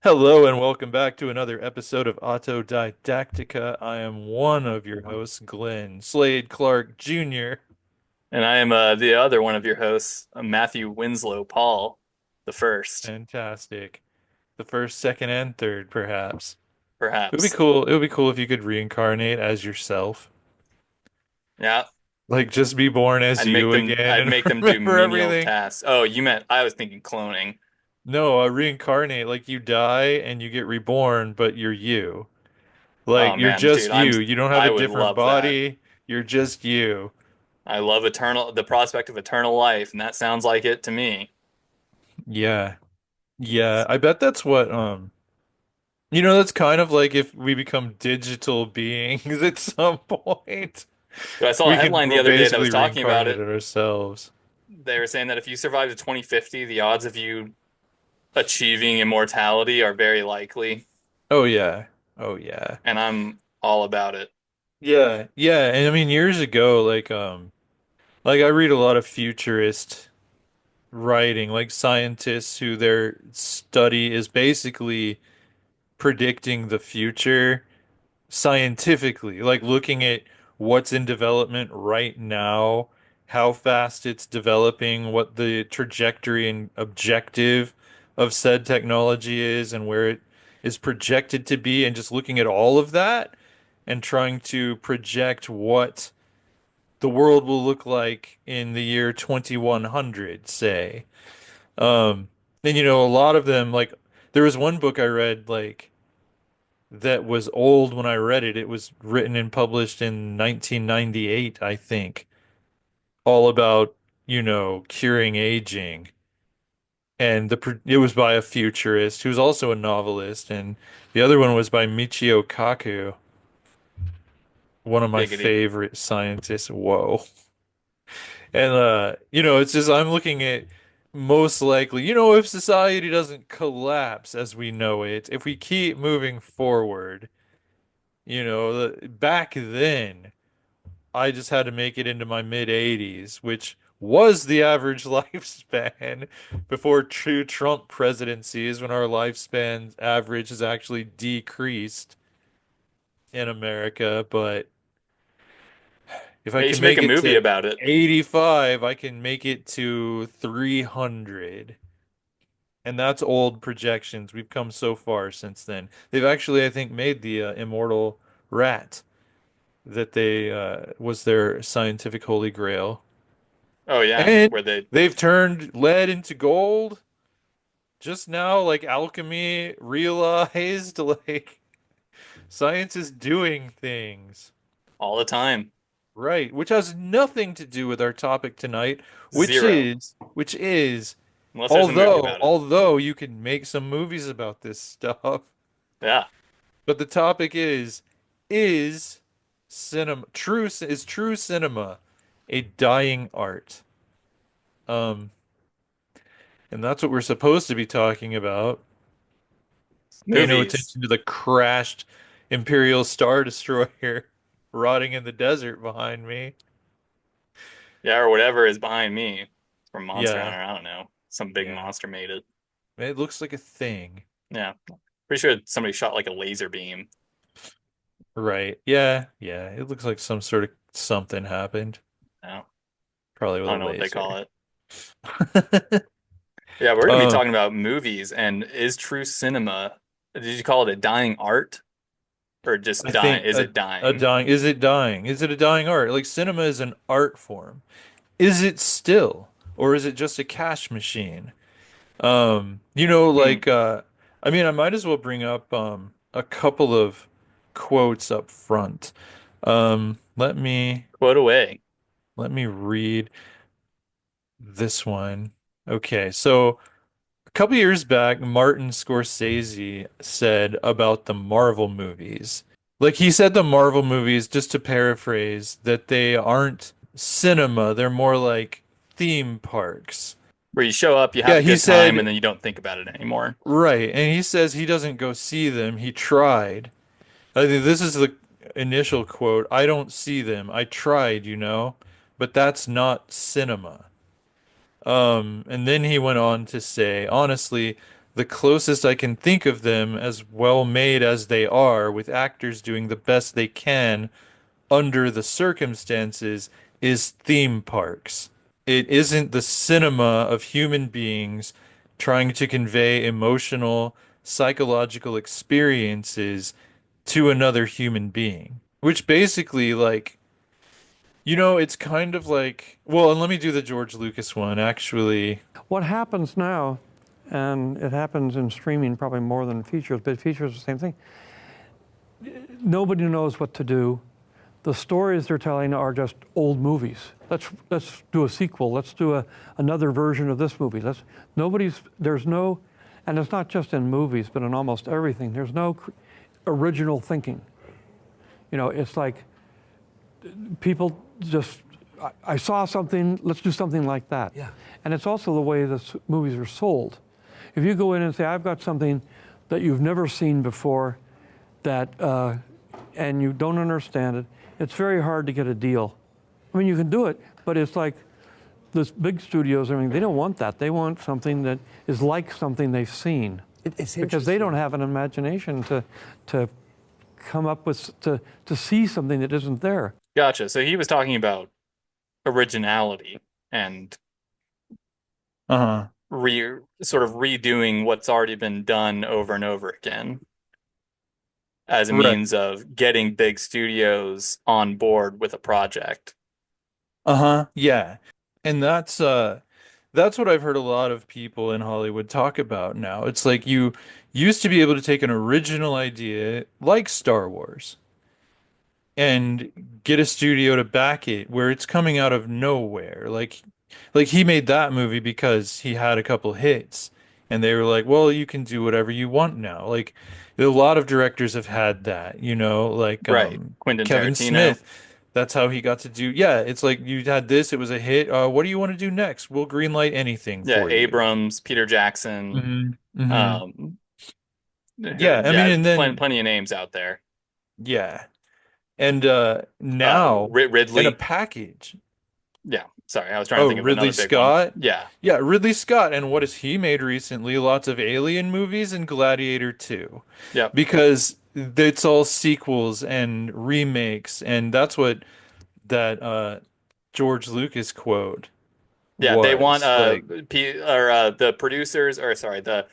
Hello and welcome back to another episode of Autodidactica. I am one of your hosts, Glenn Slade Clark Jr. And I am the other one of your hosts, Matthew Winslow Paul, the first, Fantastic. The first, second, and third, perhaps. It would be perhaps. cool. It would be cool if you could reincarnate as yourself. Yeah, Like just be born as you again I'd and make them do remember menial everything. tasks. Oh, I was thinking cloning. No, reincarnate, like you die and you get reborn, but you're you. Oh Like you're man, dude, just you. You don't have a I would different love that. body. You're just you. I love the prospect of eternal life, and that sounds like it to me. Yeah. Yeah, I bet that's what that's kind of like if we become digital beings at some point. But I saw a We can headline the we'll other day that was basically talking about reincarnate it. it ourselves. They were saying that if you survive to 2050, the odds of you achieving immortality are very likely, Oh yeah. Oh yeah. and I'm all about it. Yeah. Yeah, and I mean years ago like I read a lot of futurist writing, like scientists who their study is basically predicting the future scientifically, like looking at what's in development right now, how fast it's developing, what the trajectory and objective of said technology is, and where it is projected to be, and just looking at all of that and trying to project what the world will look like in the year 2100, say. Um, and a lot of them, like, there was one book I read, like, that was old when I read it. It was written and published in 1998, I think, all about, curing aging. And it was by a futurist who's also a novelist, and the other one was by Michio Kaku, one of my Giggity. favorite scientists. Whoa. And it's just I'm looking at most likely, if society doesn't collapse as we know it, if we keep moving forward, back then I just had to make it into my mid 80s, which was the average lifespan before true Trump presidencies, when our lifespan average has actually decreased in America. But if I Yeah, you can should make make a it movie to about it. 85, I can make it to 300. And that's old projections. We've come so far since then. They've actually, I think, made the immortal rat that they was their scientific holy grail. Oh yeah, And where they they've turned lead into gold just now, like alchemy realized, like science is doing things. all the time. Right, which has nothing to do with our topic tonight, which Zero. is Unless there's a movie although about it. although you can make some movies about this stuff, Yeah. but the topic is true cinema a dying art? Um, and that's what we're supposed to be talking about. Pay no Movies. attention to the crashed Imperial Star Destroyer rotting in the desert behind me. Yeah, or whatever is behind me. From Monster Yeah, Hunter. I don't know. Some big yeah. monster made it. It looks like a thing. Yeah. Pretty sure somebody shot like a laser beam. Right. Yeah, yeah. It looks like some sort of something happened. No, Probably with I a don't know what they call laser. it. Yeah, we're gonna be Um, talking about movies and is true cinema. Did you call it a dying art? Or just I dying? think Is it a dying? dying, is it dying? Is it a dying art? Like cinema is an art form. Is it still, or is it just a cash machine? Hmm. I mean, I might as well bring up a couple of quotes up front. Let me Quote away. read this one. Okay, so a couple years back, Martin Scorsese said about the Marvel movies. Like he said the Marvel movies, just to paraphrase, that they aren't cinema, they're more like theme parks. Where you show up, you have Yeah, a he good time, said and then you don't think about it anymore. right, and he says he doesn't go see them. He tried. I think this is the initial quote. I don't see them. I tried, but that's not cinema. And then he went on to say, honestly, the closest I can think of them as well made as they are, with actors doing the best they can under the circumstances, is theme parks. It isn't the cinema of human beings trying to convey emotional, psychological experiences to another human being. Which basically, like, it's kind of like, well, and let me do the George Lucas one, actually. What happens now, and it happens in streaming probably more than features, but features the same thing. Nobody knows what to do. The stories they're telling are just old movies. Let's do a sequel. Let's do another version of this movie. There's no, and it's not just in movies, but in almost everything. There's no original thinking. It's like people just, I saw something, let's do something like that. Yeah. And it's also the way the movies are sold. If you go in and say, I've got something that you've never seen before, and you don't understand it, it's very hard to get a deal. I mean, you can do it, but it's like this big studios, I mean, they don't want that. They want something that is like something they've seen. It's Because they interesting. don't have an imagination to come up with, to see something that isn't there. Gotcha. So he was talking about originality and Uh-huh. re sort of redoing what's already been done over and over again as a Right. means of getting big studios on board with a project. Uh-huh. Yeah. And that's what I've heard a lot of people in Hollywood talk about now. It's like you used to be able to take an original idea like Star Wars and get a studio to back it where it's coming out of nowhere. Like he made that movie because he had a couple hits and they were like, "Well, you can do whatever you want now." Like a lot of directors have had that, like Right. Quentin Kevin Tarantino. Smith. That's how he got to do. Yeah, it's like you had this, it was a hit. What do you want to do next? We'll greenlight anything Yeah, for you. Abrams, Peter Jackson. Hmm. Um, Yeah, I mean, yeah, and then plenty of names out there. yeah. And now in a Ridley. package. Yeah, sorry, I was trying to Oh, think of Ridley another big one. Scott? Yeah, Yeah, Ridley Scott. And what has he made recently? Lots of Alien movies and Gladiator 2. yep, Because it's all sequels and remakes, and that's what that George Lucas quote yeah. They want was. Like, the producers, or sorry, the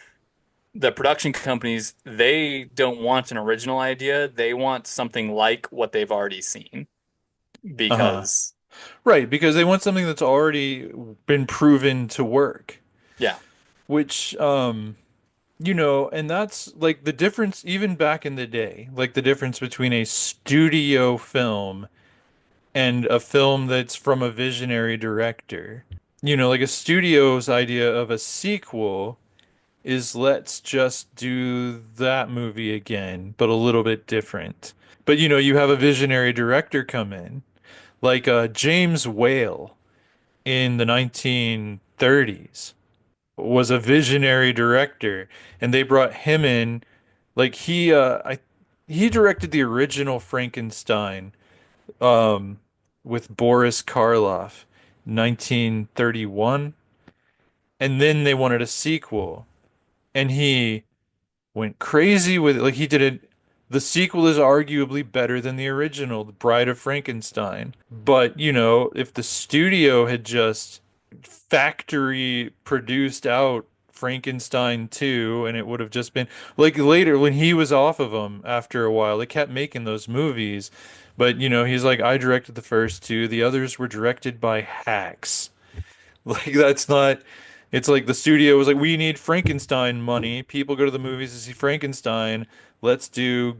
production companies. They don't want an original idea. They want something like what they've already seen uh-huh. because Right, because they want something that's already been proven to work. yeah, Which and that's like the difference even back in the day, like the difference between a studio film and a film that's from a visionary director. Like a studio's idea of a sequel is let's just do that movie again, but a little bit different. But you have a visionary director come in, like James Whale in the 1930s was a visionary director, and they brought him in. Like he directed the original Frankenstein um with Boris Karloff 1931, and then they wanted a sequel, and he went crazy with it. Like he did it. The sequel is arguably better than the original, The Bride of Frankenstein. But, if the studio had just factory produced out Frankenstein 2, and it would have just been like later when he was off of them after a while, they kept making those movies. But, he's like, I directed the first two, the others were directed by hacks. Like that's not. It's like the studio was like, we need Frankenstein money. People go to the movies to see Frankenstein. Let's do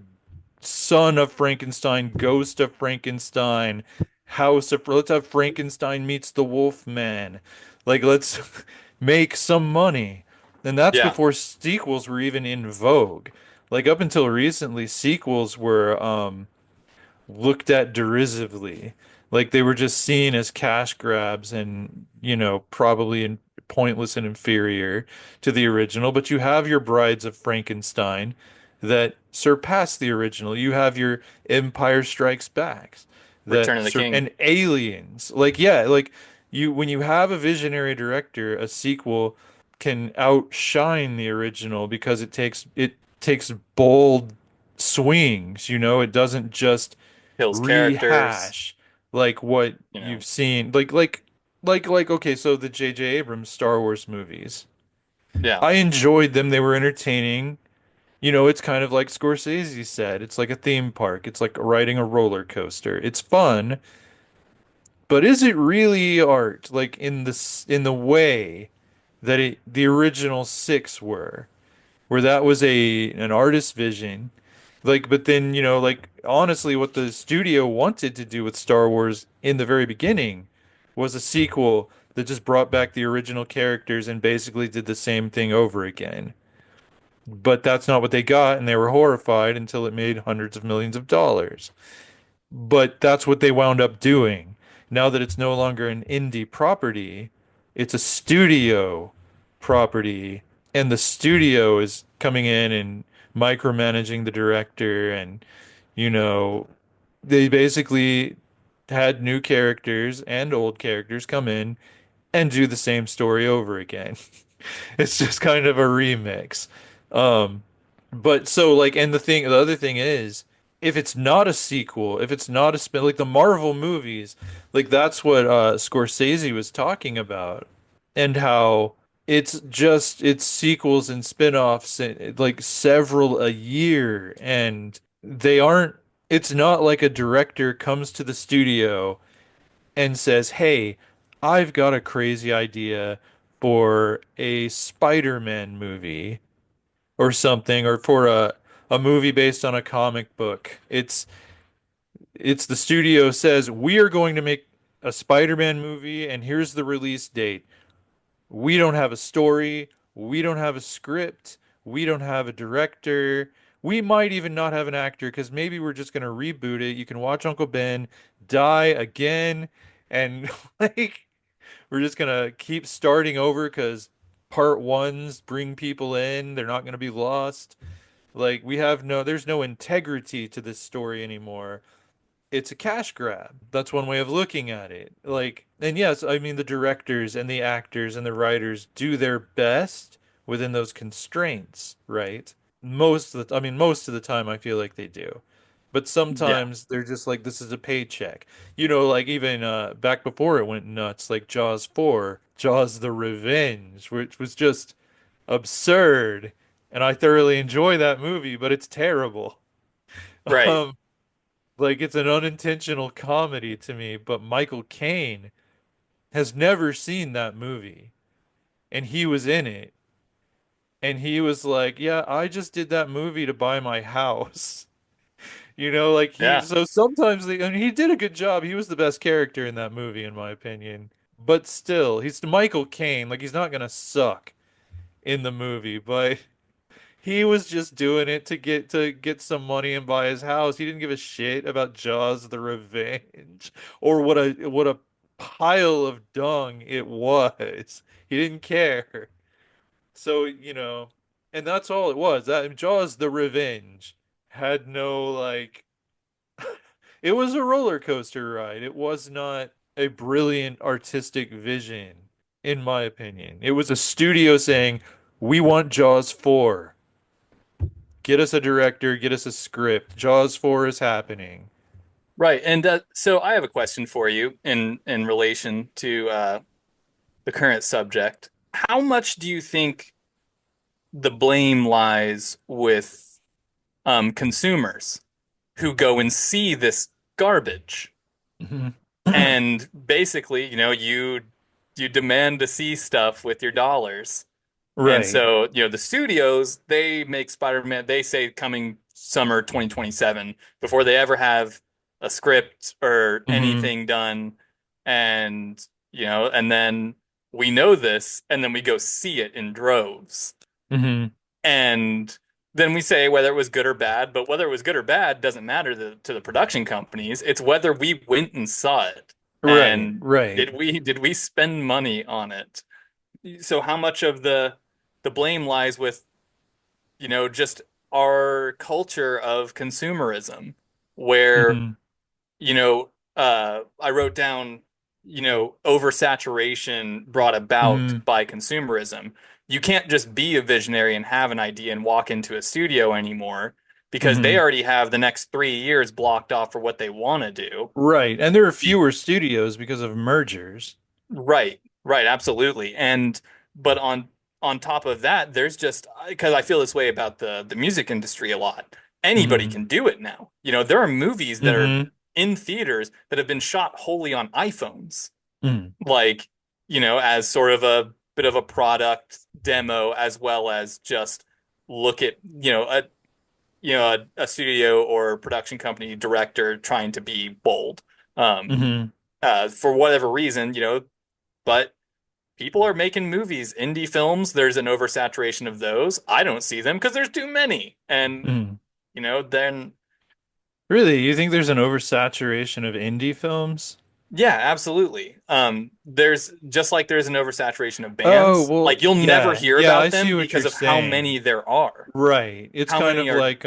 Son of Frankenstein, Ghost of Frankenstein, House of. Let's have Frankenstein meets the Wolf Man. Like let's make some money. And that's yeah, before sequels were even in vogue. Like up until recently, sequels were looked at derisively. Like they were just seen as cash grabs and, probably pointless and inferior to the original. But you have your Brides of Frankenstein that surpass the original. You have your Empire Strikes Back Return of the King. and Aliens. Like, yeah, like when you have a visionary director, a sequel can outshine the original because it takes bold swings, it doesn't just Kills characters, rehash like what you you've know. seen like okay, so the J.J. Abrams Star Wars movies. Yeah. I enjoyed them. They were entertaining. It's kind of like Scorsese said. It's like a theme park. It's like riding a roller coaster. It's fun, but is it really art? Like in the way that the original six were, where that was an artist's vision. Like, but then, like honestly, what the studio wanted to do with Star Wars in the very beginning was a sequel that just brought back the original characters and basically did the same thing over again. But that's not what they got, and they were horrified until it made hundreds of millions of dollars. But that's what they wound up doing. Now that it's no longer an indie property, it's a studio property, and the studio is coming in and micromanaging the director, and you know, they basically had new characters and old characters come in and do the same story over again. It's just kind of a remix. Um, but so like, and the other thing is, if it's not a sequel, if it's not a spin, like the Marvel movies, like that's what Scorsese was talking about, and how it's sequels and spin-offs, like several a year, and they aren't. It's not like a director comes to the studio and says, "Hey, I've got a crazy idea for a Spider-Man movie or something, or for a movie based on a comic book." It's the studio says, "We are going to make a Spider-Man movie and here's the release date." We don't have a story, we don't have a script, we don't have a director. We might even not have an actor because maybe we're just going to reboot it. You can watch Uncle Ben die again and like we're just gonna keep starting over because part ones bring people in. They're not gonna be lost. Like there's no integrity to this story anymore. It's a cash grab. That's one way of looking at it. Like, and yes, I mean the directors and the actors and the writers do their best within those constraints, right? Most of the time I feel like they do. But Yeah. sometimes they're just like, this is a paycheck. Like even back before it went nuts, like Jaws 4, Jaws the Revenge, which was just absurd. And I thoroughly enjoy that movie, but it's terrible. Right. Um, like it's an unintentional comedy to me, but Michael Caine has never seen that movie, and he was in it, and he was like, "Yeah, I just did that movie to buy my house." Like Yeah. so sometimes he did a good job. He was the best character in that movie, in my opinion. But still, he's Michael Caine. Like he's not gonna suck in the movie, but he was just doing it to get some money and buy his house. He didn't give a shit about Jaws the Revenge or what a pile of dung it was. He didn't care. So, and that's all it was. That Jaws the Revenge had no like it was a roller coaster ride. It was not a brilliant artistic vision, in my opinion. It was a studio saying, "We want Jaws 4. Get us a director, get us a script. Jaws 4 is happening." Right. And so I have a question for you in relation to the current subject. How much do you think the blame lies with consumers who go and see this garbage? Mhm. And basically, you demand to see stuff with your dollars. And Right. so, the studios, they make Spider-Man, they say coming summer 2027 before they ever have a script or hmm anything done. And then we know this, and then we go see it in droves. hmm And then we say whether it was good or bad, but whether it was good or bad doesn't matter to the production companies. It's whether we went and saw it. Right. And Right. did we spend money on it? So how much of the blame lies with, just our culture of consumerism, where, hmm I wrote down, oversaturation brought about hmm by consumerism. you can't just be a visionary and have an idea and walk into a studio anymore because they Hmm. already have the next 3 years blocked off for what they want to do. Right. And there are fewer studios because of mergers. Right, right, absolutely. And but on top of that, there's just because I feel this way about the music industry a lot. Anybody Hmm. can do it now. There are movies that are Hmm. in theaters that have been shot wholly on iPhones, Hmm. like, as sort of a bit of a product demo as well as just look at, a studio or production company director trying to be bold. Um, Hmm. for whatever reason, but people are making movies, indie films. There's an oversaturation of those. I don't see them because there's too many. And, Hmm. then, Really, you think there's an oversaturation of indie films? yeah, absolutely. There's just like there's an oversaturation of Oh, bands. well, Like you'll never yeah. hear Yeah, I about see them what because you're of how saying. many there are. Right. It's How kind many of are, like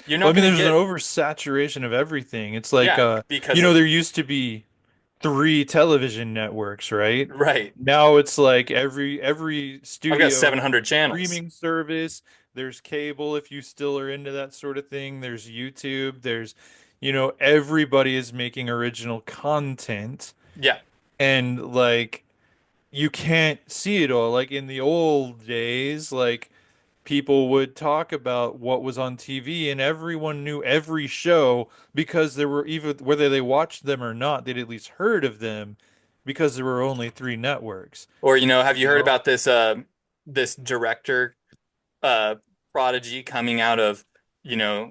you're well, I not mean going to there's an get, oversaturation of everything. It's like yeah, because of, there used to be three television networks, right? right. Now it's like every I've got studio has 700 a channels. streaming service. There's cable if you still are into that sort of thing. There's YouTube. Everybody is making original content Yeah. and like you can't see it all. Like in the old days, like people would talk about what was on TV and everyone knew every show because there were even whether they watched them or not, they'd at least heard of them because there were only three networks. Or, have you You heard know? about this director uh prodigy coming out of,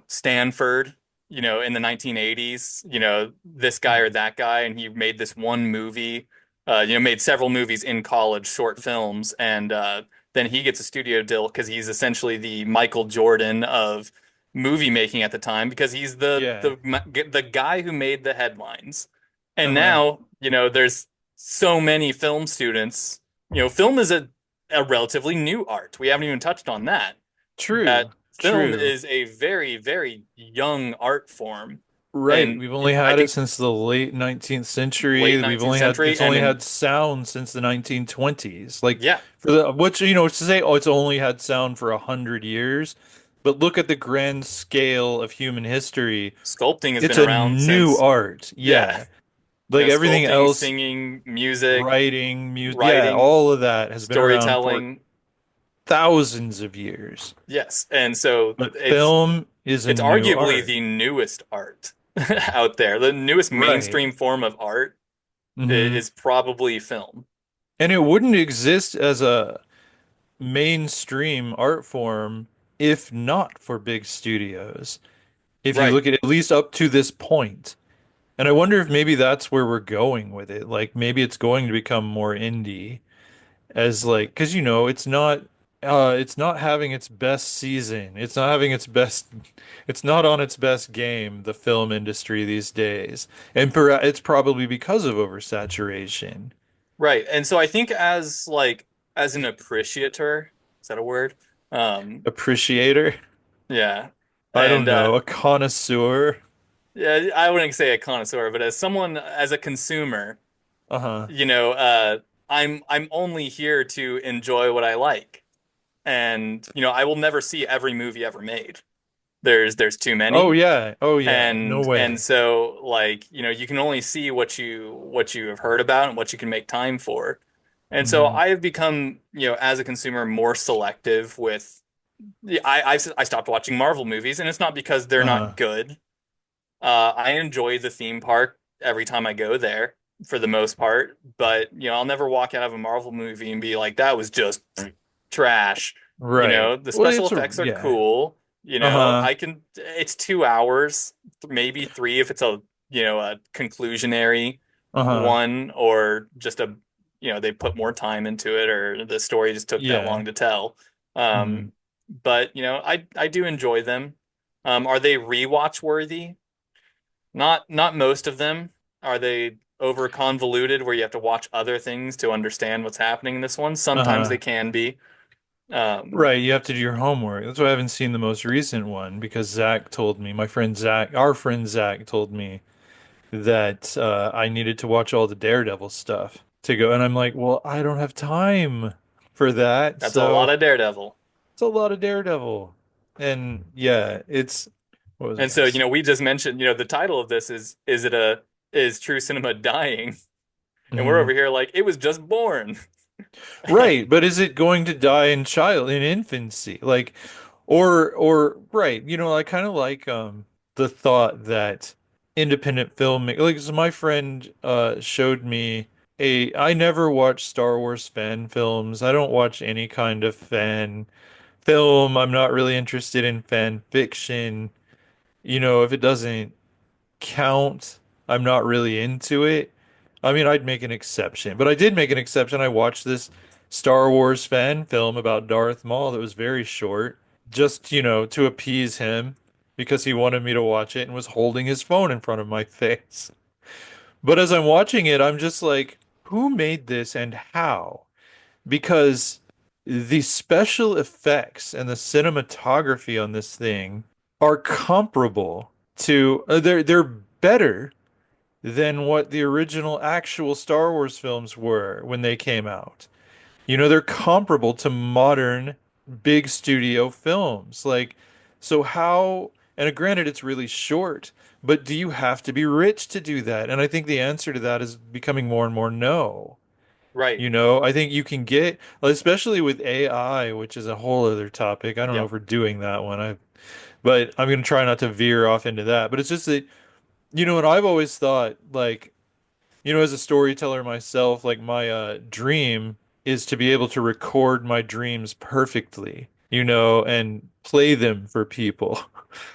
Stanford, in the 1980s, this guy or Hmm. that guy, and he made this one movie, made several movies in college, short films, and then he gets a studio deal because he's essentially the Michael Jordan of movie making at the time because he's the Yeah. the the guy who made the headlines. And Uh-huh. now, there's so many film students. Film is a relatively new art. We haven't even touched on that. That True. film True. is a very, very young art form, Right. and We've only I had it think since the late 19th late century. 19th It's century, and only had sound since the 1920s. Like yeah, for the which to say it's only had sound for 100 years, but look at the grand scale of human history. sculpting has It's been a around new since, art. yeah, Yeah. Like everything sculpting, else, singing, music, writing, music, yeah, writing, all of that has been around for storytelling. thousands of years. Yes, and so But it's film is a it's new arguably art. the newest art out there. The newest Right. mainstream form of art Hmm. is probably film. And it wouldn't exist as a mainstream art form if not for big studios. If you Right. look at least up to this point. And I wonder if maybe that's where we're going with it. Like maybe it's going to become more indie as like because it's not having its best season. It's not having its best it's not on its best game, the film industry these days. And it's probably because of oversaturation. Right. And so I think as an appreciator, is that a word? Um, Appreciator? yeah. I And don't know, a connoisseur. yeah, I wouldn't say a connoisseur, but as a consumer, Uh-huh. you know, uh, I'm only here to enjoy what I like. And, I will never see every movie ever made. There's too Oh many. yeah. Oh yeah. No And way. so you can only see what you have heard about and what you can make time for. And so Hmm. I have become, as a consumer, more selective with yeah, I stopped watching Marvel movies, and it's not because they're not Uh-huh. good. I enjoy the theme park every time I go there for the most part, but I'll never walk out of a Marvel movie and be like, that was just trash. Right. The Well, special effects are yeah. cool. Uh-huh. It's 2 hours, maybe three if it's a conclusionary Uh-huh. one, or just they put more time into it, or the story just took that Yeah. long to tell. Hmm. But I do enjoy them. Are they rewatch worthy? Not most of them. Are they over convoluted where you have to watch other things to understand what's happening in this one? Sometimes they Uh-huh. can be. Um, Right, you have to do your homework. That's why I haven't seen the most recent one because Zach told me, our friend Zach told me that I needed to watch all the Daredevil stuff to go. And I'm like, well, I don't have time for that. That's a lot So of Daredevil. it's a lot of Daredevil. And yeah, what was I And gonna so, say? we just mentioned, the title of this is true cinema dying? And we're over Mhm. here like it was just born. Right, but is it going to die in infancy? Like, or right, I kind of like the thought that independent filmmaking, like, so my friend showed me I never watch Star Wars fan films. I don't watch any kind of fan film. I'm not really interested in fan fiction. If it doesn't count, I'm not really into it. I mean, I'd make an exception, but I did make an exception. I watched this Star Wars fan film about Darth Maul that was very short, just, to appease him because he wanted me to watch it and was holding his phone in front of my face. But as I'm watching it, I'm just like, who made this and how? Because the special effects and the cinematography on this thing are comparable to they're better than what the original actual Star Wars films were when they came out. They're comparable to modern big studio films. Like, so how, and granted, it's really short, but do you have to be rich to do that? And I think the answer to that is becoming more and more no. Right. I think you can get, especially with AI, which is a whole other topic. I don't know Yep. if we're doing that one. But I'm going to try not to veer off into that. But it's just that, and I've always thought, like, as a storyteller myself, like my dream is to be able to record my dreams perfectly, and play them for people.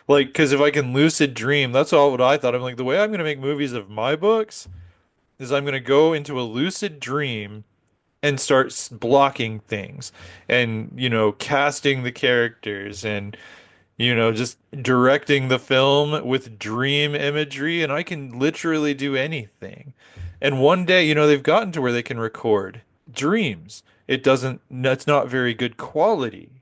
Like, because if I can lucid dream, that's all what I thought. I'm like, the way I'm going to make movies of my books is I'm going to go into a lucid dream and start blocking things and, casting the characters and, just directing the film with dream imagery, and I can literally do anything. And one day, they've gotten to where they can record dreams. That's not very good quality,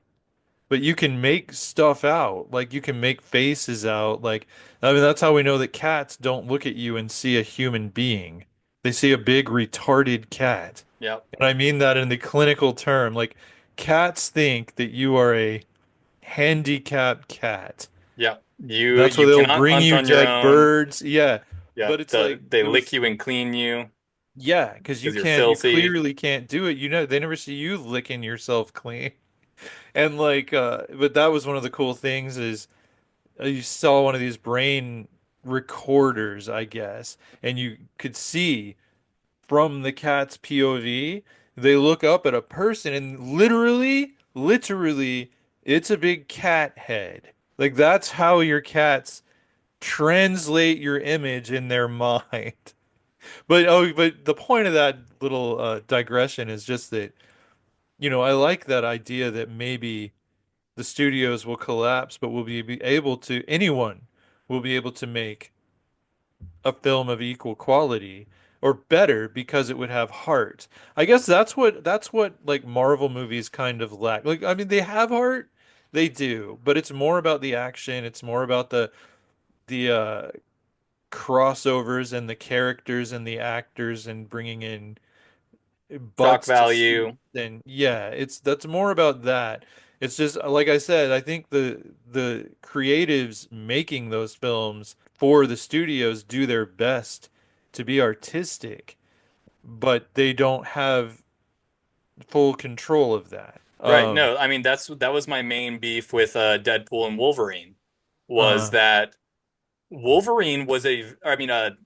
but you can make stuff out. Like you can make faces out. Like, I mean, that's how we know that cats don't look at you and see a human being. They see a big retarded cat. Yep. And I mean that in the clinical term. Like, cats think that you are a handicapped cat. Yep. You That's why you they'll cannot bring hunt you on your dead own. birds. Yeah. But Yep. it's like They lick you and clean you yeah, because because you're you filthy. clearly can't do it. They never see you licking yourself clean. And like, but that was one of the cool things is you saw one of these brain recorders, I guess, and you could see from the cat's POV, they look up at a person and literally, it's a big cat head. Like that's how your cats translate your image in their mind. But the point of that little digression is just that, I like that idea that maybe the studios will collapse, but anyone will be able to make a film of equal quality or better because it would have heart. I guess that's what like Marvel movies kind of lack. Like I mean they have heart, they do, but it's more about the action, it's more about the crossovers and the characters and the actors and bringing in Shock butts to seats value. and yeah, it's that's more about that. It's just like I said, I think the creatives making those films for the studios do their best to be artistic, but they don't have full control of that. Right. No, I mean that was my main beef with Deadpool and Wolverine was Uh, that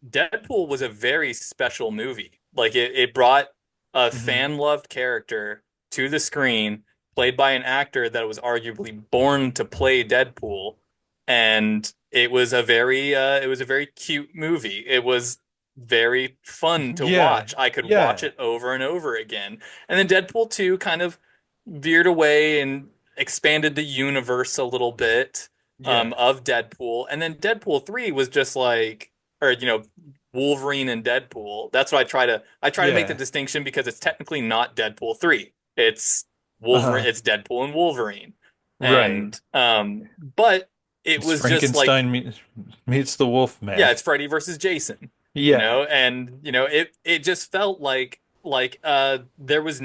Deadpool was a very special movie. Like it brought a mhm. fan-loved character to the screen, played by an actor that was arguably born to play Deadpool, and it was a very cute movie. It was very fun to Yeah, watch. I could watch yeah, it over and over again. And then Deadpool 2 kind of veered away and expanded the universe a little bit yeah, of Deadpool. And then Deadpool 3 was just like, or, Wolverine and Deadpool. That's what I try to make the yeah. distinction because it's technically not Deadpool 3. It's Wolverine, Uh, it's Deadpool and Wolverine. right. And, but it It's was just like, meets the Wolf yeah, Man. it's Freddy versus Jason, Yeah. and, it just felt like Like there was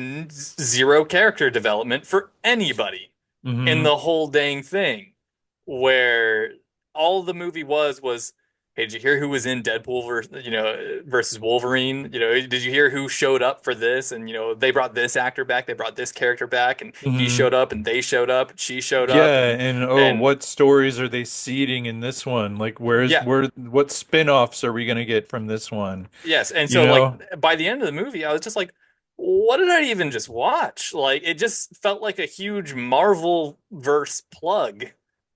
zero character development for anybody in Hmm. the whole dang thing, where all the movie was, hey, did you hear who was in Deadpool versus Wolverine? Did you hear who showed up for this? And they brought this actor back, they brought this character back, and he Hmm. showed up, and they showed up, and she showed up, Yeah, and and oh, and what stories are they seeding in this one? Like, yeah, what spin-offs are we gonna get from this one? yes. And You so like know? by the end of the movie, I was just like, what did I even just watch? Like it just felt like a huge Marvel verse plug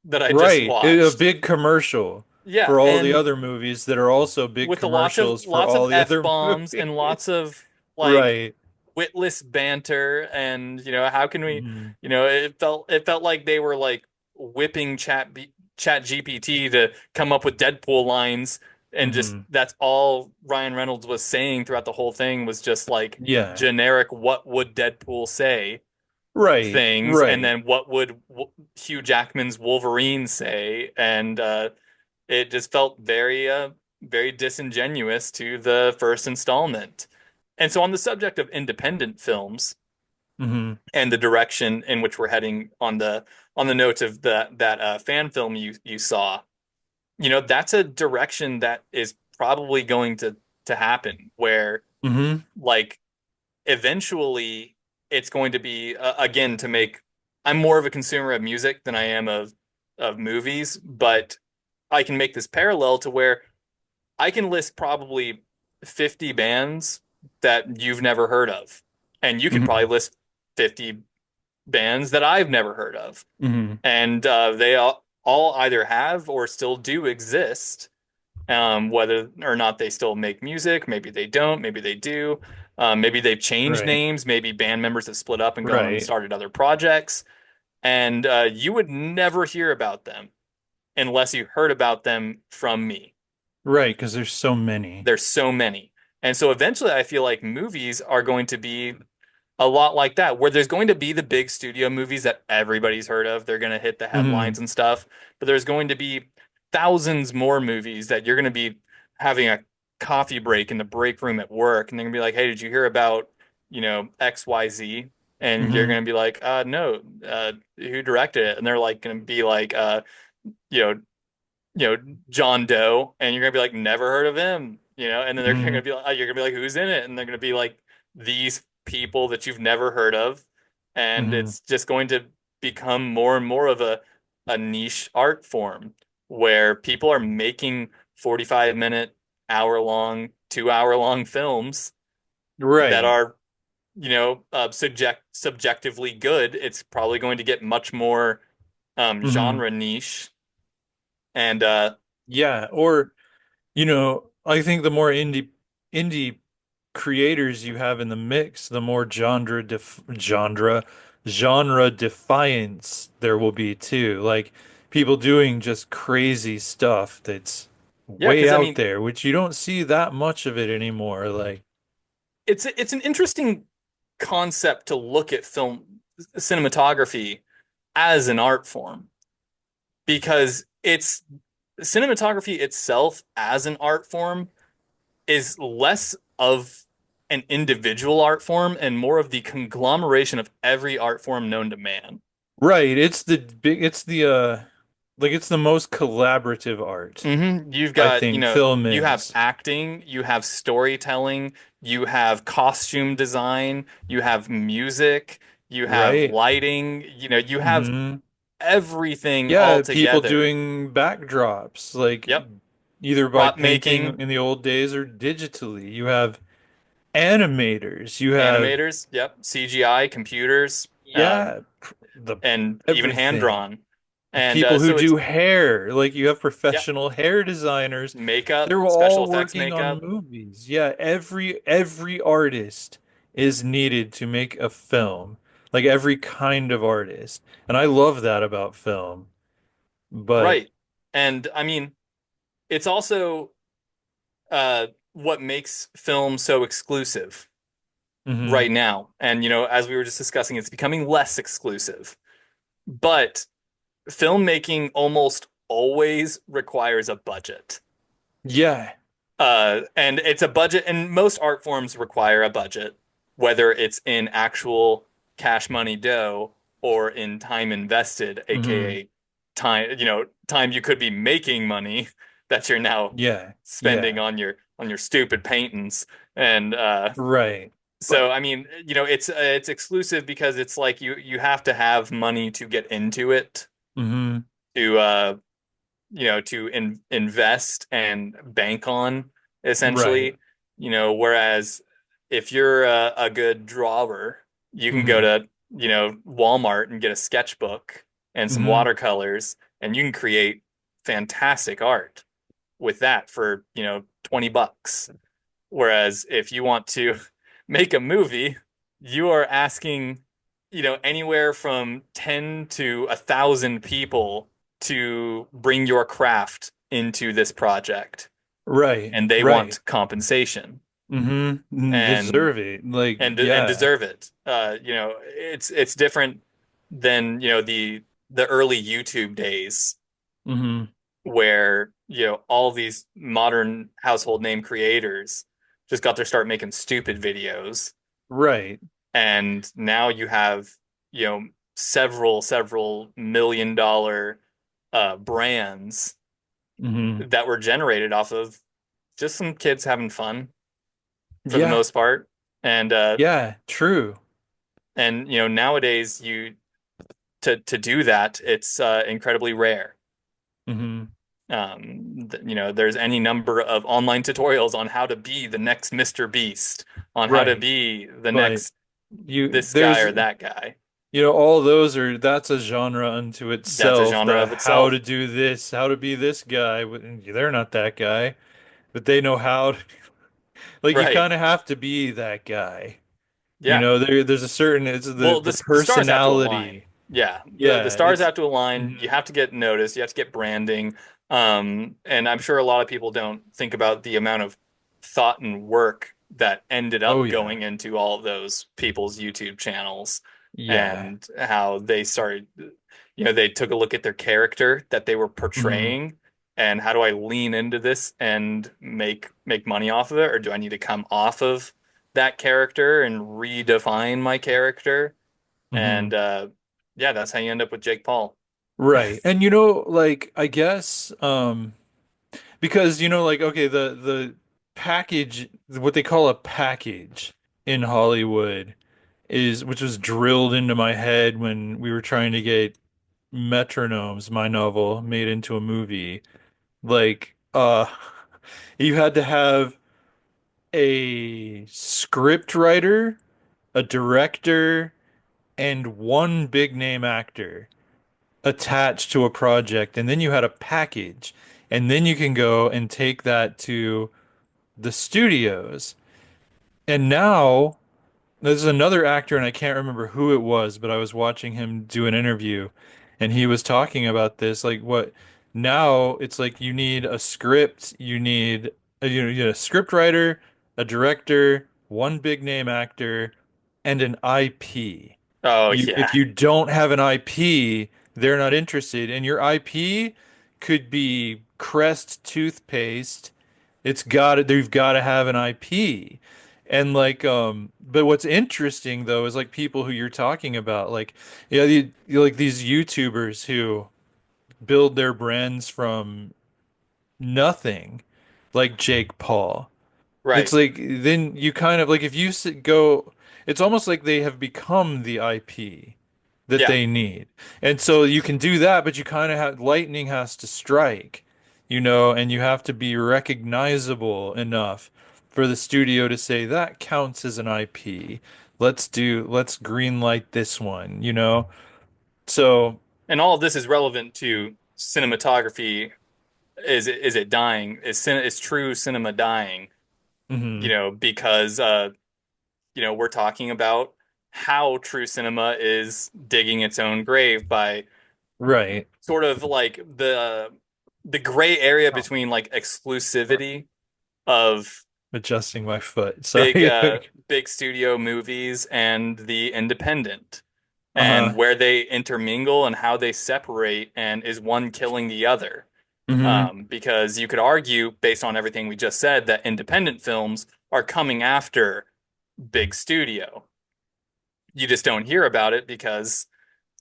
that I just Right. A watched. big commercial Yeah, for all the and other movies that are also big with a lots of commercials for lots of all the other F-bombs and movies. lots of like Right. witless banter, and how can we, Hmm. it felt like they were like whipping chat GPT to come up with Deadpool lines, and just Hmm. that's all Ryan Reynolds was saying throughout the whole thing was just like Yeah. generic what would Deadpool say Right. things, and Right. then what would Hugh Jackman's Wolverine say, and it just felt very disingenuous to the first installment. And so on the subject of independent films Hmm. and the direction in which we're heading on the notes of that fan film you saw, that's a direction that is probably going to happen where Hmm. like eventually it's going to be again to make I'm more of a consumer of music than I am of movies, but I can make this parallel to where I can list probably 50 bands that you've never heard of. And you can probably Hmm. list 50 bands that I've never heard of. Hmm. And they all either have or still do exist. Whether or not they still make music, maybe they don't, maybe they do. Maybe they've changed Right. names, maybe band members have split up and gone and Right. started other projects. And you would never hear about them unless you heard about them from me. Right. Because there's so many. There's so many. And so eventually I feel like movies are going to be a lot like that, where there's going to be the big studio movies that everybody's heard of. They're going to hit the Hmm. headlines and stuff, but there's going to be thousands more movies that you're going to be having a coffee break in the break room at work, and they're going to be like, "Hey, did you hear about, XYZ?" And you're Hmm. going to be like, no, who directed it?" And they're like going to be like, you know, John Doe, and you're gonna be like, never heard of him, and then they're Hmm. gonna be like, you're gonna be like, who's in it? And they're gonna be like, these people that you've never heard of, and Hmm. it's just going to become more and more of a niche art form where people are making 45-minute, hour long, 2 hour long films that Right. are, subjectively good. It's probably going to get much more Hmm. genre niche, and Yeah. Or, I think the more indie creators you have in the mix, the more genre defiance there will be too. Like people doing just crazy stuff that's yeah, way because I out mean, there, which you don't see that much of it anymore. Like, it's an interesting concept to look at film cinematography as an art form, because it's cinematography itself as an art form is less of an individual art form and more of the conglomeration of every art form known to man. right, it's the most collaborative art, You've I got, think film you have is, acting, you have storytelling, you have costume design, you have music, you have right? lighting, you have Hmm. everything all Yeah, people together. doing backdrops, like Yep. either by Prop painting making, in the old days or digitally. You have animators, you have, animators, yep, CGI, computers, yeah, the and even hand everything. drawn. And People who so it's, do hair, like you have yeah, professional hair designers. makeup, They're special all effects working on makeup. movies. Yeah, every artist is needed to make a film. Like every kind of artist. And I love that about film. But Right. And I mean, it's also what makes film so exclusive mhm. right now. And, as we were just discussing, it's becoming less exclusive. But filmmaking almost always requires a budget. Yeah. And it's a budget, and most art forms require a budget. whether it's in actual cash money dough or in time invested, Hmm. aka time, time you could be making money that you're now Yeah. spending Yeah. on your stupid paintings. And Right. so I mean, it's exclusive because it's like you have to have money to get into it Hmm. to to invest and bank on Right. essentially, whereas if you're a good drawer, you can go Hmm. to, Walmart and get a sketchbook and some Hmm. watercolors and you can create fantastic art with that for, $20. Whereas if you want to make a movie, you are asking, anywhere from 10 to 1,000 people to bring your craft into this project, Right. and they Right. want compensation and Deserve it. Like, and yeah. deserve it. It's different than, the early YouTube days Hmm. where all these modern household name creators just got to start making stupid videos, Right. and now you have you know several $1 million brands Hmm. that were generated off of just some kids having fun for the Yeah. most part, and Yeah. True. nowadays you to do that, it's incredibly rare. Hmm. There's any number of online tutorials on how to be the next Mr. Beast, on how to Right. be the But next you this guy there's or that guy. all those are that's a genre unto That's a itself. genre The of how to itself. do this, how to be this guy. They're not that guy, but they know how to, like you Right. kind of have to be that guy. Yeah. There's a certain it's Well, the the stars have to align. personality. Yeah. The Yeah, stars it's have to align. You mhm. have to get noticed. You have to get branding. And I'm sure a lot of people don't think about the amount of thought and work that ended Oh up yeah. going into all of those people's YouTube channels Yeah. and how they started, they took a look at their character that they were Hmm. portraying and how do I lean into this and make money off of it, or do I need to come off of that character and redefine my character? Hmm. And yeah, that's how you end up with Jake Paul. Right. And like I guess because like okay, the package, what they call a package in Hollywood is which was drilled into my head when we were trying to get Metronomes, my novel, made into a movie. Like you had to have a script writer, a director, and one big name actor attached to a project, and then you had a package, and then you can go and take that to the studios. And now there's another actor, and I can't remember who it was, but I was watching him do an interview, and he was talking about this. Like, what now? It's like you need a script, you need you need a script writer, a director, one big name actor, and an IP. Oh If yeah, you don't have an IP, they're not interested, and your IP could be Crest toothpaste. They've got to have an IP. And like but what's interesting though is like people who you're talking about, like yeah, like these YouTubers who build their brands from nothing, like Jake Paul. It's right. like then you kind of like if you go, it's almost like they have become the IP that Yeah, they need. And so you can do that, but you kind of have lightning has to strike, and you have to be recognizable enough for the studio to say that counts as an IP. Let's green light this one. So, and all of this is relevant to cinematography. Is it dying? Is true cinema dying? mhm, Because we're talking about how true cinema is digging its own grave by right. sort of like the gray area between like exclusivity of Adjusting my foot. big Sorry. big studio movies and the independent, and Uh-huh. where they intermingle and how they separate, and is one killing the other. Hmm. Because you could argue based on everything we just said that independent films are coming after big studio. You just don't hear about it because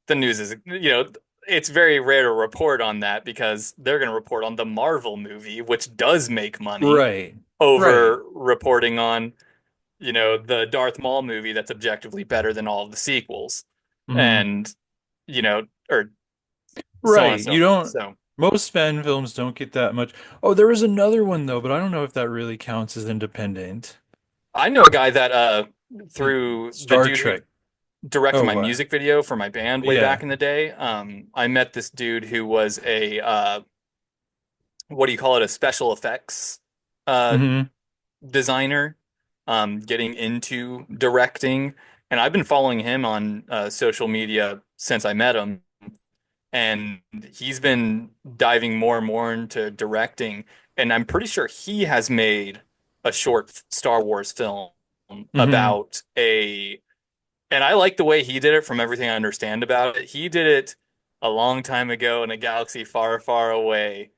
the news is, it's very rare to report on that because they're going to report on the Marvel movie, which does make money, Right. Right. over reporting on, the Darth Maul movie that's objectively better than all of the sequels. Hmm. And, or so on and Right. so You forth. don't, So most fan films don't get that much. Oh, there was another one though, but I don't know if that really counts as independent. I know a guy that Like through the Star dude who Trek. directed Oh, my what? music video for my band way Yeah. back in the day. I met this dude who was a what do you call it? A special effects uh, Hmm. designer, getting into directing, and I've been following him on social media since I met him, and he's been diving more and more into directing, and I'm pretty sure he has made a short Star Wars film Hmm. about a and I like the way he did it from everything I understand about it. He did it a long time ago in a galaxy far, far away,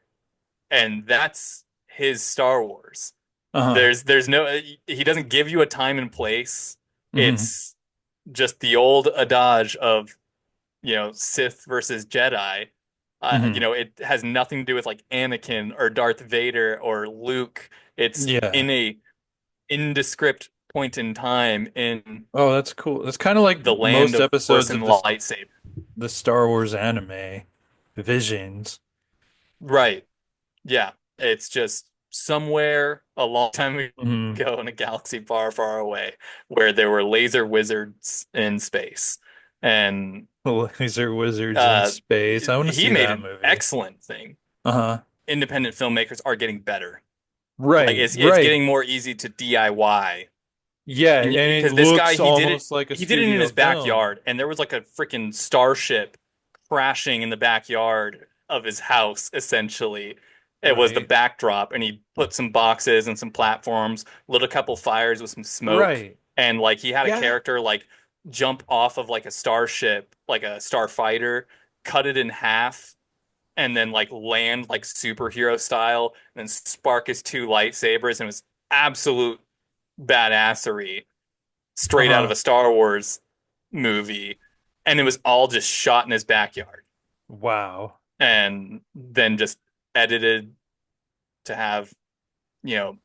and that's his Star Wars. Uh-huh. There's no he doesn't give you a time and place. Hmm. It's just the old adage of, Sith versus Jedi. Hmm. It has nothing to do with like Anakin or Darth Vader or Luke. It's Yeah. in a indescript point in time in Oh, that's cool. That's kind of like the land most of Force episodes and of this lightsaber. the Star Wars anime, Visions. Right. Yeah. It's just somewhere a long time Hmm. ago in a galaxy far, far away where there were laser wizards in space. And Laser Wizards in uh, Space. I want to he see made that an movie. excellent thing. Uh-huh. Independent filmmakers are getting better. Like Right, it's right. getting more easy to DIY. Yeah, And and it because this guy, looks almost like a he did it in studio his film. backyard, and there was like a freaking starship crashing in the backyard of his house, essentially. It was the Right. backdrop, and he put some boxes and some platforms, lit a couple fires with some smoke, Right. and like he had a Yeah. character like jump off of like a starship, like a starfighter, cut it in half, and then like land like superhero style, and then spark his two lightsabers, and it was absolute badassery straight out of Uh-huh. a Star Wars movie, and it was all just shot in his backyard Wow. and then just edited to have,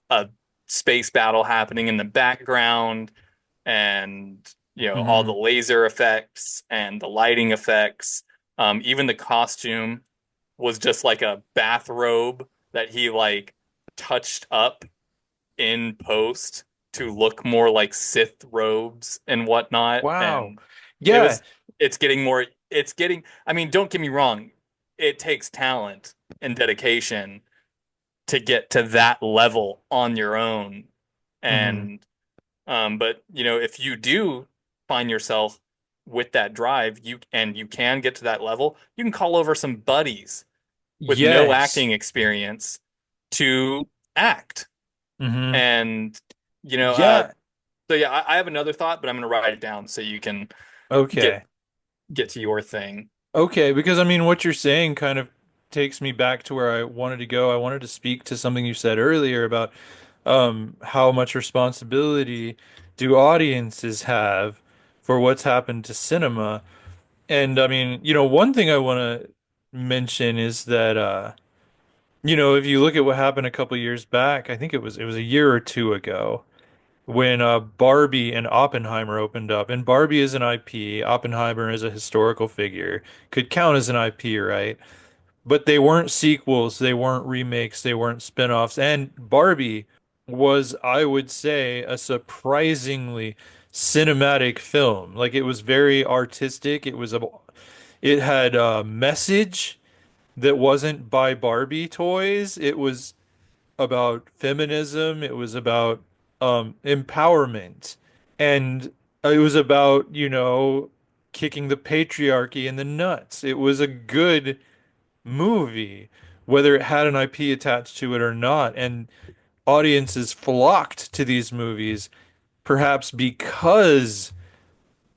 a space battle happening in the background and, all the Hmm. laser effects and the lighting effects. Even the costume was just like a bathrobe that he like touched up in post to look more like Sith robes and whatnot. Wow. And it Yeah. was, I mean, don't get me wrong, it takes talent and dedication to get to that level on your own. Hmm. And, but, if you do find yourself with that drive, you can get to that level, you can call over some buddies with no Yes. acting experience to act. Hmm. And you know, uh, Yeah. so yeah, I have another thought, but I'm gonna write it down so you can get Okay. get to your thing. Okay, because I mean what you're saying kind of takes me back to where I wanted to go. I wanted to speak to something you said earlier about how much responsibility do audiences have for what's happened to cinema. And I mean, one thing I want to mention is that if you look at what happened a couple years back, I think it was a year or two ago when Barbie and Oppenheimer opened up. And Barbie is an IP, Oppenheimer is a historical figure, could count as an IP, right? But they weren't sequels, they weren't remakes, they weren't spin-offs. And Barbie was, I would say, a surprisingly cinematic film. Like it was very artistic. It had a message that wasn't by Barbie toys. It was about feminism. It was about empowerment. And it was about, kicking the patriarchy in the nuts. It was a good movie, whether it had an IP attached to it or not. And audiences flocked to these movies, perhaps because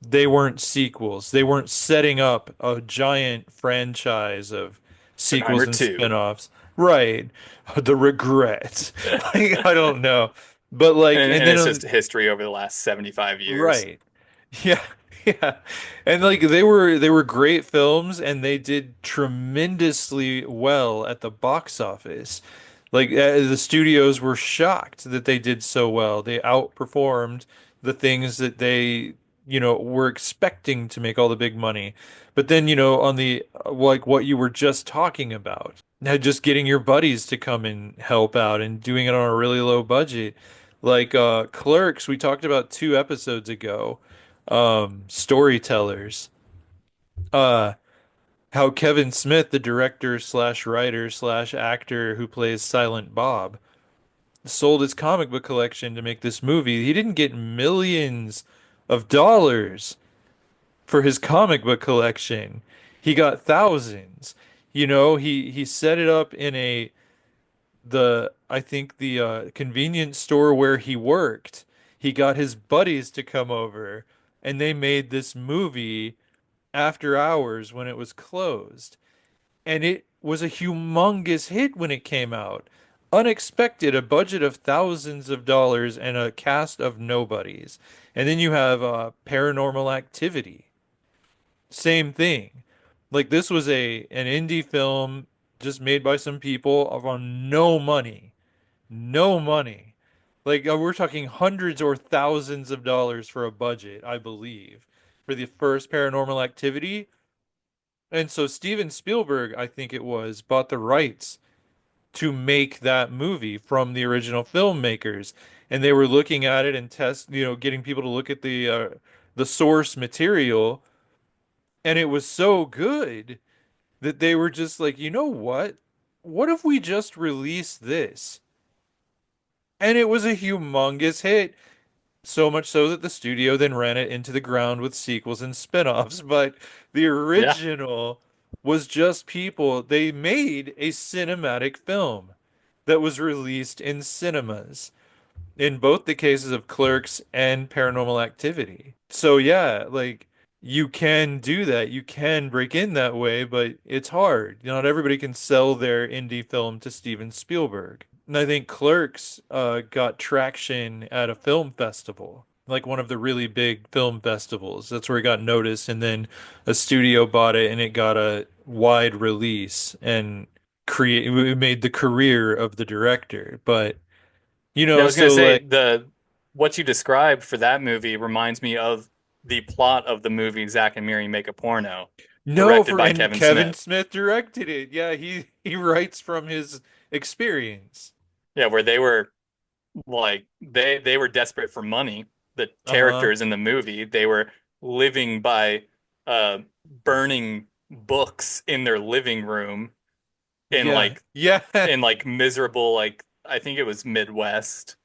they weren't sequels. They weren't setting up a giant franchise of sequels Oppenheimer and 2. spin-offs. Right. The regret. Like, I don't know. But like, and And then it's on just history over the last 75 years. right. Yeah. Yeah. And like they were great films and they did tremendously well at the box office. Like the studios were shocked that they did so well. They outperformed the things that they, were expecting to make all the big money. But then, on the like what you were just talking about, now just getting your buddies to come and help out and doing it on a really low budget. Like Clerks, we talked about 2 episodes ago. Storytellers. Uh how Kevin Smith, the director slash writer slash actor who plays Silent Bob, sold his comic book collection to make this movie. He didn't get millions of dollars for his comic book collection. He got thousands. He set it up in I think the convenience store where he worked. He got his buddies to come over and they made this movie after hours when it was closed. And it was a humongous hit when it came out. Unexpected, a budget of thousands of dollars and a cast of nobodies. And then you have Paranormal Activity. Same thing. Like this was an indie film just made by some people on no money. No money. Like we're talking hundreds or thousands of dollars for a budget, I believe, for the first Paranormal Activity. And so Steven Spielberg, I think it was, bought the rights to make that movie from the original filmmakers. And they were looking at it and getting people to look at the source material, and it was so good that they were just like, you know what? What if we just release this? And it was a humongous hit. So much so that the studio then ran it into the ground with sequels and spin-offs. But the Yeah. original was just people. They made a cinematic film that was released in cinemas in both the cases of Clerks and Paranormal Activity. So yeah, like you can do that. You can break in that way, but it's hard. Not everybody can sell their indie film to Steven Spielberg. And I think Clerks got traction at a film festival, like one of the really big film festivals. That's where it got noticed, and then a studio bought it, and it got a wide release and it made the career of the director. But Yeah, I was gonna so say like the what you described for that movie reminds me of the plot of the movie Zack and Miri Make a Porno, no, directed for by and Kevin Kevin Smith. Smith directed it. Yeah, he writes from his experience. Yeah, where they were like they were desperate for money. The Uh-huh. characters in the movie, they were living by uh burning books in their living room in Yeah. like Yeah. miserable, like I think it was Midwest,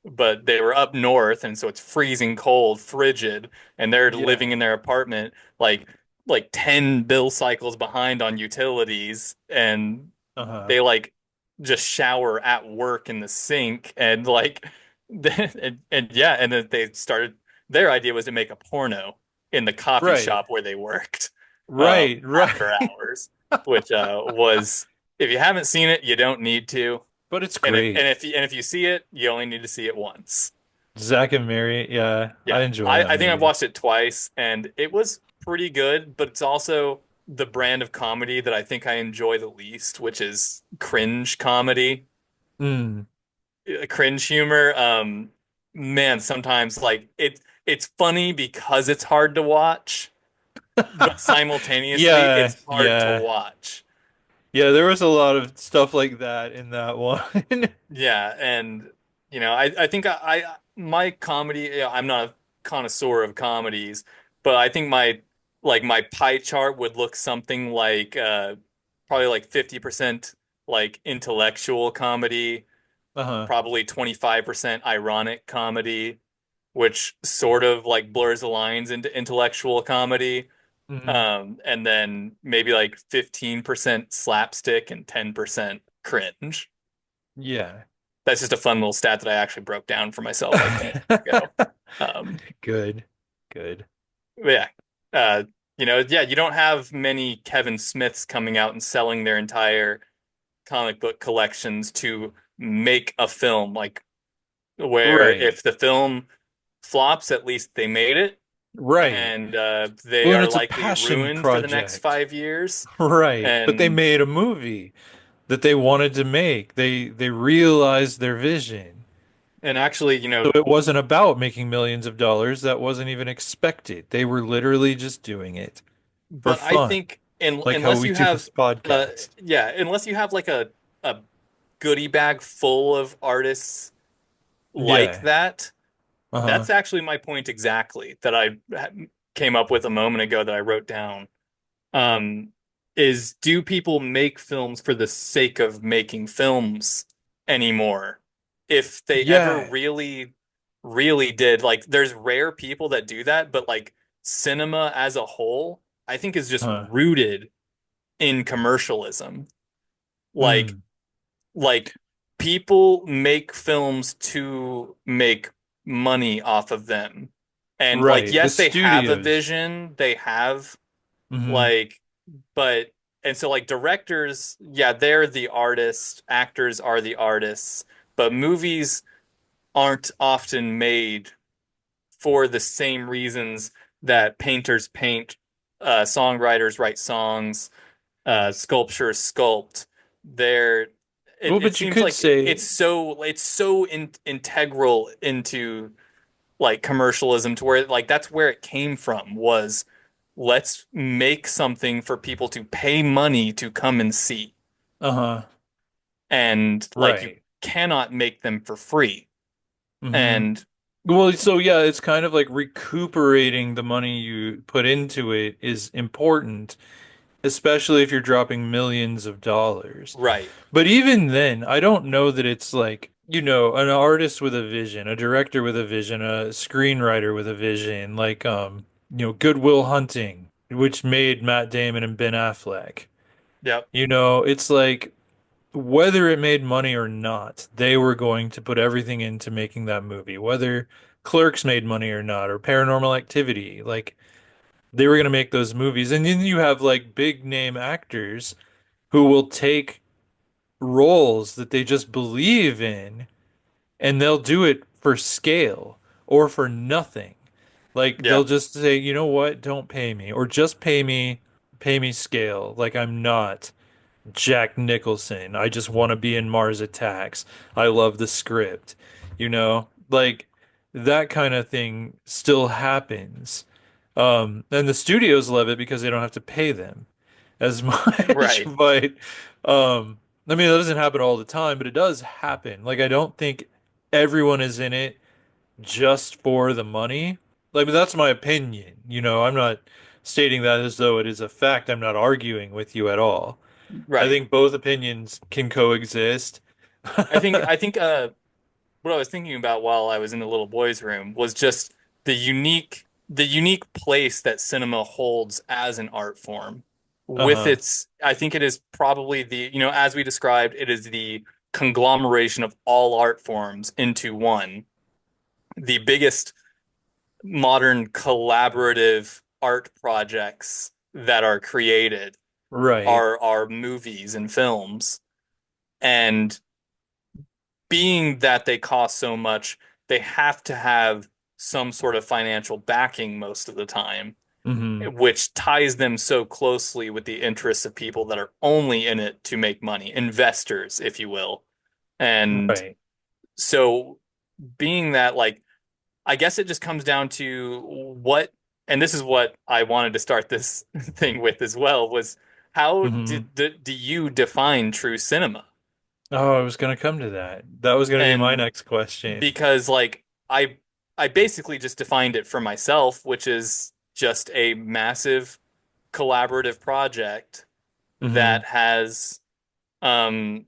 but they were up north and so it's freezing cold, frigid, and they're living Yeah. in their apartment like 10 bill cycles behind on utilities, and Uh-huh. they like just shower at work in the sink and like and yeah, and then they started, their idea was to make a porno in the coffee Right. shop where they worked Right. after Right. hours, which was, if you haven't seen it, you don't need to. But it's And if great. you see it, you only need to see it once. Zack and Mary. Yeah, I Yeah. enjoy that I think I've movie. watched it twice and it was pretty good, but it's also the brand of comedy that I think I enjoy the least, which is cringe comedy, Mm. cringe humor. Man, sometimes like it's funny because it's hard to watch, but simultaneously Yeah. it's hard to Yeah. watch. Yeah, there was a lot of stuff like that in that one. Yeah, and I think my comedy, I'm not a connoisseur of comedies, but I think my pie chart would look something like probably like 50% like intellectual comedy, Uh-huh. probably 25% ironic comedy, which sort of like blurs the lines into intellectual comedy. Hmm. And then maybe like 15% slapstick and 10% cringe. Yeah. That's just a fun little stat that I actually broke down for myself like 10 years ago. Um, Good. Good. but yeah, uh, yeah, you don't have many Kevin Smiths coming out and selling their entire comic book collections to make a film. Like where Right. if the film flops, at least they made it, Right. and they Well, and are it's a likely passion ruined for the next project. 5 years. Right. But they And made a movie that they wanted to make. They realized their vision. actually, So it wasn't about making millions of dollars. That wasn't even expected. They were literally just doing it for but I fun, think like how unless we you do have this podcast. yeah, unless you have like a goodie bag full of artists like Yeah. that, Uh-huh. that's actually my point exactly that I came up with a moment ago that I wrote down. Um, is do people make films for the sake of making films anymore? If they ever Yeah. really, really did, like, there's rare people that do that, but like cinema as a whole, I think is just Huh. rooted in commercialism. Like, Mm. like people make films to make money off of them. And like, Right. The yes, they have a studios. vision, they have Hmm. like, but and so like directors, yeah, they're the artists, actors are the artists, but movies aren't often made for the same reasons that painters paint, songwriters write songs, sculptures sculpt. They're Well, it but you seems could like say, it's so integral into like commercialism to where like that's where it came from was let's make something for people to pay money to come and see. uh-huh. And like you Right. cannot make them for free. Hmm. And Well, so yeah, it's kind of like recuperating the money you put into it is important, especially if you're dropping millions of dollars. right. But even then, I don't know that it's like, an artist with a vision, a director with a vision, a screenwriter with a vision, like Good Will Hunting, which made Matt Damon and Ben Affleck. Yep. It's like whether it made money or not, they were going to put everything into making that movie. Whether Clerks made money or not, or Paranormal Activity, like they were going to make those movies. And then you have like big name actors who will take roles that they just believe in and they'll do it for scale or for nothing. Like they'll Yep. just say, you know what, don't pay me, or just pay me scale. Like I'm not Jack Nicholson. I just want to be in Mars Attacks. I love the script. Like that kind of thing still happens. And the studios love it because they don't have to pay them as much. Right. But um, I mean, that doesn't happen all the time, but it does happen. Like, I don't think everyone is in it just for the money. Like, I mean, that's my opinion. I'm not stating that as though it is a fact. I'm not arguing with you at all. I Right. think both opinions can coexist. I think what I was thinking about while I was in the little boy's room was just the unique place that cinema holds as an art form. With Uh-huh. its, I think it is probably as we described, it is the conglomeration of all art forms into one. The biggest modern collaborative art projects that are created Right. are movies and films. And being that they cost so much, they have to have some sort of financial backing most of the time, Hmm. which ties them so closely with the interests of people that are only in it to make money, investors, if you will. And Right. so, being that, like, I guess it just comes down to what, and this is what I wanted to start this thing with as well, was how Hmm. do you define true cinema? Oh, I was gonna come to that. That was gonna be my And next question. because like I basically just defined it for myself, which is just a massive collaborative project Hmm. that has um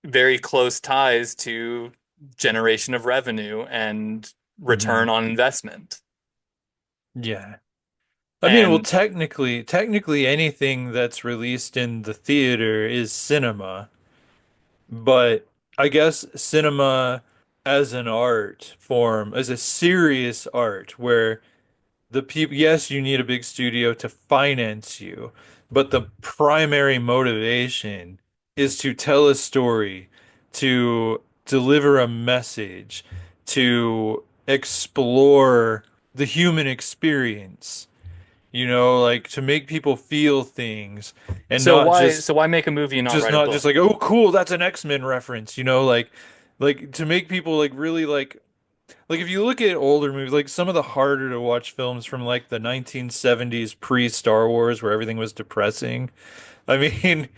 very close ties to generation of revenue and Hmm. return on investment. Yeah. I mean, well, And technically anything that's released in the theater is cinema, but I guess cinema as an art form, as a serious art, where the people, yes, you need a big studio to finance you, but the primary motivation is to tell a story, to deliver a message, to explore the human experience, like to make people feel things and So not why just so why make a movie and not just write a not just book? like, oh cool, that's an X-Men reference, like to make people like really like if you look at older movies, like some of the harder to watch films from like the 1970s pre-Star Wars where everything was depressing. I mean,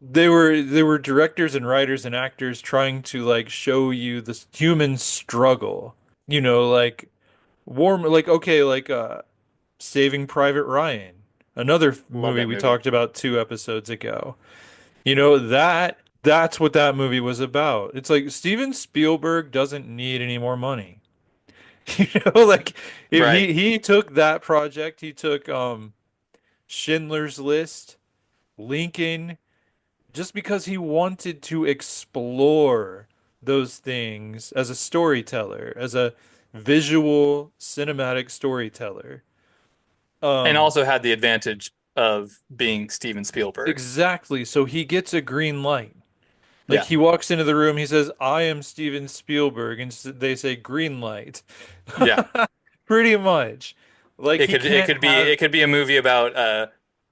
they were directors and writers and actors trying to like show you this human struggle. Like warm like okay, like Saving Private Ryan, another Love movie that we movie. talked about 2 episodes ago. That's what that movie was about. It's like Steven Spielberg doesn't need any more money. Like if Right. he took that project, he took Schindler's List, Lincoln, just because he wanted to explore those things as a storyteller, as a visual cinematic storyteller. And Um, also had the advantage of being Steven Spielberg. exactly. So he gets a green light. Like Yeah. he walks into the room, he says, "I am Steven Spielberg," and they say green light. Yeah. Pretty much. Like It he could it can't could be have it could be a movie about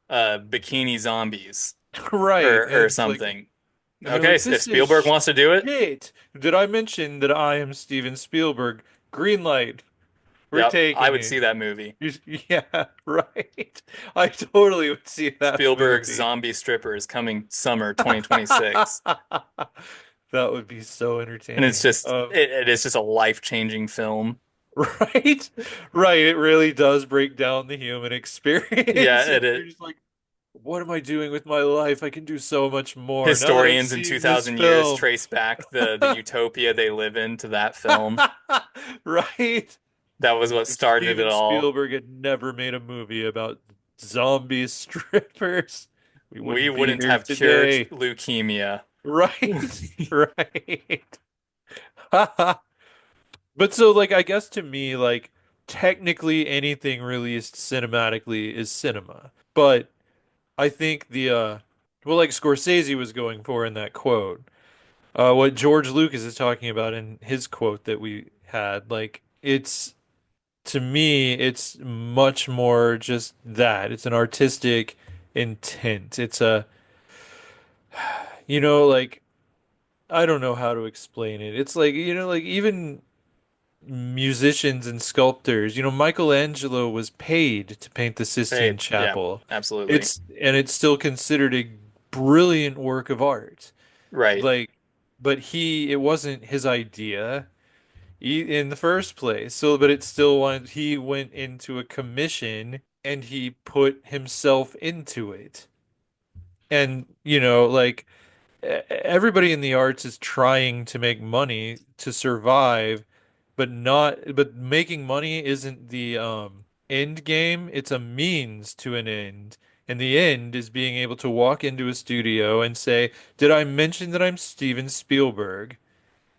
bikini zombies right. or And like something. and they're Okay, like, if "This is Spielberg wants to do it, shit. Did I mention that I am Steven Spielberg? Green light. We're yep, I taking would it." see that movie. Yeah, right. I totally would see that Spielberg's movie. Zombie Strippers coming summer 2026. That would be so And it's entertaining. just it is just a life-changing film. Right? Right. It really does break down the human Yeah, experience. it, You're it just like, what am I doing with my life? I can do so much more now that I've historians in seen this 2000 years film. trace back the utopia they live in to that film. Right? That was what If started it Steven all. Spielberg had never made a movie about zombie strippers, we We wouldn't be wouldn't here have cured today. leukemia. Right? Right. But so like I guess to me like technically anything released cinematically is cinema. But I think the well like Scorsese was going for in that quote. What George Lucas is talking about in his quote that we had, like it's to me it's much more just that. It's an artistic intent. It's a like I don't know how to explain it. It's like like even musicians and sculptors. Michelangelo was paid to paint the Sistine Paid. Yeah, Chapel. absolutely. It's still considered a brilliant work of art. Right. Like, but it wasn't his idea in the first place. So, but it still he went into a commission and he put himself into it. And, like everybody in the arts is trying to make money to survive, but making money isn't the end game, it's a means to an end. And the end is being able to walk into a studio and say, "Did I mention that I'm Steven Spielberg?"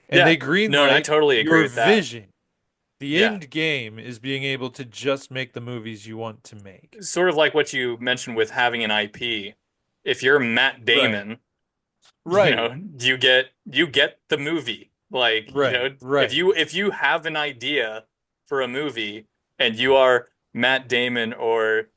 And Yeah. they No, and I greenlight totally agree your with that. vision. The Yeah. end game is being able to just make the movies you want to make. Sort of like what you mentioned with having an IP. If you're Matt Right. Damon, Right. you get the movie. Like, Right. if Right. you have an idea for a movie and you are Matt Damon or,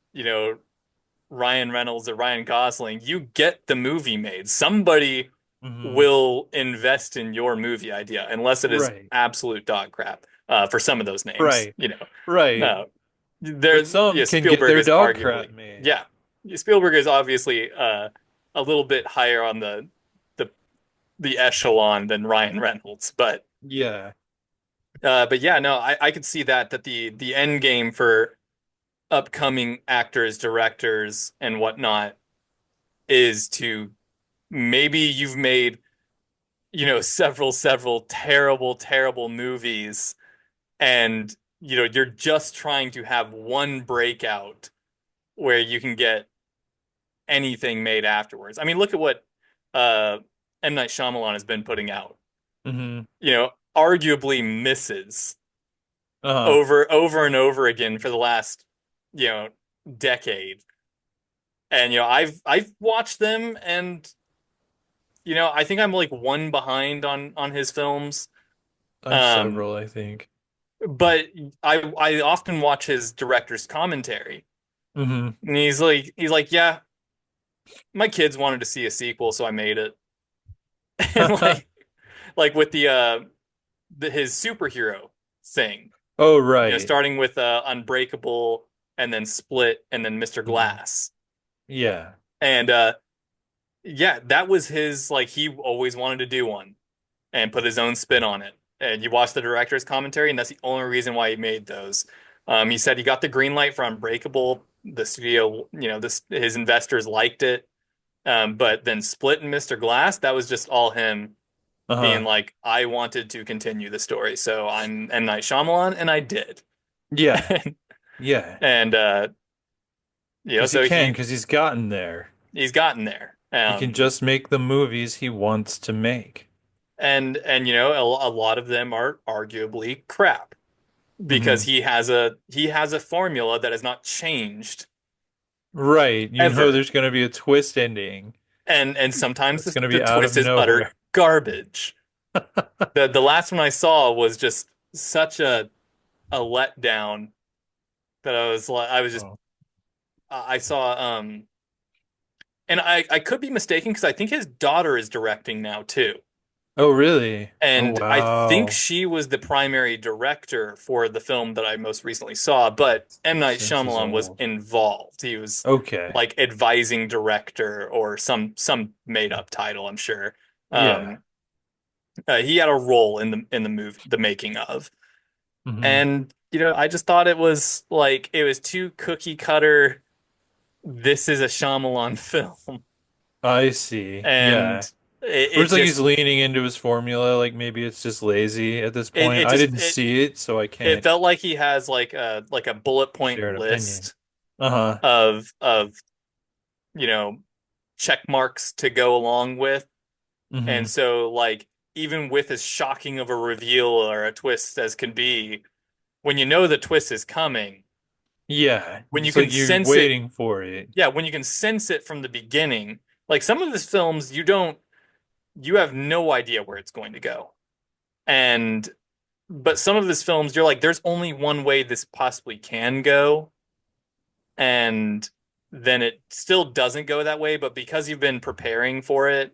Ryan Reynolds or Ryan Gosling, you get the movie made. Somebody Hmm. will invest in your movie idea unless it is Right. absolute dog crap. For some of those names, Right. Right. uh, But there, some yeah, can get Spielberg their is dog crap arguably, made. yeah, Spielberg is obviously a little bit higher on the the echelon than Ryan Reynolds, Yeah. but yeah, no, I could see that the end game for upcoming actors, directors, and whatnot is to maybe you've made several terrible terrible movies, and you're just trying to have one breakout where you can get anything made afterwards. I mean, look at what uh M. Night Shyamalan has been putting out. Hmm. Arguably misses Uh-huh. over and over again for the last, you know, decade. And I've watched them, and I think I'm like one behind on his films. I'm Um, several, I think. but I often watch his director's commentary, Hmm. and he's like, yeah, my kids wanted to see a sequel, so I made it. And like with his superhero thing, Oh, right. starting with Unbreakable and then Split and then Mr. Hmm. Glass. Yeah. And yeah, that was his like he always wanted to do one and put his own spin on it. And you watch the director's commentary, and that's the only reason why he made those. He said he got the green light for Unbreakable. The studio, his investors liked it. But then Split and Mr. Glass, that was just all him being Uh-huh. like, I wanted to continue the story. So I'm M. Night Shyamalan, and I did. Yeah. Yeah. And Because he so can, because he's gotten there. he's gotten there. He can just make the movies he wants to make. And a lot of them are arguably crap because Hmm. he has a formula that has not changed Right. You know ever. there's going to be a twist ending And sometimes that's going to the be out of twist is utter nowhere. garbage. The last one I saw was just such a letdown that I was just Oh. I saw and I could be mistaken because I think his daughter is directing now too. Oh, really? Oh, And I think wow. she was the primary director for the film that I most recently saw, but M. Night Since he's Shyamalan was old. involved. He was Okay. like advising director or some made up title, I'm sure. Yeah. Um, he had a role in the movie, the making of. Hmm. And I just thought it was like it was too cookie cutter. This is a Shyamalan film, I see. and Yeah. Or it it's like just he's leaning into his formula, like maybe it's just lazy at this it point. it I just didn't see it, so I it can't felt like he has like a bullet point share an opinion. list Uh-huh. of you know check marks to go along with, and Hmm. so like even with as shocking of a reveal or a twist as can be, when you know the twist is coming, Yeah. when you It's can like you're sense it, waiting for it. yeah, when you can sense it from the beginning, like some of his films, you have no idea where it's going to go, and but some of his films, you're like, there's only one way this possibly can go, and then it still doesn't go that way. But because you've been preparing for it,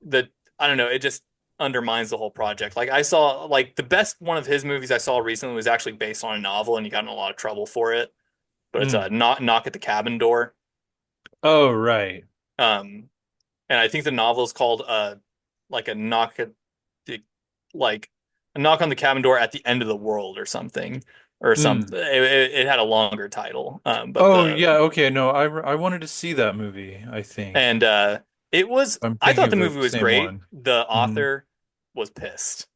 the I don't know, it just undermines the whole project. Like I saw, like the best one of his movies I saw recently was actually based on a novel, and he got in a lot of trouble for it. But it's a Mm. knock at the cabin door. Oh, right. Um, and I think the novel is called like a knock at the like a knock on the cabin door at the end of the world or something or Mm. something. It had a longer title, but Oh, the yeah, okay. No, I wanted to see that movie, I think. and it was. I'm I thinking thought of the the movie was same great. one. The Hmm. author was pissed.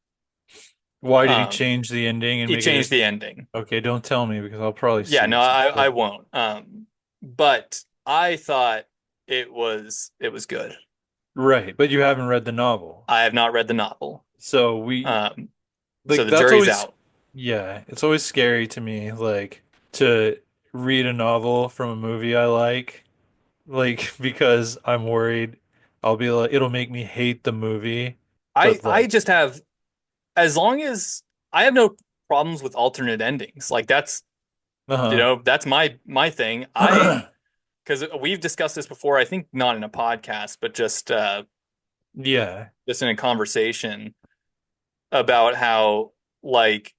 Why did he Um, change the ending and he make it changed the ending. okay, don't tell me because I'll probably Yeah, see no, it some I point. won't. But I thought it was good. Right, but you haven't read the novel. I have not read the novel. So we Um, so like the that's jury's always out. yeah, it's always scary to me like to read a novel from a movie I like because I'm worried I'll be like it'll make me hate the movie. I But I like just have as long as I have no problems with alternate endings. Like uh-huh. that's my thing. Because we've discussed this before, I think not in a podcast, but Yeah. just in a conversation about how like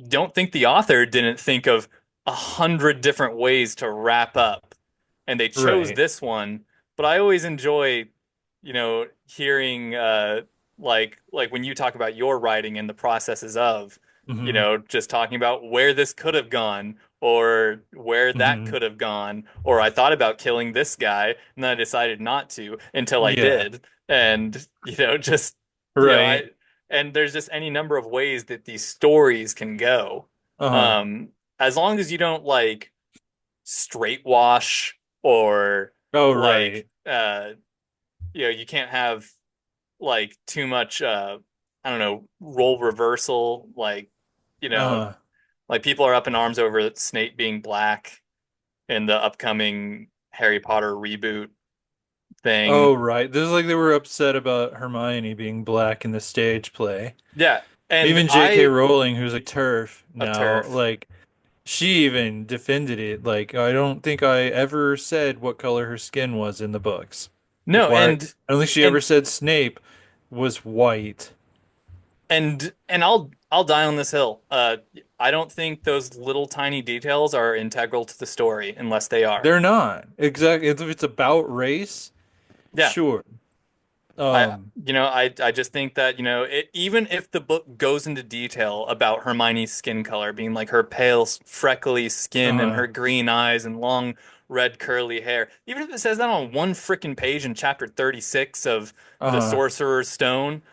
don't think the author didn't think of 100 different ways to wrap up, and they chose Right. this one. But I always enjoy, hearing like when you talk about your writing and the processes of, Hmm. just talking about where this could have gone or where that Hmm. could have gone, or I thought about killing this guy and then I decided not to until I Yeah. did, and just Right. I and there's just any number of ways that these stories can go. Uh-huh. Um, as long as you don't like straight wash or Oh, like right. you can't have like too much I don't know, role reversal, like you know Uh-huh. like people are up in arms over Snape being black in the upcoming Harry Potter reboot. thing. Oh, right. This is like they were upset about Hermione being black in the stage play. Yeah, and Even J.K. I Rowling, who's a TERF a now, turf. like she even defended it. Like, I don't think I ever said what color her skin was in the books. Like, No, why? I don't think she ever and said Snape was white. and I'll die on this hill. I don't think those little tiny details are integral to the story unless they are. They're not. Exactly. If it's about race, Yeah. sure. I Um, I just think that, even if the book goes into detail about Hermione's skin color being like her pale, freckly skin and uh-huh, her green eyes and long red curly hair, even if it says that on one freaking page in chapter 36 of The uh-huh. Sorcerer's Stone,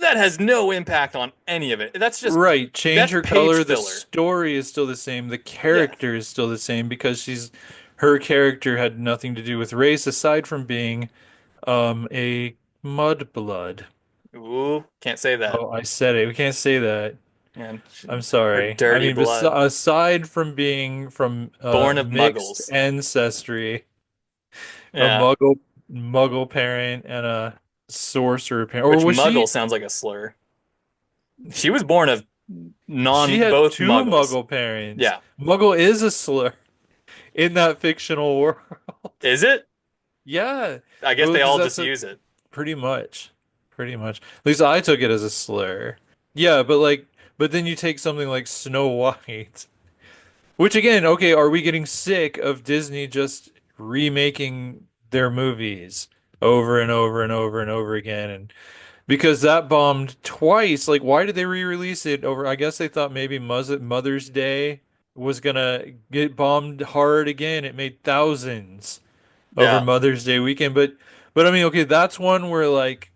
that has no impact on any of it. Right. Change That's her page color. The filler. story is still the same. The Yeah. character is still the same because her character had nothing to do with race aside from being a mudblood. Ooh, can't say that. Oh, I said it. We can't say that. And I'm her sorry. I dirty mean, blood. aside from being from Born of mixed muggles. ancestry, a Yeah. muggle parent and a sorcerer parent, or Which was muggle she? sounds like a slur. She was born of She non had both two muggles. muggle parents. Yeah. Muggle is a slur in that fictional world. Is it? Yeah. I guess Well, they because all that's just a use it. pretty much, pretty much. At least I took it as a slur. Yeah, but like, but then you take something like Snow White. Which again, okay, are we getting sick of Disney just remaking their movies over and over and over and over again? And because that bombed twice, like why did they re-release it over? I guess they thought maybe Mother's Day was gonna get bombed hard again. It made thousands over Yeah. Mother's Day weekend. But I mean, okay, that's one where like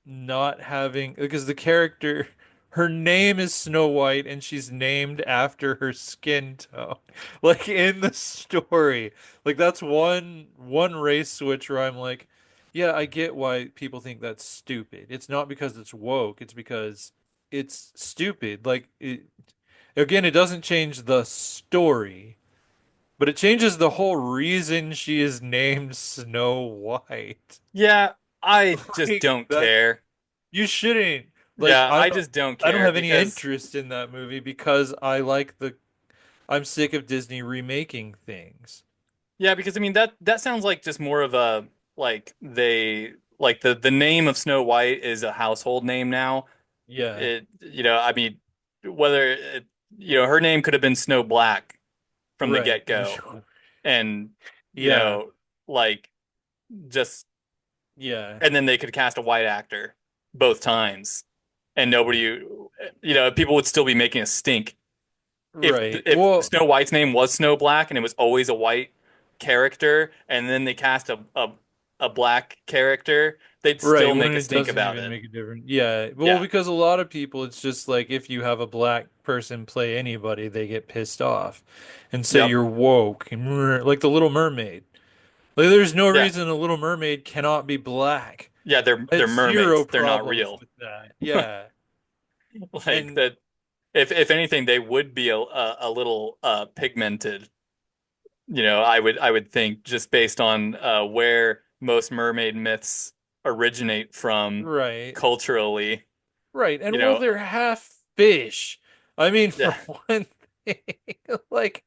not having because the character her name is Snow White and she's named after her skin tone. Like in the story. Like that's one race switch where I'm like, yeah, I get why people think that's stupid. It's not because it's woke, it's because it's stupid. Again, it doesn't change the story. But it changes the whole reason she is named Snow White. Yeah, I just Like don't that care. you shouldn't. Like Yeah, I just don't I don't care have any because interest in that movie because I'm sick of Disney remaking things. yeah, because I mean that sounds like just more of a like they like the name of Snow White is a household name now. Yeah. I mean whether her name could have been Snow Black from the Right. get-go and Yeah. like just Yeah. and then they could cast a white actor both times and nobody people would still be making a stink Right. if Well, Snow White's name was Snow Black and it was always a white character and then they cast a black character, they'd right, still when make a it stink doesn't about even it. make a difference. Yeah. Well, Yeah. because a lot of people it's just like if you have a black person play anybody, they get pissed off and say Yep. you're woke and like the Little Mermaid. Like, there's no Yeah. reason a Little Mermaid cannot be black. Yeah, I they're had zero mermaids. They're not problems real. with that. Yeah. Like And that if anything they would be a little pigmented. I would think just based on where most mermaid myths originate from right. culturally, Right. you And well, know, they're half fish. I mean, for yeah, one thing, like,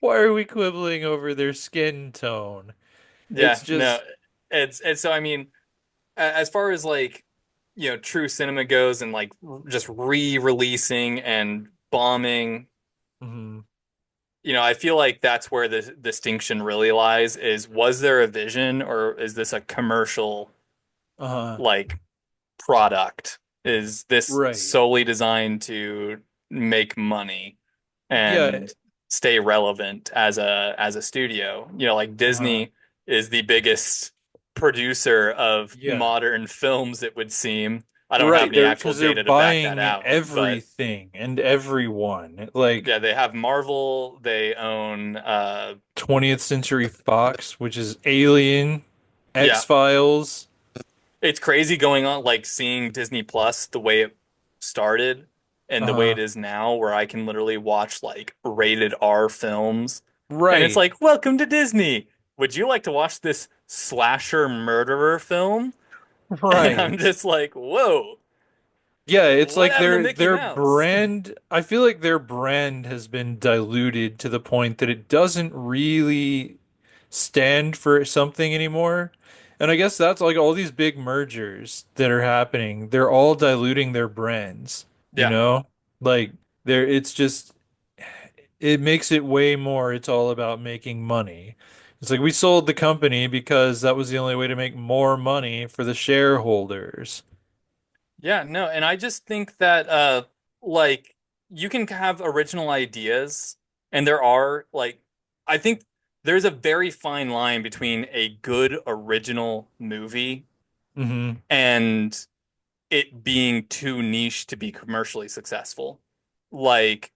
why are we quibbling over their skin tone? yeah, It's no, just, it's so I mean, as far as like, true cinema goes and like just re-releasing and bombing, mhm. I feel like that's where the distinction really lies is was there a vision or is this a commercial Uh-huh. like product? Is this Right. solely designed to make money Yeah. and stay relevant as a studio? Like Uh-huh. Disney is the biggest producer of Yeah. modern films, it would seem. I don't have Right. any They're actual because they're data to back that buying out, but everything and everyone. Like, yeah, they have Marvel, they own 20th Century Fox, which is Alien, yeah, X-Files. it's crazy going on, like seeing Disney Plus the way it started and the way it Uh, is now, where I can literally watch like rated R films. And it's right. like, welcome to Disney. would you like to watch this slasher murderer film? And I'm Right. just like, whoa, Yeah, it's what like happened to their Mickey their Mouse? brand, I feel like their brand has been diluted to the point that it doesn't really stand for something anymore. And I guess that's like all these big mergers that are happening. They're all diluting their brands, you Yeah. know? Like it's just it makes it way more it's all about making money. It's like we sold the company because that was the only way to make more money for the shareholders. Yeah, no, and I just think that like you can have original ideas and there are like I think there's a very fine line between a good original movie Hmm. and it being too niche to be commercially successful. Like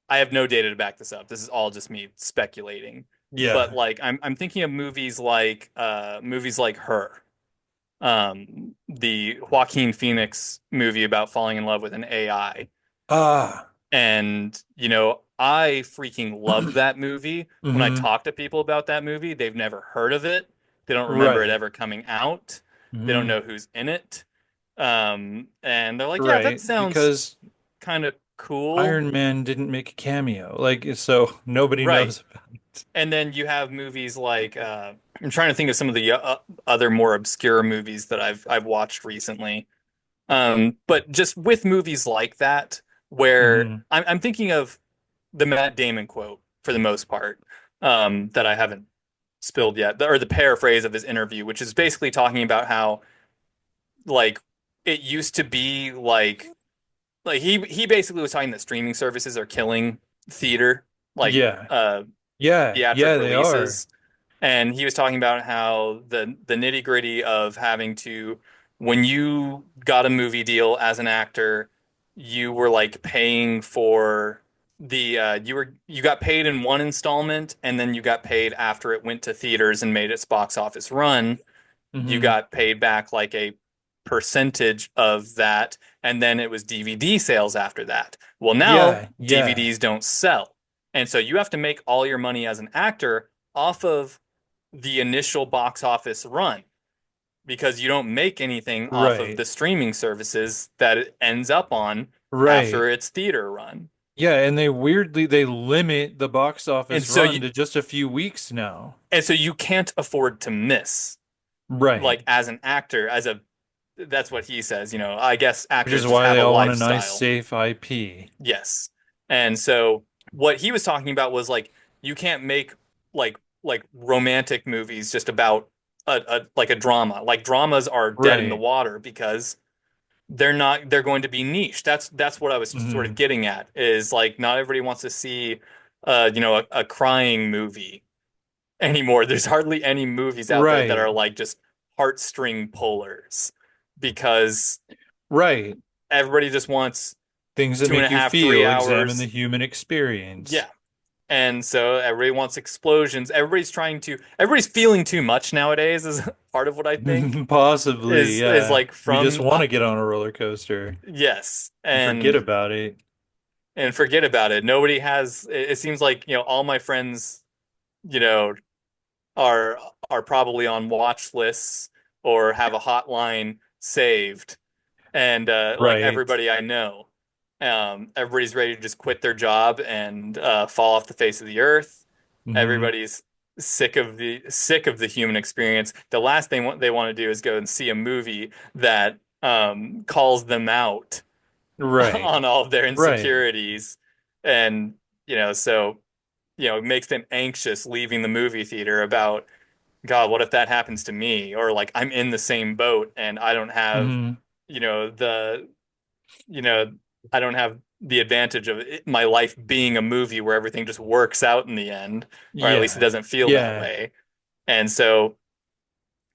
I have no data to back this up. This is all just me speculating. But Yeah. like I'm thinking of movies like Her, the Joaquin Phoenix movie about falling in love with an AI. Ah. And, I freaking love that movie. When I Hmm. talk to people about that movie, they've never heard of it. They don't remember it Right. ever coming out. They don't Hmm. know who's in it. And they're like, yeah, that Right. sounds Because kind of cool. Iron Man didn't make a cameo. Like, so nobody Right. knows about it. And then you have movies like I'm trying to think of some of the other more obscure movies that I've watched recently. But just with movies like that, where Hmm. I'm thinking of the Matt Damon quote for the most part, that I haven't spilled yet, or the paraphrase of his interview, which is basically talking about how like it used to be like he basically was talking that streaming services are killing theater, like Yeah. Yeah. theatric Yeah, they are. releases. And he was talking about how the nitty-gritty of having to, when you got a movie deal as an actor, you were like paying for you got paid in one installment, and then you got paid after it went to theaters and made its box office run. You Hmm. got paid back like a percentage of that, and then it was DVD sales after that. Well, now Yeah. Yeah. DVDs don't sell. And so you have to make all your money as an actor off of the initial box office run because you don't make anything off of Right. the streaming services that it ends up on Right. after its theater run. Yeah, and they limit the box And office so run you to just a few weeks now. and so you can't afford to miss, Right. like as an actor, as a that's what he says, I guess Which actors is just why have they a all want a nice, lifestyle. safe IP. Yes. And so what he was talking about was like you can't make like romantic movies just about a like a drama. Like dramas are dead in the Right. water because they're going to be niche. That's what I was sort of Hmm. getting at is like not everybody wants to see a crying movie anymore. There's hardly any movies out there that Right. are like just heartstring pullers because Right. everybody just wants Things that two and a make you half, three feel, examine the hours. human Yeah. experience. And so everybody wants explosions. Everybody's feeling too much nowadays is part of what I think Possibly, is yeah. like We just from want to get on a roller coaster yes. and forget about it. And forget about it. Nobody has it seems like, all my friends, you know, are are probably on watch lists or have a hotline saved. And like Right. everybody I know, everybody's ready to just quit their job and fall off the face of the earth. Hmm. Everybody's sick of the human experience. The last thing they want to do is go and see a movie that calls them out Right. on all of their Right. insecurities, and so it makes them anxious leaving the movie theater about God, what if that happens to me? Or like I'm in the same boat and I don't have, Hmm. you know, the, you know, I don't have the advantage of my life being a movie where everything just works out in the end, or at least it Yeah. doesn't feel that Yeah. way. And so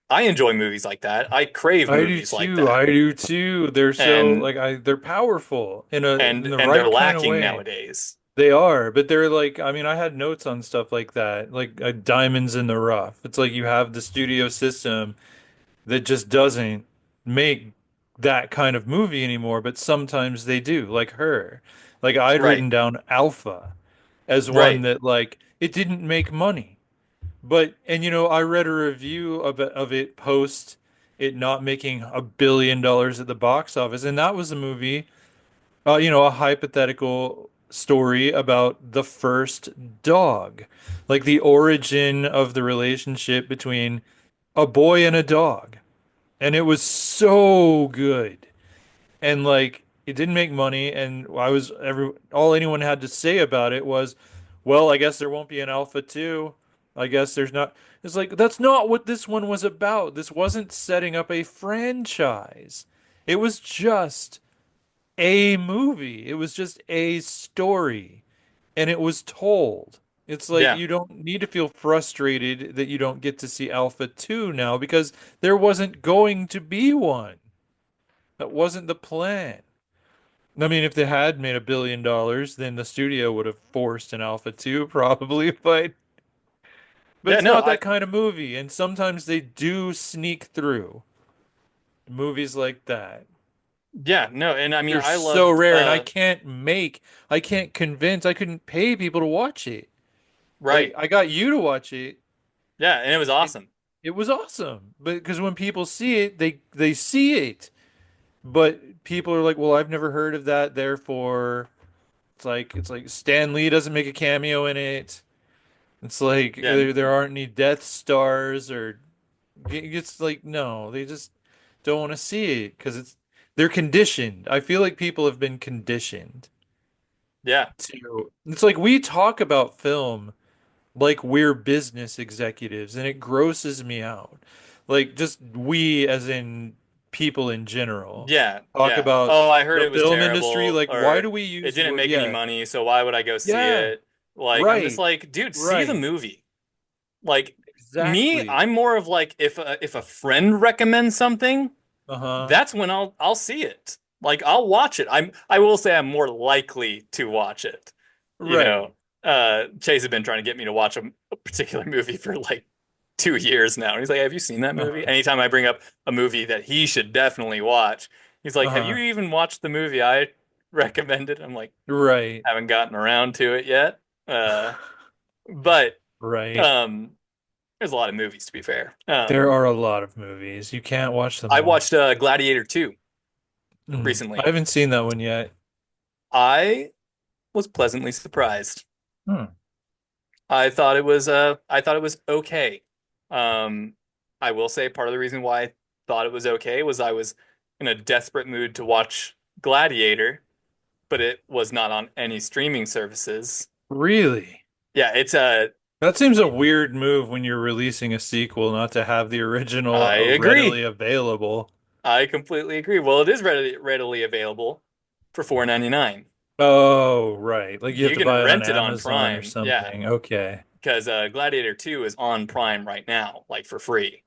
I enjoy movies like that. I crave I do movies like too. that. I do too. They're so And like they're powerful in and the and they're right kind of lacking way. nowadays. They are, but they're like, I mean, I had notes on stuff like that, like diamonds in the rough. It's like you have the studio system that just doesn't make that kind of movie anymore, but sometimes they do, like Her. Like I'd Right. written down Alpha as one Right. that like it didn't make money, But and I read a review of it post it not making $1 billion at the box office, and that was a movie, a hypothetical story about the first dog, like the origin of the relationship between a boy and a dog, and it was so good. And like it didn't make money, and I was every all anyone had to say about it was, well, I guess there won't be an Alpha 2. I guess there's not. It's like that's not what this one was about. This wasn't setting up a franchise. It was just a movie. It was just a story, and it was told. It's like Yeah. you don't need to feel frustrated that you don't get to see Alpha 2 now because there wasn't going to be one. That wasn't the plan. I mean, if they had made $1 billion, then the studio would have forced an Alpha 2 probably, but Yeah, it's no, not I that kind of movie, and sometimes they do sneak through movies like that. yeah, no, and I mean They're I so loved rare, and I can't convince, I couldn't pay people to watch it. Like right. I got you to watch it, Yeah, and it was and awesome. it was awesome. But because when people see it, they see it. But people are like, "Well, I've never heard of that, therefore it's like Stan Lee doesn't make a cameo in it. It's like Yeah, there aren't any Death Stars or it's like no, they just don't want to see it because they're conditioned. I feel like people have been conditioned yeah, to. It's like we talk about film like we're business executives, and it grosses me out. Like just we, as in people in general, yeah, talk yeah. about Oh, I heard the it was film industry. terrible, Like why or do we it use didn't make any yeah, money, so why would I go see yeah, it? Like, I'm just right, like, dude, see the right. movie. Like me, Exactly. I'm more of like if a friend recommends something, Uh-huh. that's when I'll see it. Like I'll watch it. I will say I'm more likely to watch it. You know, Right. Chase has been trying to get me to watch a particular movie for like 2 years now. And he's like, "Have you seen that movie?" Uh-huh. Anytime I bring up a movie that he should definitely watch, he's like, "Have you Uh-huh. even watched the movie I recommended?" I'm like, Right. "Haven't gotten around to it yet." But Right. um, there's a lot of movies to be fair. There are a lot of movies. You can't watch them I all. watched Gladiator 2 I recently. haven't seen that one yet. I was pleasantly surprised. Hmm. I thought it was okay. Um, I will say part of the reason why I thought it was okay was I was in a desperate mood to watch Gladiator, but it was not on any streaming services. Really? Yeah, it's a That seems a weird move when you're releasing a sequel not to have the original I readily agree. available. I completely agree. Well, it is readily available for 4.99. Oh, right. Like you have You to can buy it on rent it on Amazon or Prime. Yeah, something. Okay. because Gladiator 2 is on Prime right now, like for free.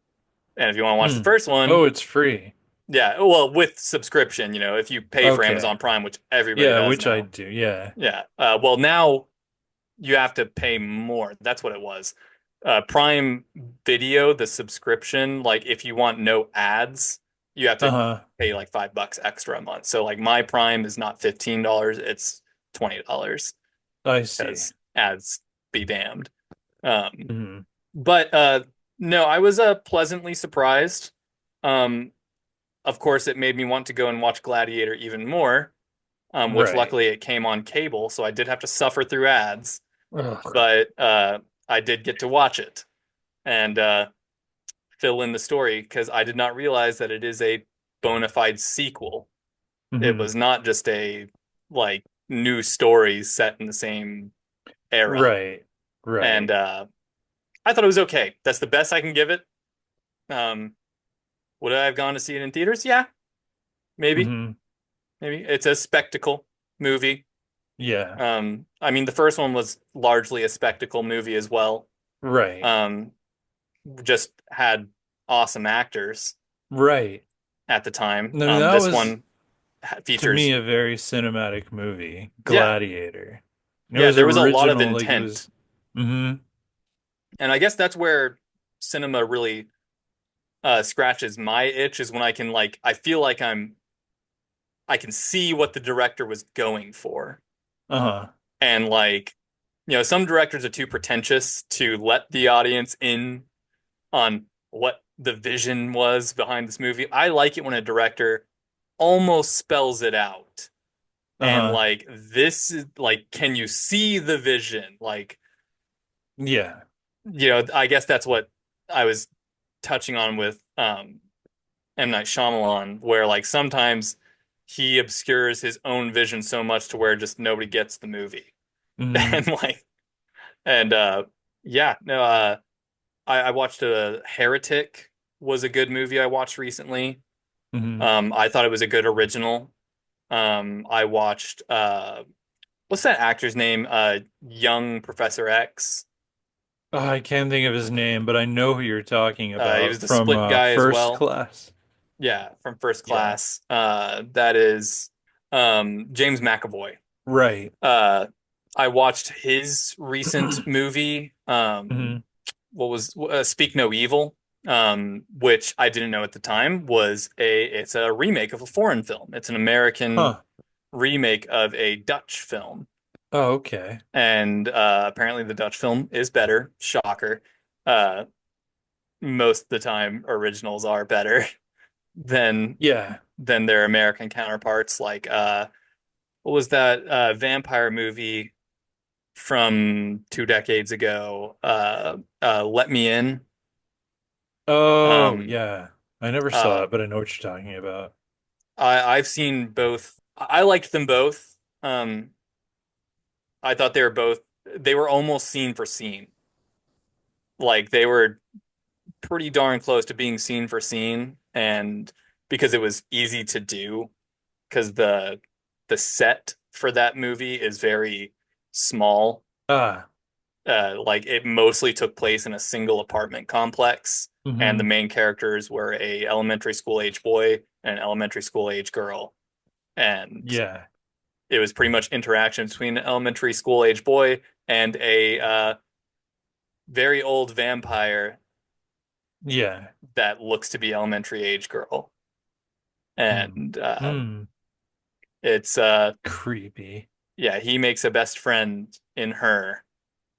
And if you want to watch the Hmm. first Oh, one, it's free. yeah, well, with subscription, if you pay for Okay. Amazon Prime, which everybody Yeah, does which I now. do. Yeah. Yeah. Well, now you have to pay more. That's what it was. Prime Video, the subscription, like if you want no ads, you have to Uh-huh. pay like $5 extra a month. So like my Prime is not $15, it's $20 I see. because ads be damned. Um, Hmm. but no, I was pleasantly surprised. Um, of course, it made me want to go and watch Gladiator even more, which Right. luckily it came on cable, so I did have to suffer through ads, Ugh. but I did get to watch it and fill in the story because I did not realize that it is a bona fide sequel. It Hmm. was not just a like new story set in the same era, Right. and Right. I thought it was okay. That's the best I can give it. Um, would I have gone to see it in theaters? Yeah, maybe. Hmm. Maybe it's a spectacle movie. Yeah. I mean, the first one was largely a spectacle movie as well. Right. Um, just had awesome actors Right. at the time. I mean, that This was one to me features, a very cinematic movie, yeah, Gladiator. It yeah, was there was a lot of original, like it intent, was. Hmm. and I guess that's where cinema really scratches my itch is when I can like I feel like I can see what the director was going for, Uh-huh. and like some directors are too pretentious to let the audience in on what the vision was behind this movie. I like it when a director almost spells it out. And Uh-huh. like this is like, can you see the vision? Like, Yeah. I guess that's what I was touching on with M. Night Shyamalan, where like sometimes he obscures his own vision so much to where just nobody gets the movie. Hmm. And like and yeah, no, I watched a Heretic was a good movie I watched recently. Hmm. I thought it was a good original. I watched what's that actor's name? Young Professor X. Oh, I can't think of his name, but I know who you're talking He about was the from Split guy as First well. Class. Yeah, from First Yeah. Class. That is James McAvoy. Right. Uh, I watched his recent movie. Hmm. What was Speak No Evil, which I didn't know at the time was it's a remake of a foreign film. It's an American Huh. remake of a Dutch film, Oh, okay. and apparently the Dutch film is better. Shocker. Uh, most of the time, originals are better than Yeah. their American counterparts. Like what was that vampire movie from 2 decades ago? Let Me In. Oh, Um, yeah. I never saw uh, it, but I know what you're talking about. I've seen both. I liked them both. I thought they were almost scene for scene. Like they were pretty darn close to being scene for scene, and because it was easy to do, because the set for that movie is very small. Ah. Like it mostly took place in a single apartment complex, and the Hmm. main characters were a elementary school age boy and an elementary school age girl, and Yeah. it was pretty much interaction between an elementary school age boy and a very old vampire Yeah. that looks to be elementary age girl. Hmm. And Hmm. it's Creepy. yeah, he makes a best friend in her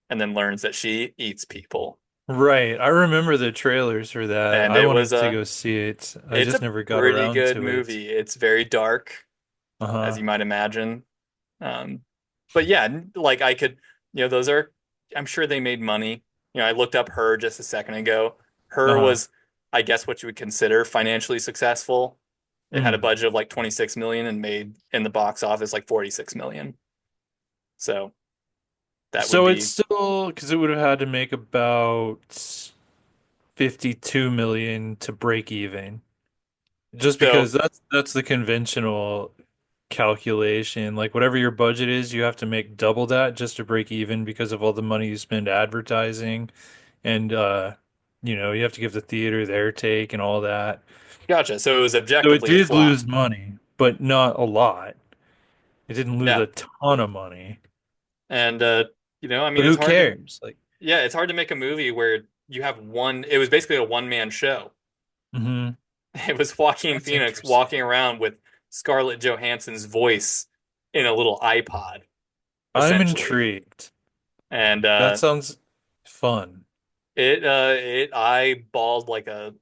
and then learns that she eats people. Right. I remember the trailers for that. And I it was wanted to go see it. I it's just a never got pretty around good to it. movie. It's very dark, as you Uh-huh. might imagine. Um, but yeah, like I could, those are, I'm sure they made money. I looked up Her just a second ago. Her Uh-huh. was, I guess, what you would consider financially successful. It had a Hmm. budget of like 26 million and made in the box office like 46 million. So that would So it's be, still because it would have had to make about 52 million to break even. Just so because that's the conventional calculation. Like whatever your budget is, you have to make double that just to break even because of all the money you spend advertising and you have to give the theater their take and all that. gotcha. So it was So it objectively a did flop. lose money, but not a lot. It didn't lose Yeah. a ton of money. And I mean But it's who hard to cares? Like, yeah, it's hard to make a movie where you have it was basically a one man show. hmm, It was Joaquin that's Phoenix interesting. walking around with Scarlett Johansson's voice in a little iPod, I'm essentially. intrigued. And That sounds fun. it I bawled like a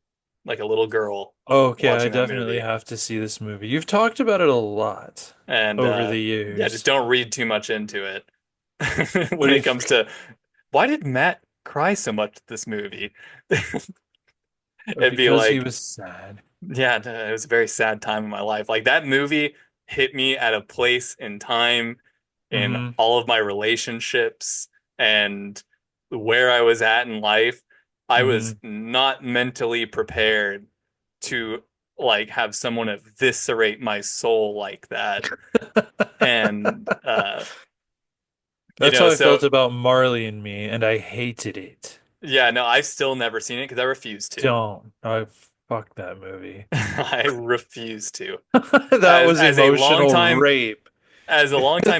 little girl Okay, I watching that definitely movie. have to see this movie. You've talked about it a lot And over the yeah, just years. don't read too much into it What when do it you comes to why did Matt cry so much at this movie? It'd be because he like was sad. yeah, it was a very sad time in my life. Like that movie hit me at a place in time in Hmm. all of my relationships and where I was at in life. I was Hmm. not mentally prepared to like have someone eviscerate my soul like that. And That's how I so felt about Marley and Me, and I hated it. yeah, no, I've still never seen it because I refuse to. Don't. I fuck that movie. I refuse to. That was As a emotional longtime rape.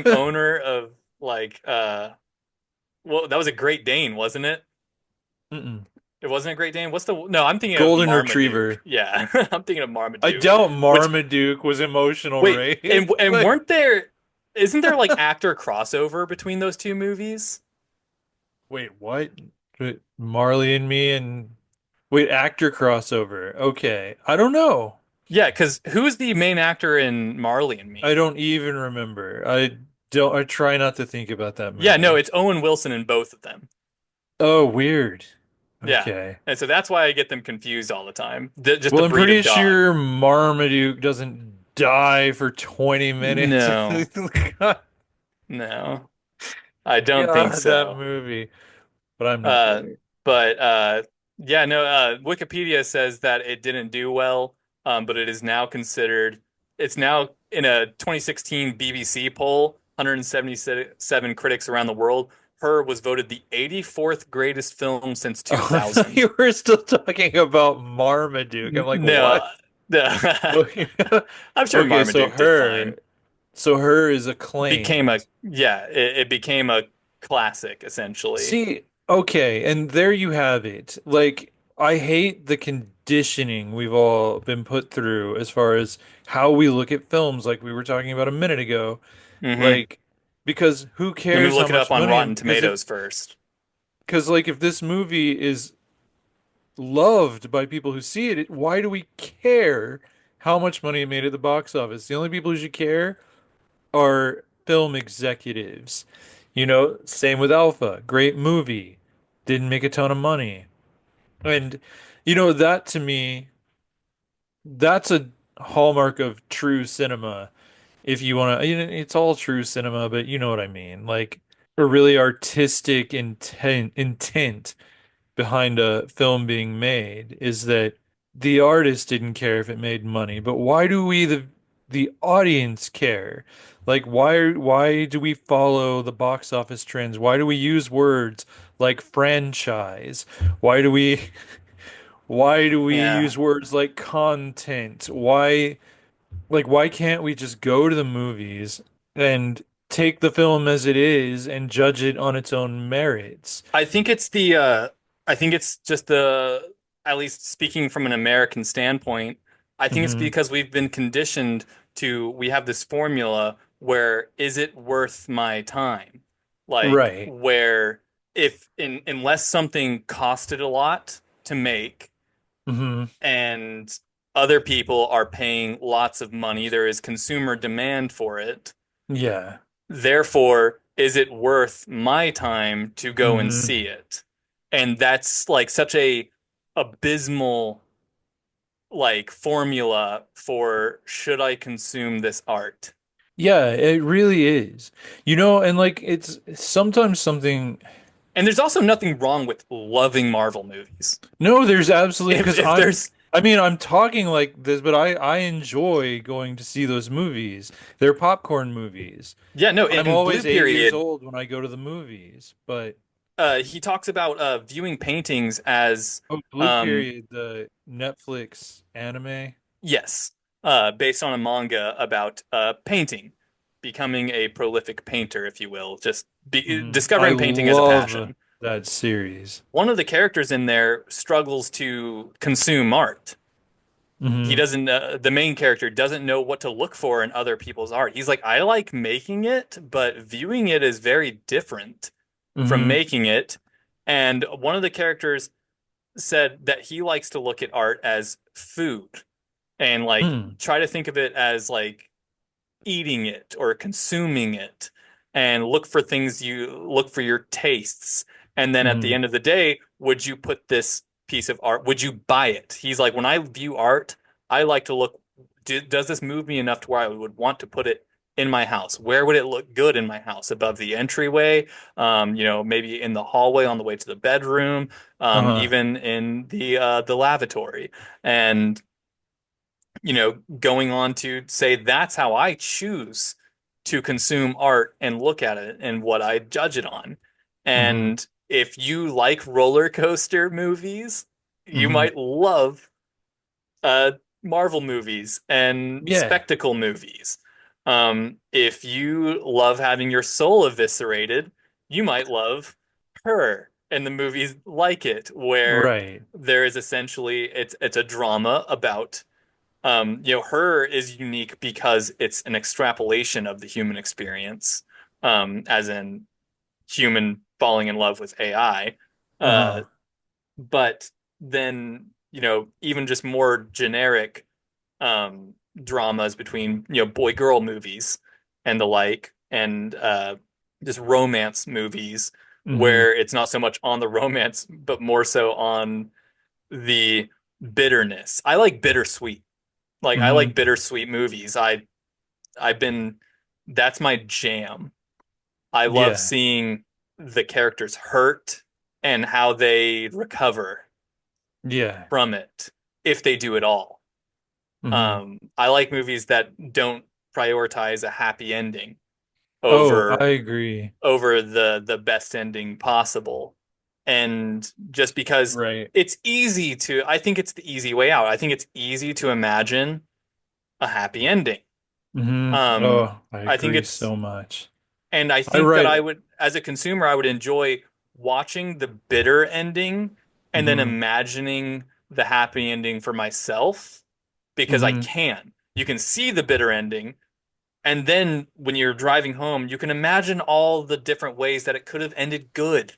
owner of like well that was a Great Dane, wasn't it? Mm-mm. It wasn't a Great Dane. What's the no, I'm thinking of Golden Marmaduke. Retriever. Yeah, I'm thinking of I Marmaduke. doubt Which Marmaduke was emotional wait, rape. and Like, weren't there isn't there like actor crossover between those two movies? Wait, what? Wait, Marley and Me and wait, actor crossover. Okay. I don't know. Yeah, because who's the main actor in Marley and I Me? don't even remember. I try not to think about that Yeah, no, movie. it's Owen Wilson in both of them. Oh, weird. Yeah. Okay. And so that's why I get them confused all the time. Just the Well, I'm breed of pretty dog. sure Marmaduke doesn't die for 20 minutes. No, no, I don't think God, that so. movie. But I'm not Uh, there. but yeah, no. Wikipedia says that it didn't do well, but it is now considered. It's now in a 2016 BBC poll, 177 critics around the world. Her was voted the 84th greatest film since Oh, I thought 2000. you were still talking about Marmaduke. I'm like, what? No, no. Okay. I'm sure Okay, so Marmaduke did fine. her is Became a acclaimed. yeah, it became a classic essentially. See, okay, and there you have it. Like, I hate the conditioning we've all been put through as far as how we look at films, like we were talking about a minute ago. Hmm. Like, because who Let me cares how look it up much on money? Rotten Tomatoes first. Because like if this movie is loved by people who see it, why do we care how much money it made at the box office? The only people who should care are film executives. Same with Alpha. Great movie. Didn't make a ton of money. And that to me, that's a hallmark of true cinema. If you want to, it's all true cinema, but you know what I mean. Like a really artistic intent behind a film being made is that the artist didn't care if it made money, but why do we the audience care? Like why do we follow the box office trends? Why do we use words like franchise? Why do we why do we Yeah. use words like content? Why can't we just go to the movies and take the film as it is and judge it on its own merits? I think it's I think it's just at least speaking from an American standpoint, I think it's Hmm. because we've been conditioned to we have this formula where is it worth my time? Like Right. where if unless something costed a lot to make Hmm. and other people are paying lots of money, there is consumer demand for it. Yeah. Therefore, is it worth my time to go and Hmm. see it? And that's like such a abysmal like formula for should I consume this art? Yeah, it really is. And like it's sometimes something. And there's also nothing wrong with loving Marvel movies. No, there's absolutely because If there's I mean, I'm talking like this, but I enjoy going to see those movies. They're popcorn movies. yeah, no, I'm in Blue always 8 years Period, old when I go to the movies, but he talks about viewing paintings as oh, Blue um Period, the Netflix anime. yes, based on a manga about painting, becoming a prolific painter, if you will, just I discovering painting as a love passion. that series. One of the characters in there struggles to consume art. He Hmm. doesn't, the main character doesn't know what to look for in other people's art. He's like, I like making it, but viewing it is very different from Hmm. making it. And one of the characters said that he likes to look at art as food and like Hmm. try to think of it as like eating it or consuming it and look for things you look for your tastes. And then at the Hmm. end of the day, would you put this piece of art, would you buy it? He's like, when I view art, I like to look, does this move me enough to where I would want to put it in my house? Where would it look good in my house? Above the entryway, maybe in the hallway on the way to the bedroom, Uh-huh. even in the lavatory. And going on to say that's how I choose to consume art and look at it and what I judge it on. Hmm. And if you like roller coaster movies, you Hmm. might love uh, Marvel movies and Yeah. spectacle movies. If you love having your soul eviscerated, you might love Her and the movies like it, where Right. there is essentially it's a drama about Her is unique because it's an extrapolation of the human experience, as in human falling in love with AI. Uh, Uh-huh. but then, even just more generic dramas between, boy girl movies and the like, and just romance movies Hmm. where it's not so much on the romance, but more so on the bitterness. I like bittersweet. Like I like Hmm. bittersweet movies. I've been that's my jam. I love Yeah. seeing the characters hurt and how they recover Yeah. from it if they do at all. Hmm. I like movies that don't prioritize a happy ending Oh, I over agree. the best ending possible. And just because Right. I think it's the easy way out. I think it's easy to imagine a happy ending. Hmm. Um, Oh, I I think agree it's so much. And I I think that I write. would, as a consumer, I would enjoy watching the bitter ending and then Hmm. imagining the happy ending for myself because I Hmm. can. You can see the bitter ending, and then when you're driving home, you can imagine all the different ways that it could have ended good.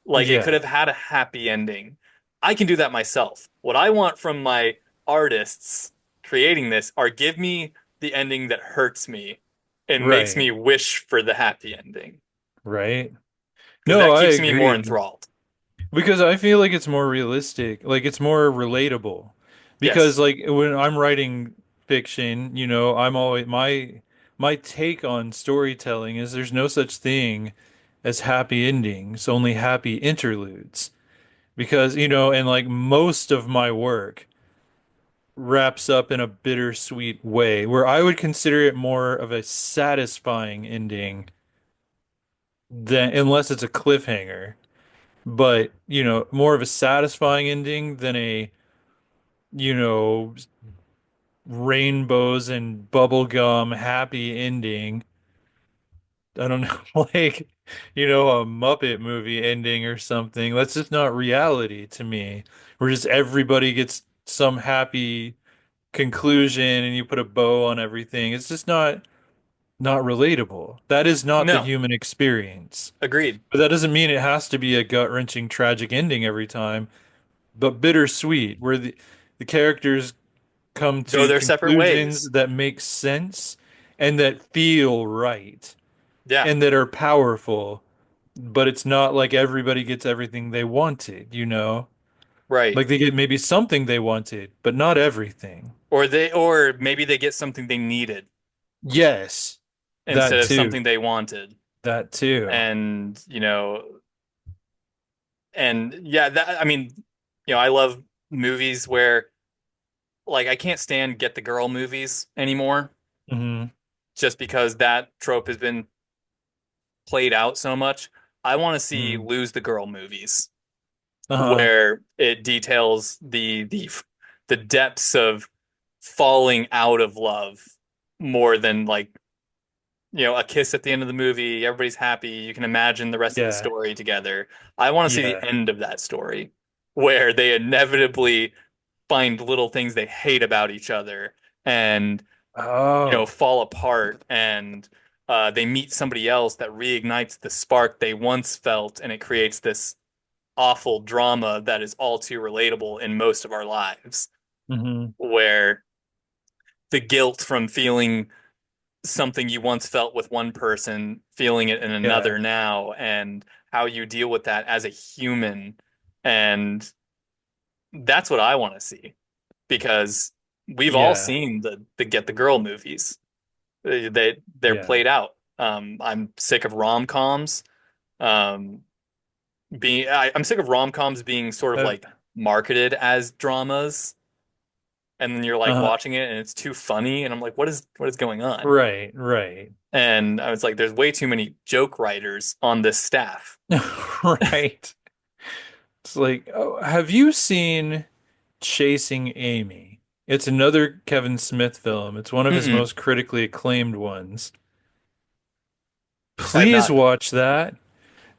Like it could Yeah. have had a happy ending. I can do that myself. What I want from my artists creating this are give me the ending that hurts me and makes Right. me wish for the happy ending Right. because No, that I keeps me more agree. enthralled. Because I feel like it's more realistic, like it's more relatable. Because Yes. like when I'm writing fiction, I'm always my take on storytelling is there's no such thing as happy endings, only happy interludes. Because, and like most of my work wraps up in a bittersweet way, where I would consider it more of a satisfying ending than unless it's a cliffhanger. But, more of a satisfying ending than a, you know, rainbows and bubblegum happy ending. I don't know, like, a Muppet movie ending or something. That's just not reality to me. Where just everybody gets some happy conclusion and you put a bow on everything. It's just not relatable. That is not the No, human experience. agreed. But that doesn't mean it has to be a gut-wrenching tragic ending every time, but bittersweet, where the characters come Go to their separate conclusions ways. that make sense and that feel right Yeah, and that are powerful, but it's not like everybody gets everything they wanted. right. Like they get maybe something they wanted, but not everything. Or maybe they get something they needed Yes, instead that of too. something they wanted. That too. And, and yeah, that I mean, I love movies where like I can't stand get the girl movies anymore Hmm. just because that trope has been played out so much. I want to see Hmm. lose the girl movies Uh-huh. where it details the depths of falling out of love more than like a kiss at the end of the movie, everybody's happy, you can imagine the rest of the Yeah. story together. I want to see the Yeah. end of that story where they inevitably find little things they hate about each other and Oh. fall apart and they meet somebody else that reignites the spark they once felt and it creates this awful drama that is all too relatable in most of our lives, Hmm. where the guilt from feeling something you once felt with one person, feeling it in Yeah. another now, and how you deal with that as a human. And that's what I want to see because we've all Yeah. seen the Get the Girl movies. They're Yeah. played out. I'm sick of rom-coms. Um, I'm sick of rom-coms being sort of Uh, like marketed as dramas, and then you're like uh-huh. watching it and it's too funny, and I'm like, what is going on? Right, right. And I was like, there's way too many joke writers on this staff. Right. It's like, oh, have you seen Chasing Amy? It's another Kevin Smith film. It's one of his Mm-mm, most critically acclaimed ones. I have Please not. watch that.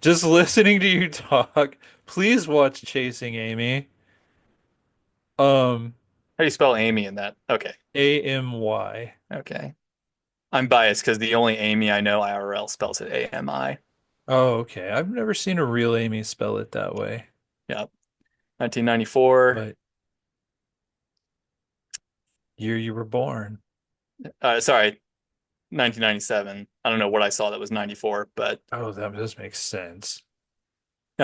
Just listening to you talk, please watch Chasing Amy. Um, How do you spell Amy in that? Okay, Amy. okay. I'm biased because the only Amy I know IRL spells it AMI. Oh, okay. I've never seen a real Amy spell it that way. Yeah, 1994. But year you were born. Sorry, 1997. I don't know what I saw that was 94, but Oh, that does make sense.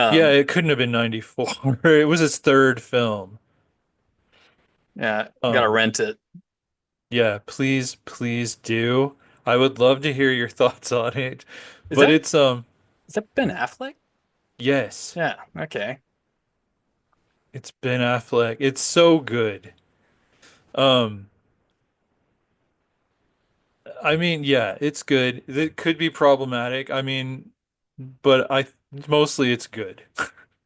Yeah, um, it couldn't have been 94. It was his third film. yeah, gotta Um, rent it. yeah, please, please do. I would love to hear your thoughts on it. Is But that it's is that Ben Affleck? yes, Yeah, okay. it's Ben Affleck. It's so good. Um, I mean, yeah, it's good. It could be problematic. I mean, but I mostly it's good.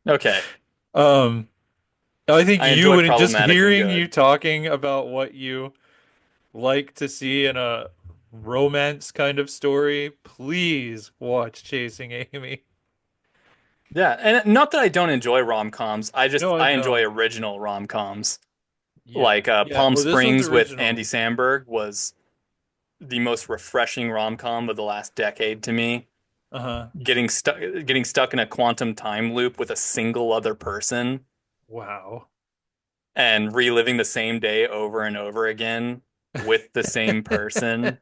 Okay. Um, I think I you enjoy and just problematic and hearing you good. talking about what you like to see in a romance kind of story, please watch Chasing Amy. Yeah, and not that I don't enjoy rom-coms. No, I I enjoy know. original rom-coms. Yeah. Like Yeah. Palm Well, this one's Springs with original. Andy Samberg was the most refreshing rom-com of the last decade to me. Uh-huh. Getting stuck in a quantum time loop with a single other person Wow. and reliving the same day over and over again with the same person.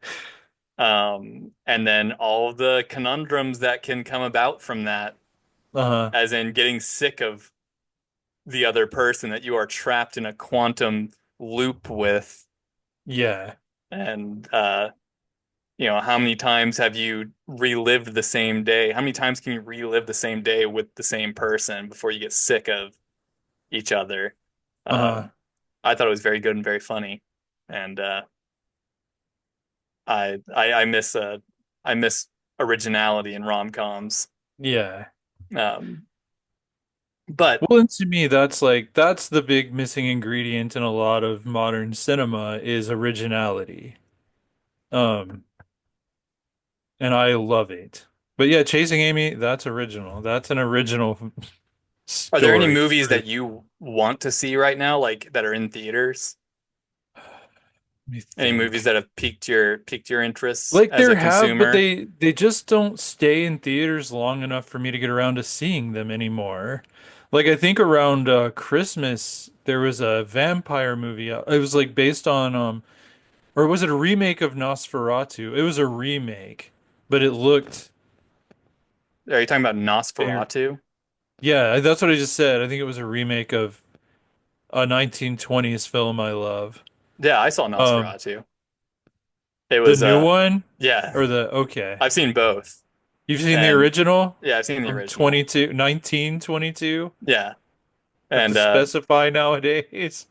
And then all of the conundrums that can come about from that, Uh-huh. as in getting sick of the other person that you are trapped in a quantum loop with. Yeah. And how many times have you relived the same day? How many times can you relive the same day with the same person before you get sick of each other? Uh-huh. Um, I thought it was very good and very funny, and I miss I miss originality in rom-coms. Yeah. Um, but Well, and to me, that's the big missing ingredient in a lot of modern cinema is originality. Um, and I love it. But yeah, Chasing Amy, that's original. That's an original are there any story movies for that you want to see right now, like that are in theaters? me Any movies think. that have piqued your interests Like as there a have, but consumer? they just don't stay in theaters long enough for me to get around to seeing them anymore. Like I think around Christmas there was a vampire movie. It was like based on or was it a remake of Nosferatu? It was a remake, but it looked Are you talking about very, Nosferatu? yeah, that's what I just said. I think it was a remake of a 1920s film I love. Yeah, I saw Um, Nosferatu. It the was new one yeah, or the okay. I've seen both. You've seen the And original yeah, I've seen the from original. 1922? Yeah. Have to And specify nowadays.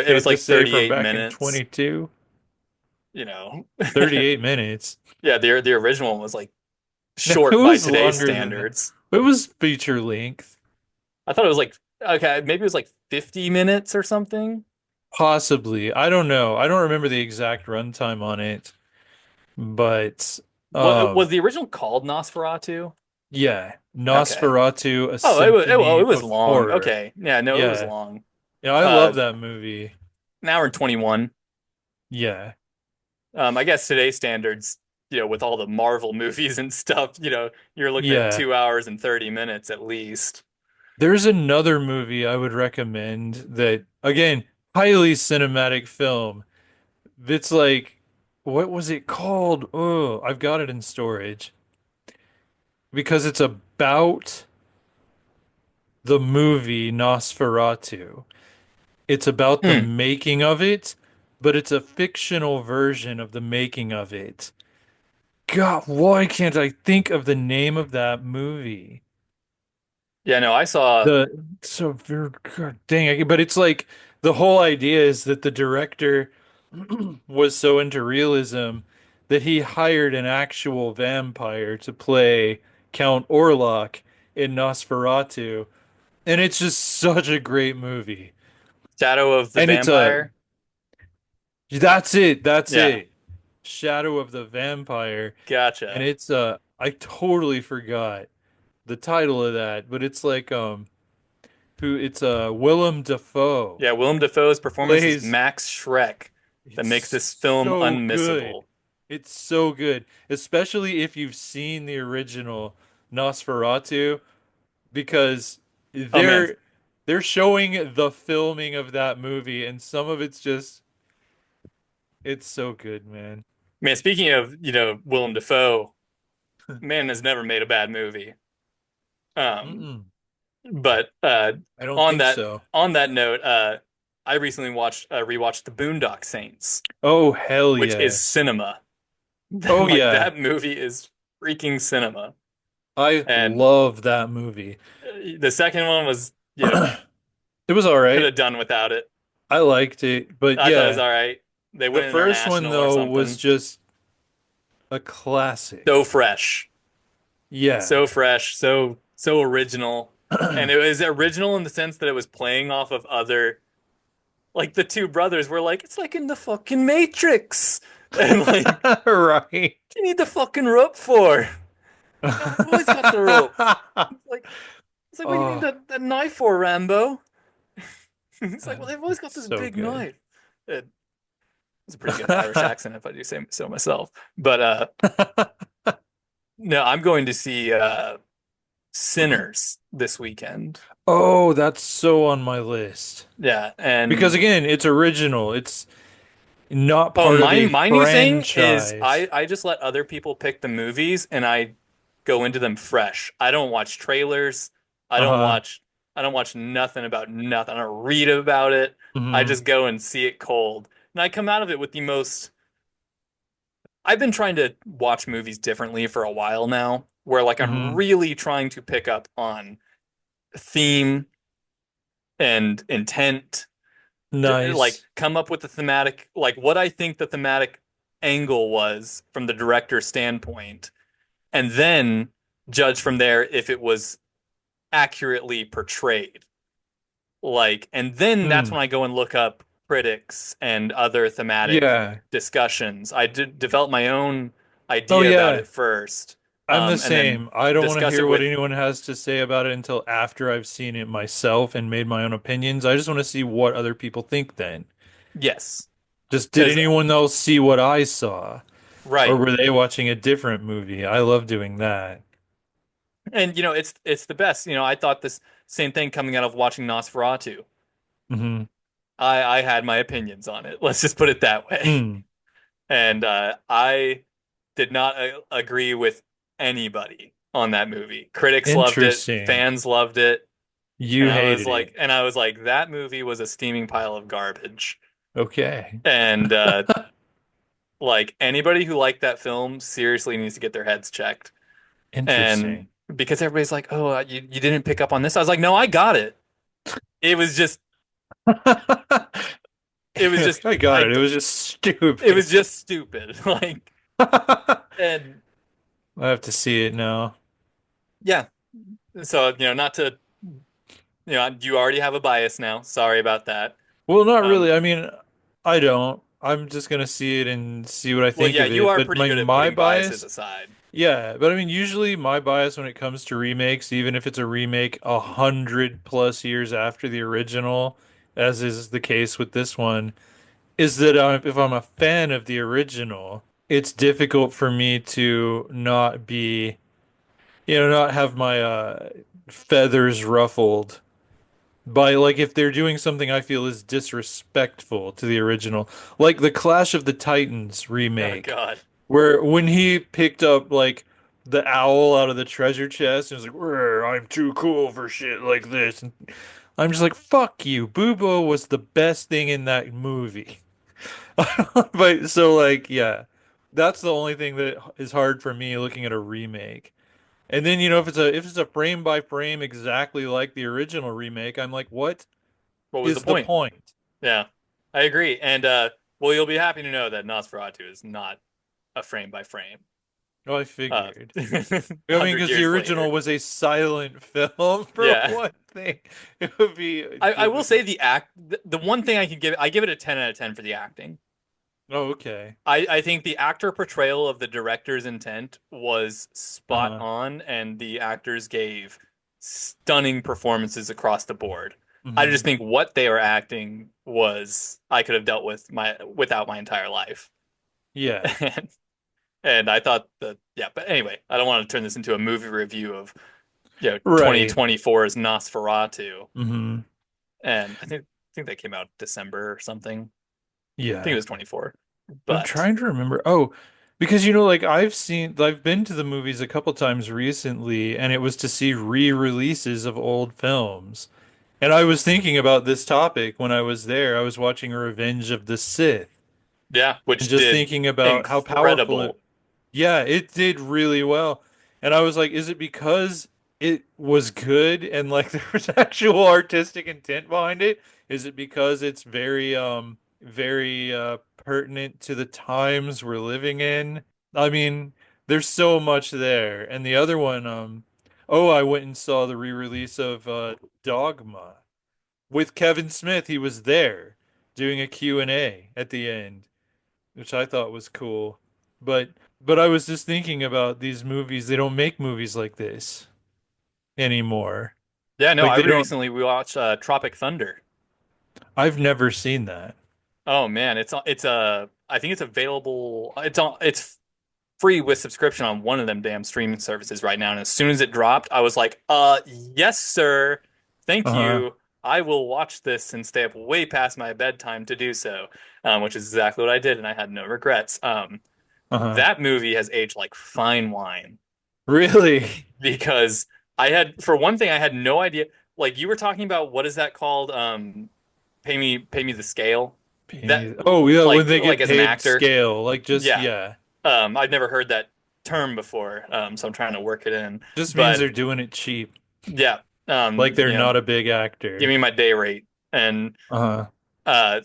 it was Can't like just say from 38 back in minutes, 22. you know. 38 minutes. Yeah, the original one was like No, it short by was today's longer than that. standards. It was feature length. I thought it was like okay, maybe it was like 50 minutes or something. Possibly. I don't know. I don't remember the exact runtime on it, but What was um the original called Nosferatu? yeah, Okay. Nosferatu, A Oh, it Symphony was of long. Horror. Okay. Yeah, no, it was Yeah. long. Yeah, I Uh, love that movie. an hour and 21. Yeah. I guess today's standards, with all the Marvel movies and stuff, you're looking at Yeah. 2 hours and 30 minutes at least. There's another movie I would recommend that, again, highly cinematic film. It's like, what was it called? Oh, I've got it in storage because it's about the movie Nosferatu. It's about the Hmm. making of it, but it's a fictional version of the making of it. God, why can't I think of the name of that movie? Yeah, no, I saw. The so very God dang, but it's like the whole idea is that the director was so into realism that he hired an actual vampire to play Count Orlok in Nosferatu, and it's just such a great movie. Shadow of the And it's a Vampire. that's it, that's Yeah, it. Shadow of the Vampire, and gotcha. it's I totally forgot the title of that, but it's like who it's Willem Dafoe Yeah, Willem Dafoe's performance is plays. Max Schreck that makes this It's film so good. unmissable. It's so good, especially if you've seen the original. Nosferatu because Oh man, they're showing the filming of that movie and some of it's just it's so good, man. man. Speaking of, Willem Dafoe, man has never made a bad movie. Um, Mm-mm. but I don't on think that so. on that note, I recently rewatched The Boondock Saints, Oh, hell which is yes. cinema. Oh Like yeah. that movie is freaking cinema. I And love that movie. the second one was, It was all could right. have done without it. I liked it, but I thought it was yeah, all right. They the went first one international or though was something. just a So classic. fresh, Yeah. so fresh, so original. And it was original in the sense that it was playing off of other, like the two brothers were like, it's like in the fucking Matrix. And like, Right. what do you need the fucking rope for? No, we've always got the rope. It's like, it's like, what do you need Oh, that knife for, Rambo? It's like, well, they've always got it's this so big good. knife. It's a pretty good Irish accent if I do say so myself. But no, I'm going to see Sinners this weekend. Oh, that's so on my list. Yeah, Because and again, it's original. It's not oh, part of a my new thing is franchise. I just let other people pick the movies and I go into them fresh. I don't watch trailers. I don't Uh-huh. watch I don't watch nothing about nothing. I don't read about it. I Hmm. just go and see it cold. And I come out of it with the most I've been trying to watch movies differently for a while now, where like I'm Hmm. really trying to pick up on theme and intent, like Nice. come up with the thematic, like what I think the thematic angle was from the director's standpoint, and then judge from there if it was accurately portrayed. Like, and then that's Hmm. when I go and look up critics and other thematic Yeah. discussions. I did develop my own Oh idea about yeah. it first, I'm the and then same. I don't want to discuss hear it what with, anyone has to say about it until after I've seen it myself and made my own opinions. I just want to see what other people think then. yes, Just did because anyone else see what I saw? Or right, were they watching a different movie? I love doing that. and it's the best. I thought this same thing coming out of watching Nosferatu. Hmm. I had my opinions on it. Let's just put it that way. Mm. And I did not agree with anybody on that movie. Critics loved it, Interesting. fans loved it, You hated it. and I was like, that movie was a steaming pile of garbage. Okay. And like anybody who liked that film seriously needs to get their heads checked. And Interesting. because everybody's like, "Oh, you didn't pick up on this," I was like, "No, I got it. It was just, it was just, I got I, it. It was just it was stupid. just stupid." Like, I and have to see it now. yeah. So not to, you already have a bias now. Sorry about that. Well, not Um, really. I mean, I don't. I'm just gonna see it and see what I well, think yeah, of you it. are But pretty my good at my putting biases bias, aside. yeah. But I mean, usually my bias when it comes to remakes, even if it's a remake 100+ years after the original, as is the case with this one, is that if I'm a fan of the original, it's difficult for me to not be, not have my feathers ruffled by like if they're doing something I feel is disrespectful to the original, like the Clash of the Titans Oh remake, God. where when he picked up like the owl out of the treasure chest and was like, I'm too cool for shit like this. And I'm just like, fuck you. Boobo was the best thing in that movie. But so like, yeah, that's the only thing that is hard for me looking at a remake. And then, if it's a frame by frame exactly like the original remake, I'm like, what What was the is the point? point? Yeah, I agree. And well, you'll be happy to know that Nosferatu is not a frame by frame. Oh, I Uh, figured. I mean, 100 because the years original later. was a silent film for Yeah. one thing. It would be I will say difficult. the one thing I give it a 10 out of 10 for the acting. Oh, okay. I think the actor portrayal of the director's intent was spot Uh-huh. on, and the actors gave stunning performances across the board. I Hmm. just think what they were acting was I could have dealt with my without my entire life. Yeah. And I thought that, yeah, but anyway, I don't want to turn this into a movie review of, Right. 2024's Nosferatu. Hmm. And I think that came out December or something. I think it Yeah. was 24. I'm But trying to remember. Oh, because like I've been to the movies a couple times recently, and it was to see re-releases of old films. And I was thinking about this topic when I was there. I was watching Revenge of the Sith yeah, and which just did thinking about how powerful it. incredible. Yeah, it did really well. And I was like, is it because it was good and like there was actual artistic intent behind it? Is it because it's very pertinent to the times we're living in? I mean, there's so much there. And the other one, oh, I went and saw the re-release of Dogma with Kevin Smith. He was there doing a Q&A at the end, which I thought was cool. But I was just thinking about these movies. They don't make movies like this anymore. Yeah, no, Like I they don't. recently we watched Tropic Thunder. I've never seen that. Oh man, I think it's available. It's free with subscription on one of them damn streaming services right now. And as soon as it dropped, I was like, yes, sir. Thank Uh-huh. you. I will watch this and stay up way past my bedtime to do so, which is exactly what I did, and I had no regrets. Uh-huh. That movie has aged like fine wine Really? because for one thing, I had no idea. Like you were talking about, what is that called? Pay me the scale. That Oh, yeah, when they like get as an paid actor, scale, like just yeah. yeah. I've never heard that term before, so I'm trying to work it in. Just means But they're doing it cheap. yeah, Like they're you know, not a big give actor. me my day rate. And Uh-huh. uh,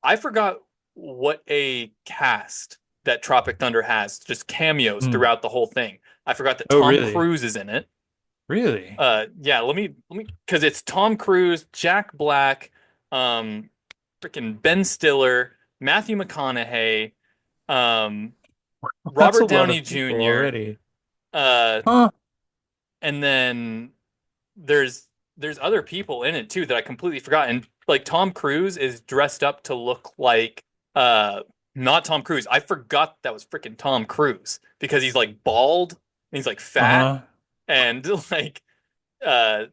I forgot what a cast that Tropic Thunder has, just cameos Hmm. throughout the whole thing. I forgot that Oh, Tom really? Cruise is in it. Really? Yeah, because it's Tom Cruise, Jack Black, um, freaking Ben Stiller, Matthew McConaughey, um, That's a Robert lot Downey of people Jr., already. uh, Huh. and then there's other people in it too that I completely forgot. And like Tom Cruise is dressed up to look like uh not Tom Cruise. I forgot that was freaking Tom Cruise because he's like bald and he's like fat Uh-huh. and like uh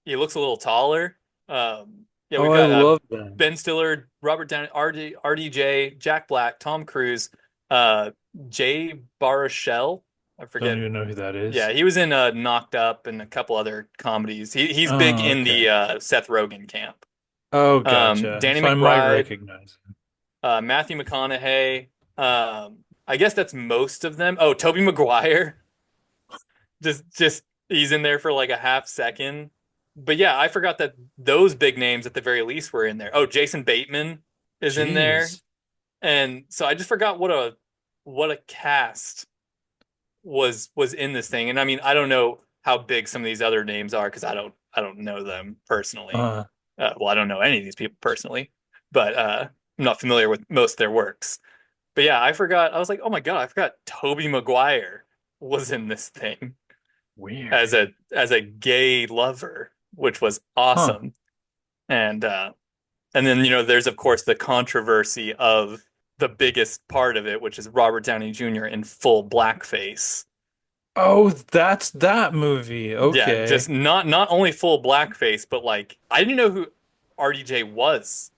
he looks a little taller. Yeah, Oh, we've I got love that. Ben Stiller, Robert Downey, RDJ, Jack Black, Tom Cruise, uh Jay Baruchel. I Don't forget. even know who that Yeah, is. he was in Knocked Up and a couple other comedies. He's big Oh, in okay. the Seth Rogen camp. Oh, gotcha. Danny So I might McBride, recognize him. Matthew McConaughey. I guess that's most of them. Oh, Tobey Maguire. Just he's in there for like a half second. But yeah, I forgot that those big names at the very least were in there. Oh, Jason Bateman is in there. Jeez. And so I just forgot what a cast was in this thing. And I mean, I don't know how big some of these other names are because I don't know them personally. Uh, Well, I don't know any of these people personally, but I'm not familiar with most of their works. But yeah, I forgot. I was like, oh my God, I forgot Tobey Maguire was in this thing weird. as a gay lover, which was Huh. awesome. And then there's of course the controversy of the biggest part of it, which is Robert Downey Jr. in full blackface. Oh, that's that movie. Yeah, just Okay. not only full blackface, but like I didn't know who RDJ was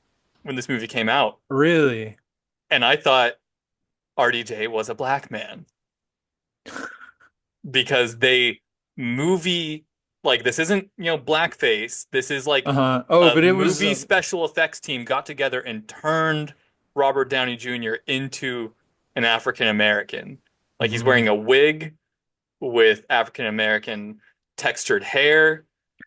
when this movie came out, Really? and I thought RDJ was a black man because they movie like this isn't blackface. This is like Uh-huh. Oh, a but it was movie special effects team got together and turned Robert Downey Jr. into an African American. Like he's wearing mhm. a wig with African American textured hair.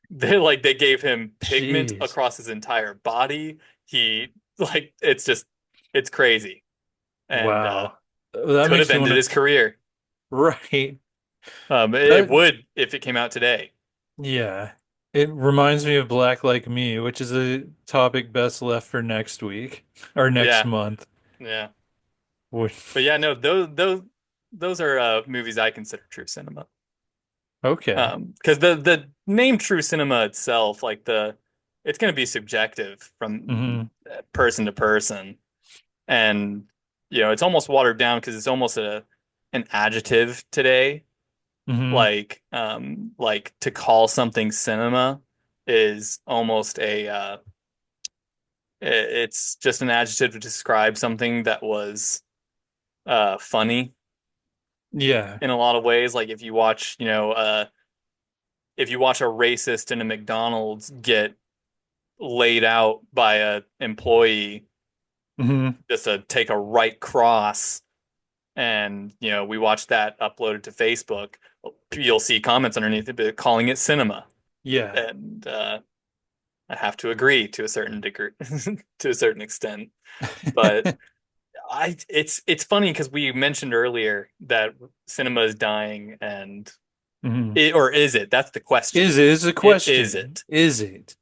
They gave him pigment Jeez. across his entire body. He like it's crazy, and Wow. That could makes have me want ended to his career. right. It That would if it came out today. yeah. It reminds me of Black Like Me, which is a topic best left for next week or next Yeah, month. yeah. Which- But yeah, no, those are movies I consider true cinema. Okay. Because the name true cinema itself, like it's going to be subjective from Hmm. person to person, and it's almost watered down because it's almost an adjective today. Hmm. Like to call something cinema is almost it's just an adjective to describe something that was funny Yeah. in a lot of ways. Like if you watch a racist in a McDonald's get laid out by a employee Hmm. just to take a right cross, and we watch that uploaded to Facebook, you'll see comments underneath it calling it cinema, Yeah. and I have to agree to a certain degree, to a certain extent. But it's funny because we mentioned earlier that cinema is dying, and Hmm. or is it? That's the question. Is a Is question. it? Is it?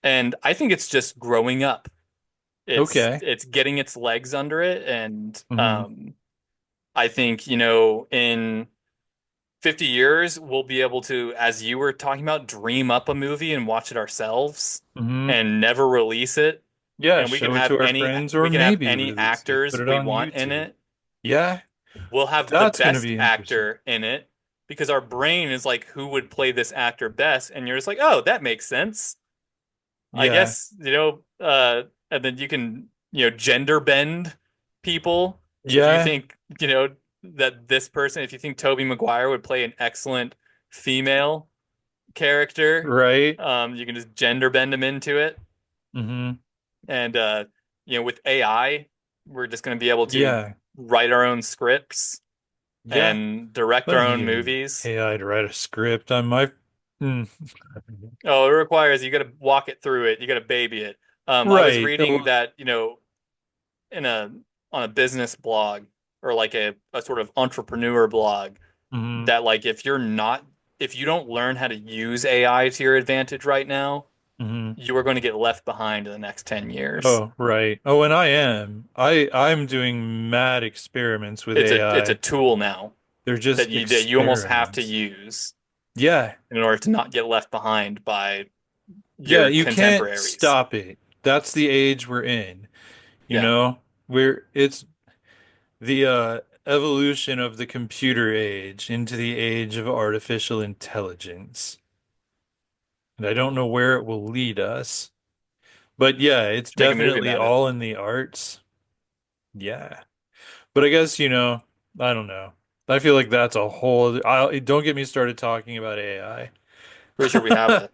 And I think it's just growing up. Okay. It's getting its legs under it, and Hmm. I think in 50 years we'll be able to, as you were talking about, dream up a movie and watch it ourselves Hmm. and never release it, Yeah, and show it to our friends or we can have maybe any release it. Put actors it we on want in YouTube. it. Yeah, We'll have the that's gonna best be interesting. actor in it because our brain is like, who would play this actor best? And you're just like, oh, that makes sense. I Yeah. guess, and then you can, gender bend people. If you Yeah, think, that this person, if you think Tobey Maguire would play an excellent female character, right. you can just gender bend him into it. Hmm. And, with AI, we're just going to be able to Yeah. write our own scripts Yeah. and direct I our don't own need an movies. AI to write a script on my. Mm. Oh, it requires you got to walk it through it. You got to baby it. I was Right. reading that, in a on a business blog or like a sort of entrepreneur blog Hmm. that like if you don't learn how to use AI to your advantage right now, Hmm. you are going to get left behind in the next 10 years. Oh, right. Oh, and I am. I'm doing mad experiments with It's a AI. tool now They're that just you almost have to experiments. use Yeah. in order to not get left behind by Yeah, your you can't contemporaries. stop it. That's the age we're in. You Yeah. know, it's the evolution of the computer age into the age of artificial intelligence. And I don't know where it will lead us. But yeah, it's Should make a movie definitely about it. all in the arts. Yeah. But I guess, I don't know. I feel like that's a whole don't get me started talking about AI. Pretty sure we have I it.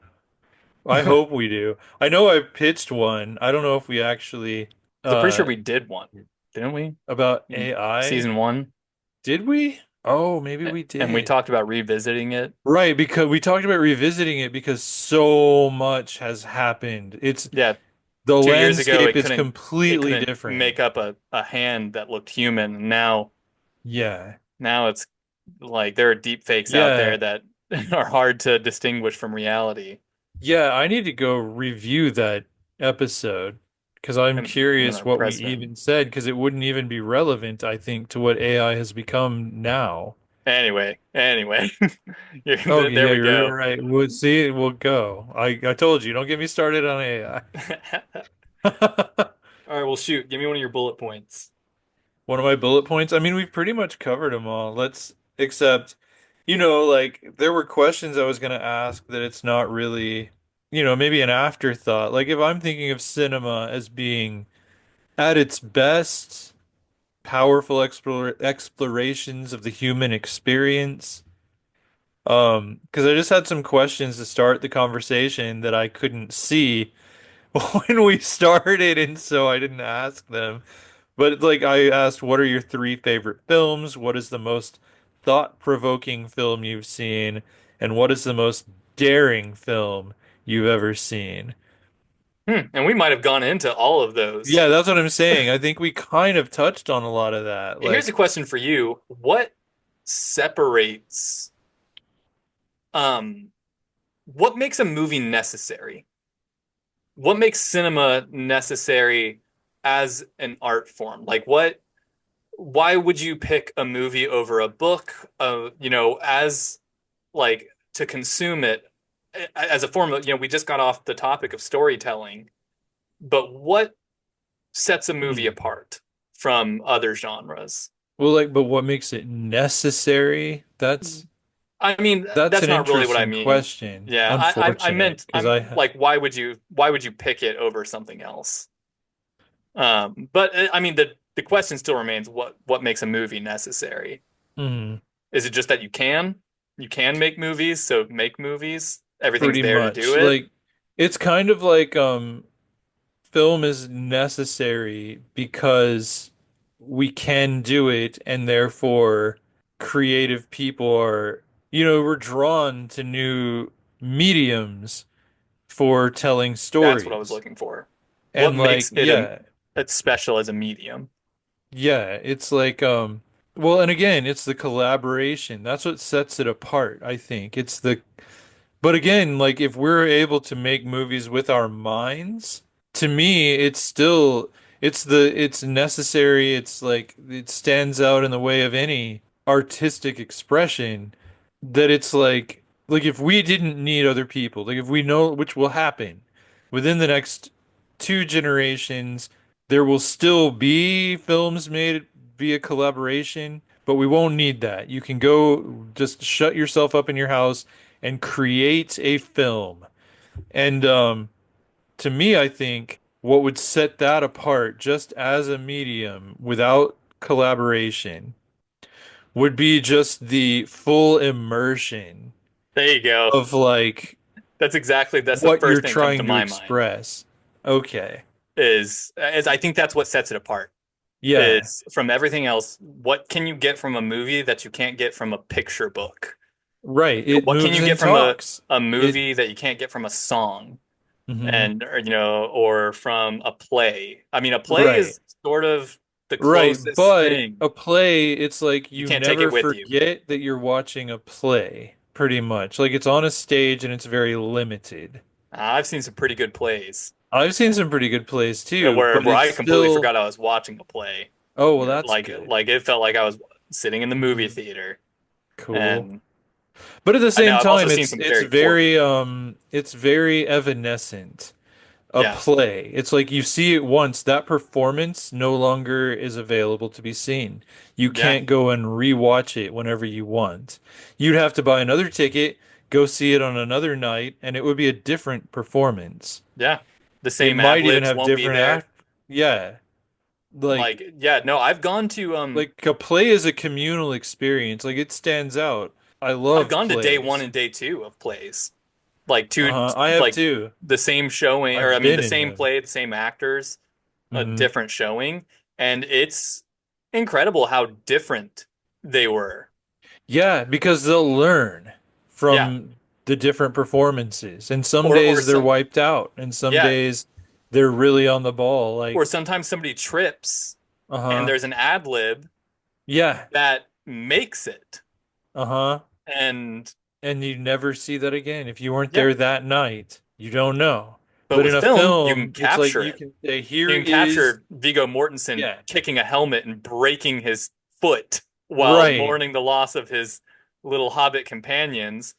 I hope we do. I know I pitched one. I don't know if we actually I'm pretty sure uh we did one, didn't we? about In AI. season one. Did we? Oh, maybe we And we did. talked about revisiting it. Right, because we talked about revisiting it because so much has happened. Yeah, The 2 years ago landscape is it completely couldn't different. make up a hand that looked human. And Yeah. now it's like there are deep fakes out there Yeah. that are hard to distinguish from reality. Yeah, I need to go review that episode because I'm I'm curious gonna what we press him. even said because it wouldn't even be relevant, I think, to what AI has become now. Anyway, Okay, there yeah, we you're go. right. We'll see, we'll go. I told you, don't get me started on AI. All right, well, shoot. Give me one of your bullet points. One of my bullet points. I mean, we've pretty much covered them all. Let's except, like there were questions I was gonna ask that it's not really, maybe an afterthought. Like if I'm thinking of cinema as being at its best, powerful explorations of the human experience. Because I just had some questions to start the conversation that I couldn't see when we started, and so I didn't ask them. But like I asked, what are your three favorite films? What is the most thought-provoking film you've seen? And what is the most daring film you've ever seen? And we might have gone into all of those. Yeah, that's what I'm saying. I think we kind of touched on a lot of that. Here's a Like, question for you. What separates, um, what makes a movie necessary? What makes cinema necessary as an art form? Why would you pick a movie over a book? As like to consume it as a form of, we just got off the topic of storytelling, but what sets a movie hmm. apart from other genres? Well, like, but what makes it necessary? I mean, That's that's an not really what I interesting mean. question. Yeah, I Unfortunate, meant because I'm I, like, why would you pick it over something else? But I mean, the question still remains: what makes a movie necessary? mm, Is it just that you can make movies, so make movies? Everything's pretty there to do much. it. Like, it's kind of like film is necessary because we can do it, and therefore creative people are, we're drawn to new mediums for telling That's what I was stories. looking for. What And like, makes it yeah, a special as a medium? yeah, it's like well, and again, it's the collaboration. That's what sets it apart, I think. But again, like if we're able to make movies with our minds, to me, it's necessary. It's like it stands out in the way of any artistic expression that it's like if we didn't need other people, like if we know which will happen within the next 2 generations, there will still be films made via collaboration, but we won't need that. You can go just shut yourself up in your house and create a film. And to me, I think what would set that apart just as a medium without collaboration would be just the full immersion There you go. of like That's the what you're first thing that comes to trying to my mind. express. Okay. Is I think that's what sets it apart. Yeah. Is from everything else, what can you get from a movie that you can't get from a picture book? Right. It What can moves you get and from talks. a It movie that you can't get from a song? hmm And or, or from a play. I mean, a play Right. is sort of the Right. closest But thing. a play, it's like You you can't take it never with you. forget that you're watching a play, pretty much. Like it's on a stage and it's very limited. I've seen some pretty good plays I've seen some pretty good plays too, but where it's I completely still, forgot I was watching a play. oh, well, that's good. Like it felt like I was sitting in the movie hmm theater. Cool. And But at the I know same I've also time, seen some very poor movies. it's very evanescent. A Yeah, play. It's like you see it once, that performance no longer is available to be seen. You yeah, can't go and rewatch it whenever you want. You'd have to buy another ticket, go see it on another night, and it would be a different performance. yeah. The It same ad might even libs have won't be different there. act. Yeah. Like Like, yeah, no, like a play is a communal experience. Like it stands out. I I've love gone to day one plays. and day two of plays. Like two, Uh-huh. I have like too. the same showing, or I I've mean, been the in same them. play, the same actors, a hmm different showing, and it's incredible how different they were. Yeah, because they'll learn Yeah, from the different performances. And some or days they're some, wiped out, and some yeah, days they're really on the ball. or Like, sometimes somebody trips and uh-huh. there's an ad lib Yeah, that makes it, uh-huh. and And you never see that again. If you weren't yeah. there that night, you don't know. But But with in a film, you can film, it's like capture you it. can say, You here can is, capture Viggo Mortensen yeah, kicking a helmet and breaking his foot while right. mourning the loss of his little hobbit companions,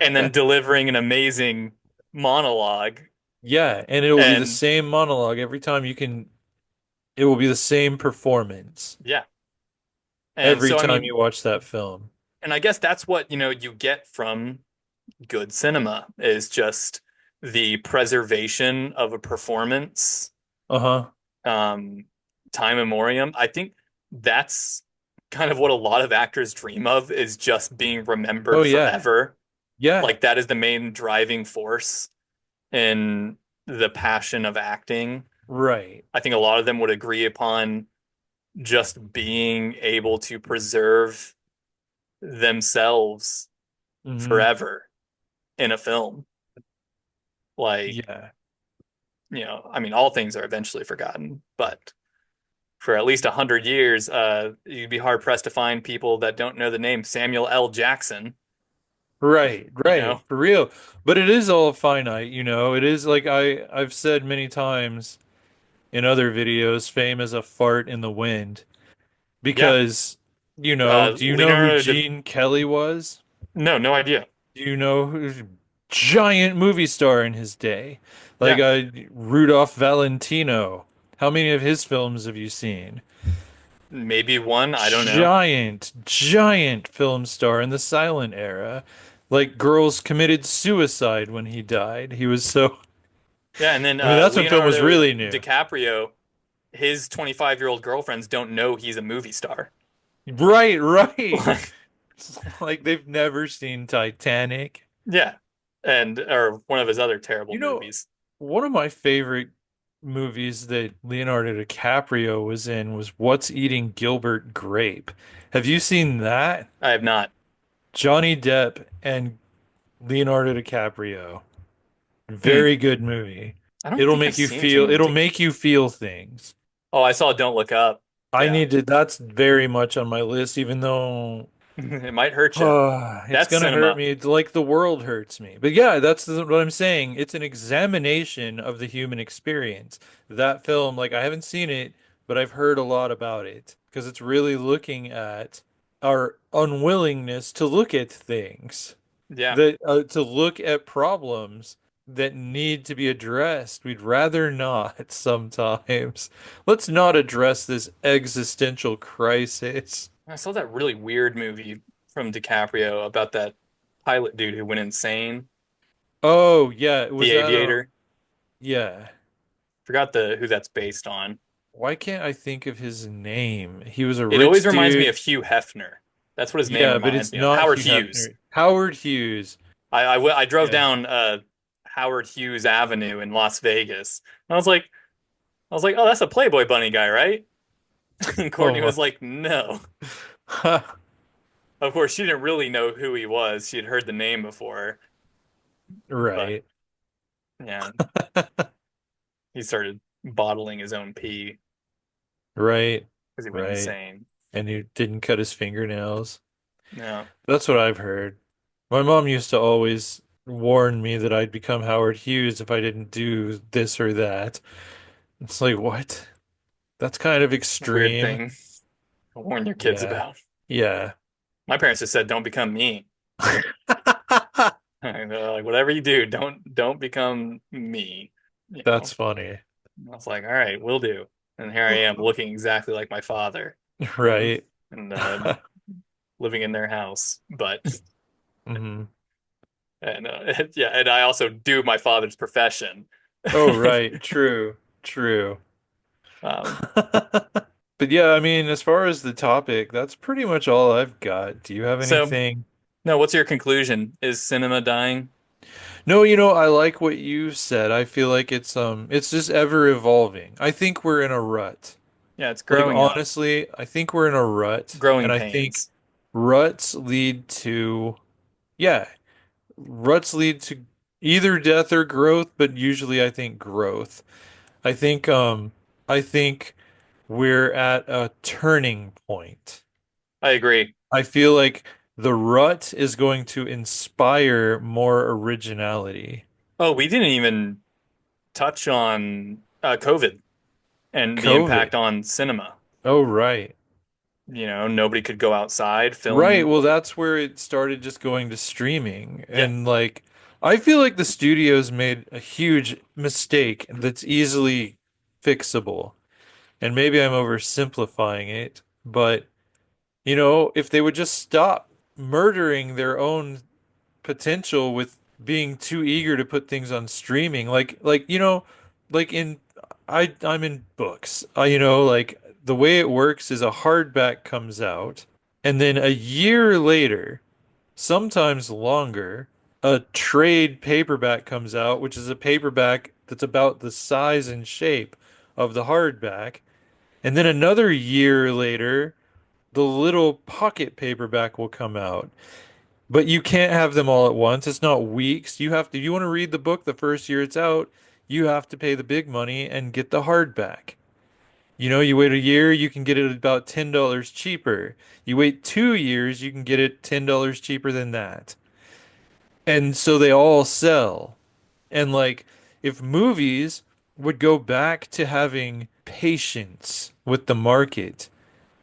and then delivering an amazing monologue. Yeah, and it will be the And same monologue every time it will be the same performance yeah. And every so, I time mean, you watch that film. and I guess that's what, you get from good cinema is just the preservation of a performance, Uh-huh. um, time memoriam. I think that's kind of what a lot of actors dream of is just being Oh remembered yeah. forever. Yeah. Like that is the main driving force in the passion of acting. Right. I think a lot of them would agree upon just being able to preserve themselves hmm forever in a film. Like, Yeah. I mean, all things are eventually forgotten, but for at least 100 years, you'd be hard pressed to find people that don't know the name Samuel L. Jackson. Right. You Right. know? For real. But it is all finite, you know. It is like I've said many times in other videos, fame is a fart in the wind Yeah. because, do you know who Leonardo da Gene Kelly was? No, no idea. Do you know who's giant movie star in his day? Like Yeah. Rudolph Valentino. How many of his films have you seen? Maybe one, I don't know. Giant film star in the silent era. Like girls committed suicide when he died. He was so, Yeah, and then I mean, that's when film was Leonardo really new. DiCaprio, his 25-year-old girlfriends don't know he's a movie star. Right, right. It's like they've never seen Titanic. Yeah. And or one of his other terrible You know, movies. one of my favorite movies that Leonardo DiCaprio was in was What's Eating Gilbert Grape. Have you seen that? I have not. Johnny Depp and Leonardo DiCaprio. Hmm. Very good movie. I don't think I've seen too many. It'll make you feel things. Oh, I saw Don't Look Up. I Yeah. need to, that's very much on my list, even though It might hurt you. it's That's gonna hurt cinema. me. It's like the world hurts me. But yeah, what I'm saying. It's an examination of the human experience. That film, like I haven't seen it, but I've heard a lot about it because it's really looking at our unwillingness to look at things, Yeah. that to look at problems that need to be addressed. We'd rather not sometimes. Let's not address this existential crisis. I saw that really weird movie from DiCaprio about that pilot dude who went insane, Oh, yeah, was The that Aviator. yeah. Forgot the who that's based on. Why can't I think of his name? He was a It always rich reminds me dude. of Hugh Hefner. That's what his name Yeah, but reminds it's me of. not Howard Hugh Hughes. Hefner. Howard Hughes. I drove Yeah. down Howard Hughes Avenue in Las Vegas. And I was like, oh, that's a Playboy Bunny guy, right? And Oh Courtney my. was like, no. Of course, she didn't really know who he was. She had heard the name before, but Right. yeah, he started bottling his own pee Right. because he went Right. insane. And he didn't cut his fingernails. Yeah, That's what I've heard. My mom used to always warn me that I'd become Howard Hughes if I didn't do this or that. It's like, what? That's kind of weird extreme. thing to warn your kids Yeah. about. Yeah. My parents just said, "Don't become me." And they're like, whatever you do, don't become me. You That's know, funny. I was like, all right, will do. And here I am, looking exactly like my father, and Right. and living in their house. But hmm and yeah, and I also do my father's profession. Oh, right. True. True. Um, But yeah, I mean, as far as the topic, that's pretty much all I've got. Do you have so anything? no, what's your conclusion? Is cinema dying? No, I like what you said. I feel like it's just ever evolving. I think we're in a rut. Yeah, it's Like growing up, honestly, I think we're in a rut, growing and I think pains. ruts lead to yeah, ruts lead to either death or growth, but usually I think growth. I think I think we're at a turning point. I agree. I feel like the rut is going to inspire more originality. Oh, we didn't even touch on COVID and the COVID. impact on cinema. Oh, right. Nobody could go outside, Right. film. Well, that's where it started just going to streaming. Yeah, And like, I feel like the studios made a huge mistake that's easily fixable. And maybe I'm oversimplifying it, but if they would just stop murdering their own potential with being too eager to put things on streaming, like in I'm in books. Like the way it works is a hardback comes out, and then a year later, sometimes longer, a trade paperback comes out, which is a paperback that's about the size and shape of the hardback. And then another year later, the little pocket paperback will come out. But you can't have them all at once. It's not weeks. If you want to read the book the first year it's out, you have to pay the big money and get the hardback. You wait a year, you can get it about $10 cheaper. You wait 2 years, you can get it $10 cheaper than that. And so they all sell. And like, if movies would go back to having patience with the market,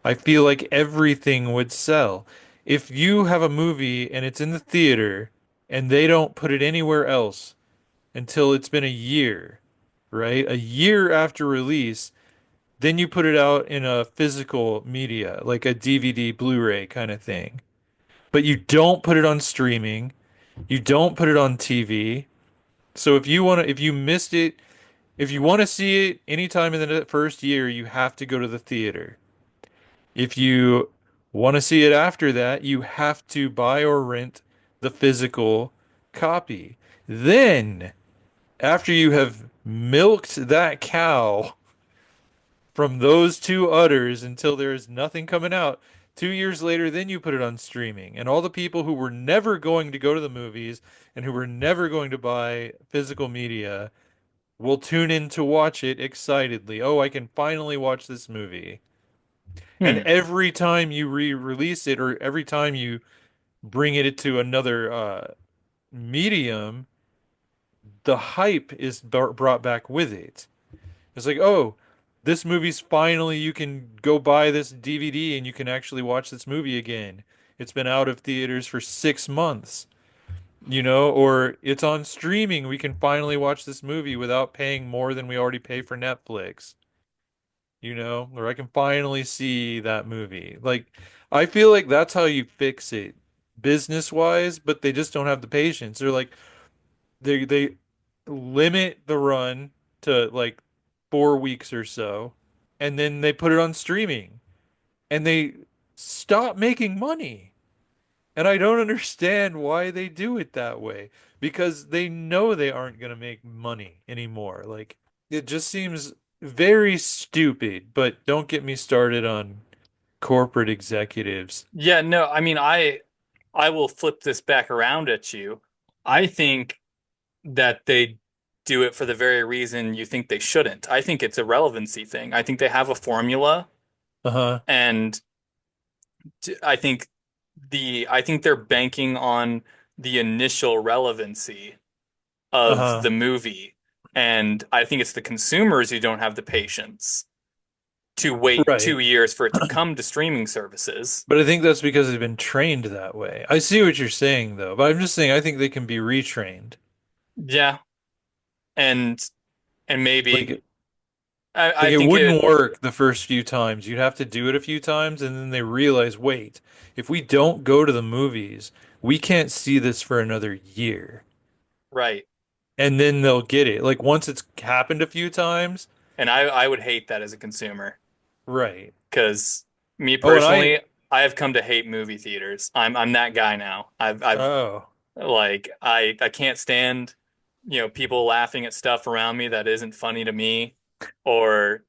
I feel like everything would sell. If you have a movie and it's in the theater and they don't put it anywhere else until it's been a year, right? A year after release, then you put it out in a physical media, like a DVD, Blu-ray kind of thing. But you don't put it on streaming. You don't put it on TV. So if you missed it, if you want to see it anytime in the first year, you have to go to the theater. If you want to see it after that, you have to buy or rent the physical copy. Then, after you have milked that cow from those two udders until there is nothing coming out, 2 years later, then you put it on streaming. And all the people who were never going to go to the movies and who were never going to buy physical media will tune in to watch it excitedly. Oh, I can finally watch this movie. And Hmm. every time you re-release it or every time you bring it to another medium, the hype is brought back with it. It's like, oh, this movie's finally, you can go buy this DVD and you can actually watch this movie again. It's been out of theaters for 6 months, or it's on streaming. We can finally watch this movie without paying more than we already pay for Netflix, or I can finally see that movie. Like, I feel like that's how you fix it business wise, but they just don't have the patience. They're like, they limit the run to like 4 weeks or so, and then they put it on streaming and they stop making money. And I don't understand why they do it that way because they know they aren't going to make money anymore. Like, it just seems very stupid, but don't get me started on corporate executives. Yeah, no, I mean, I will flip this back around at you. I think that they do it for the very reason you think they shouldn't. I think it's a relevancy thing. I think they have a formula, Uh-huh. and I think I think they're banking on the initial relevancy of Uh-huh. the movie. And I think it's the consumers who don't have the patience to wait Right. 2 years for it to come to streaming services. But I think that's because they've been trained that way. I see what you're saying though, but I'm just saying I think they can be retrained. Yeah, and maybe Like I it think wouldn't it work the first few times. You'd have to do it a few times and then they realize, wait, if we don't go to the movies, we can't see this for another year. right. And then they'll get it. Like once it's happened a few times, And I would hate that as a consumer right. because me Oh, and I personally, I have come to hate movie theaters. I'm that guy now. I've oh, like I can't stand, people laughing at stuff around me that isn't funny to me, or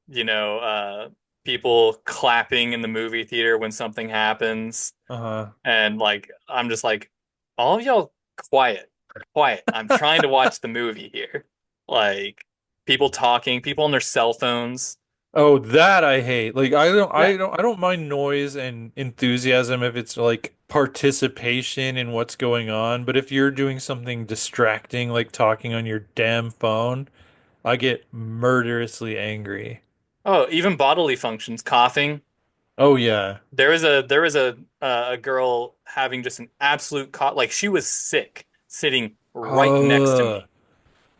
you know, uh, people clapping in the movie theater when something happens, uh-huh. and like I'm just like, all of y'all quiet, quiet. I'm trying to watch the movie here. Like people talking, people on their cell phones. Oh, that I hate. Like Yeah. I don't mind noise and enthusiasm if it's like participation in what's going on, but if you're doing something distracting like talking on your damn phone, I get murderously angry. Oh, even bodily functions, coughing. Oh yeah. There was a girl having just an absolute cough, like she was sick, sitting right next to Uh, me,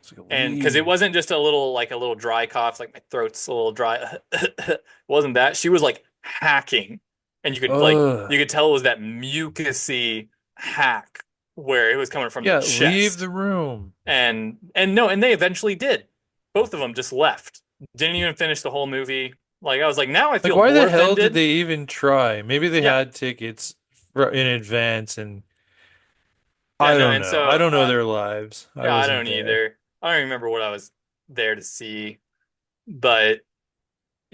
it's like and because it leave. wasn't just a little dry cough, like my throat's a little dry. It wasn't that. She was like hacking, and you Uh. could tell it was that mucusy hack where it was coming from the Yeah, leave chest, the room. and no, and they eventually did. Both of them just left. Didn't even finish the whole movie. Like I was like, now I Like feel why more the hell did offended. they even try? Maybe they Yeah, had tickets in advance and yeah, I no, don't and know. so I don't know their lives. I yeah, I wasn't don't there. either. I don't remember what I was there to see, but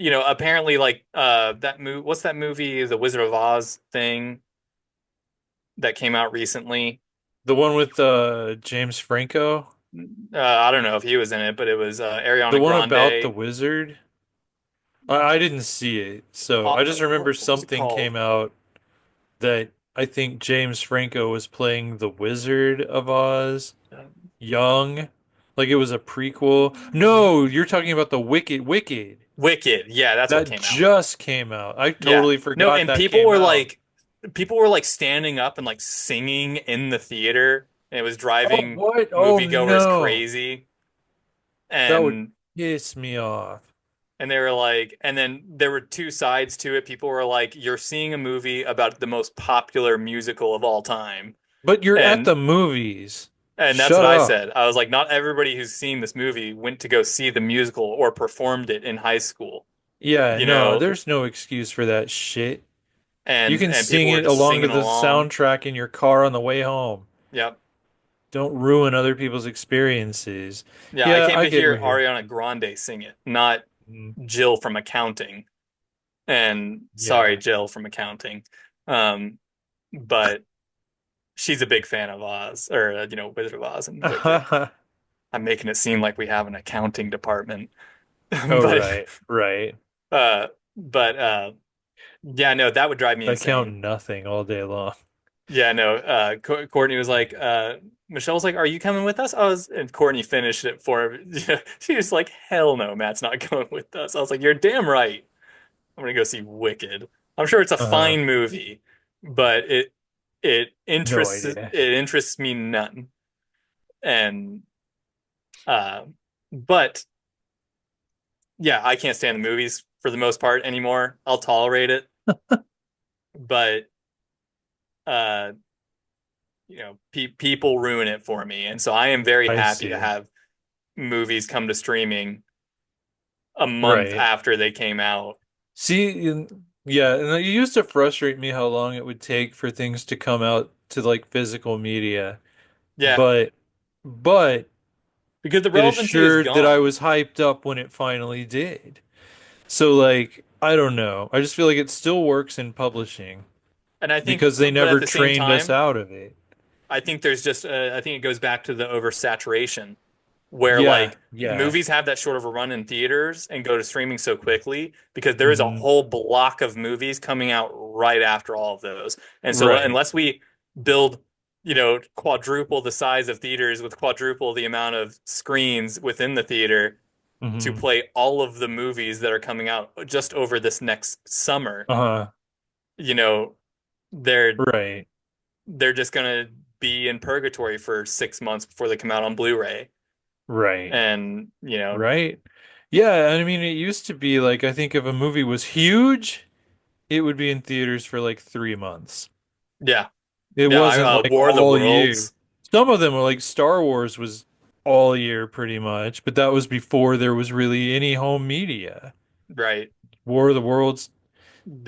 apparently like that movie, what's that movie, The Wizard of Oz thing that came out recently? The one with James Franco? I don't know if he was in it, but it was The Ariana one about the Grande. wizard? I didn't see it. So I just remember What was it something called? came out that I think James Franco was playing the Wizard of Oz young. Like it was a prequel. No, you're talking about the Wicked. Wicked. Yeah, that's what That came out. just came out. I Yeah. totally No, forgot and that came out. people were like standing up and like singing in the theater, and it was Oh, driving what? Oh moviegoers no. crazy. That would And piss me off. And they were like, and then there were two sides to it. People were like, you're seeing a movie about the most popular musical of all time. But you're at And the movies. that's what Shut I up. said. I was like, not everybody who's seen this movie went to go see the musical or performed it in high school, Yeah, you no, know? there's no excuse for that shit. You And can people sing were it just along to singing the along. soundtrack in your car on the way home. Yep. Don't ruin other people's experiences. Yeah, I Yeah, came I to get hear what you're. Ariana Grande sing it, not Mm, Jill from accounting. And sorry, yeah. Jill from accounting. Um, but she's a big fan of Oz or Wizard of Oz and Wicked. I'm making it seem like we have an accounting department. Oh, But right, right. but yeah, no, that would drive me I count insane. nothing all day long. Yeah, no, Courtney was like, Michelle was like, "Are you coming with us?" And Courtney finished it for her. Yeah, she was like, "Hell no, Matt's not going with us." I was like, "You're damn right. I'm gonna go see Wicked. I'm sure it's a Uh-huh. fine movie, but No idea. it interests me none." And uh, but yeah, I can't stand the movies for the most part anymore. I'll tolerate it, but uh, people ruin it for me, and so I am very I happy to see. have movies come to streaming a month Right. after they came out. Yeah, and it used to frustrate me how long it would take for things to come out to like physical media. Yeah, But but because the it relevancy is assured that I gone. was hyped up when it finally did. So like, I don't know. I just feel like it still works in publishing And I think, because they but at never the same trained us time, out of it. I think there's just, I think it goes back to the oversaturation where Yeah, like yeah. movies have that short of a run in theaters and go to streaming so quickly because there is a Hmm. whole block of movies coming out right after all of those. And so Right. unless we build, quadruple the size of theaters with quadruple the amount of screens within the theater to Hmm. play all of the movies that are coming out just over this next summer, Uh-huh. you know, they're Right. they're just gonna be in purgatory for 6 months before they come out on Blu-ray. Right. And Right. Yeah, I mean it used to be like I think if a movie was huge, it would be in theaters for like 3 months. yeah, It yeah. wasn't like War of the all year. Worlds, Some of them were like Star Wars was all year pretty much, but that was before there was really any home media. right? War of the Worlds.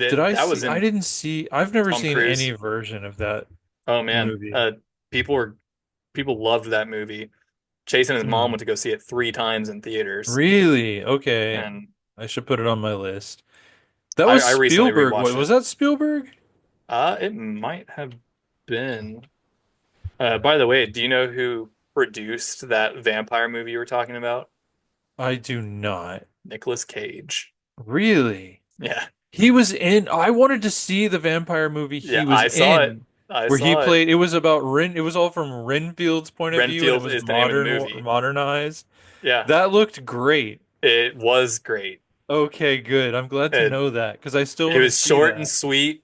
Did I That see? was I in didn't see. I've never Tom seen any Cruise. version of that Oh man, movie. people were people loved that movie. Chase and his mom Hmm. went to go see it 3 times in theaters, Really? Okay. and I should put it on my list. That was I recently Spielberg. What rewatched was it. that Spielberg? It might have been. By the way, do you know who produced that vampire movie you were talking about? I do not. Nicolas Cage. Really? Yeah, He was in. I wanted to see the vampire movie yeah, he was I saw it. in, I where he saw it. played. It was about Ren. It was all from Renfield's point of view, and it Renfield was is the name of the modern, movie. modernized. Yeah, That looked great. it was great. Okay, good. I'm glad to It know that because I still it want to was see short and that. sweet.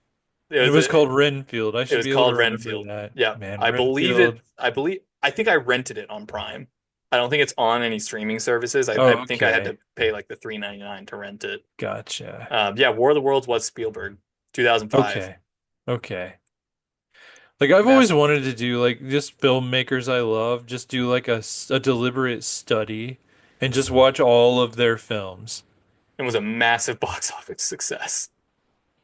It And it was was a, called Renfield. I it should was be able to called remember Renfield. that. Yeah, Man, I believe it. Renfield. I think I rented it on Prime. I don't think it's on any streaming services. I Oh, think I had okay. to pay like the 3.99 to rent it. Gotcha. Yeah, War of the Worlds was Spielberg, 2005. Okay. Okay. Like I've always wanted to Masterpiece. do like just filmmakers I love, just do like a deliberate study and just watch all of their films. It was a massive box office success.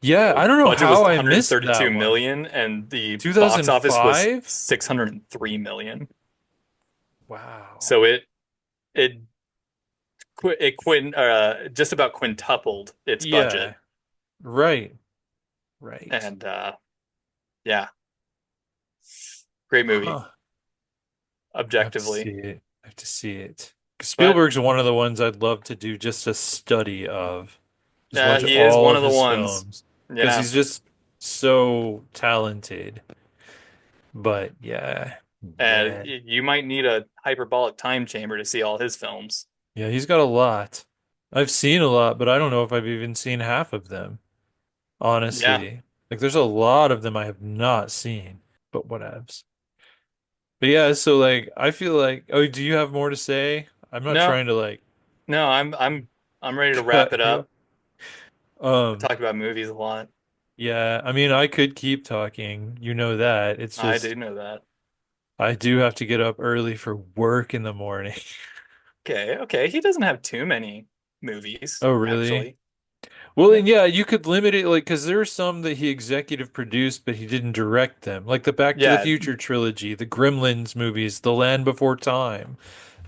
Yeah, I don't know Budget was how I missed 132 that one. million and the box office was 2005? 603 million. Wow. So it just about quintupled its budget. Yeah, right. Right. And yeah, great movie, Huh. I have to see objectively. it. I have to see it. But Spielberg's one of the ones I'd love to do just a study of. Just watch he is all one of of the his ones. films because Yeah. he's just so talented. But yeah, man. You might need a hyperbolic time chamber to see all his films. Yeah, he's got a lot. I've seen a lot, but I don't know if I've even seen half of them, Yeah. honestly. Like there's a lot of them I have not seen, but whatevs. But yeah, so like I feel like, oh, do you have more to say? I'm not No, trying to like, no, I'm. I'm ready to wrap Cut it you. up. I Um, talked about movies a lot. yeah, I mean, I could keep talking. You know that. It's I just do know that. I do have to get up early for work in the morning. Okay, okay. He doesn't have too many movies, Oh, really? actually. Well, Yeah, and yeah, you could limit it like because there are some that he executive produced, but he didn't direct them, like the Back to the yeah, Future trilogy, the Gremlins movies, The Land Before Time.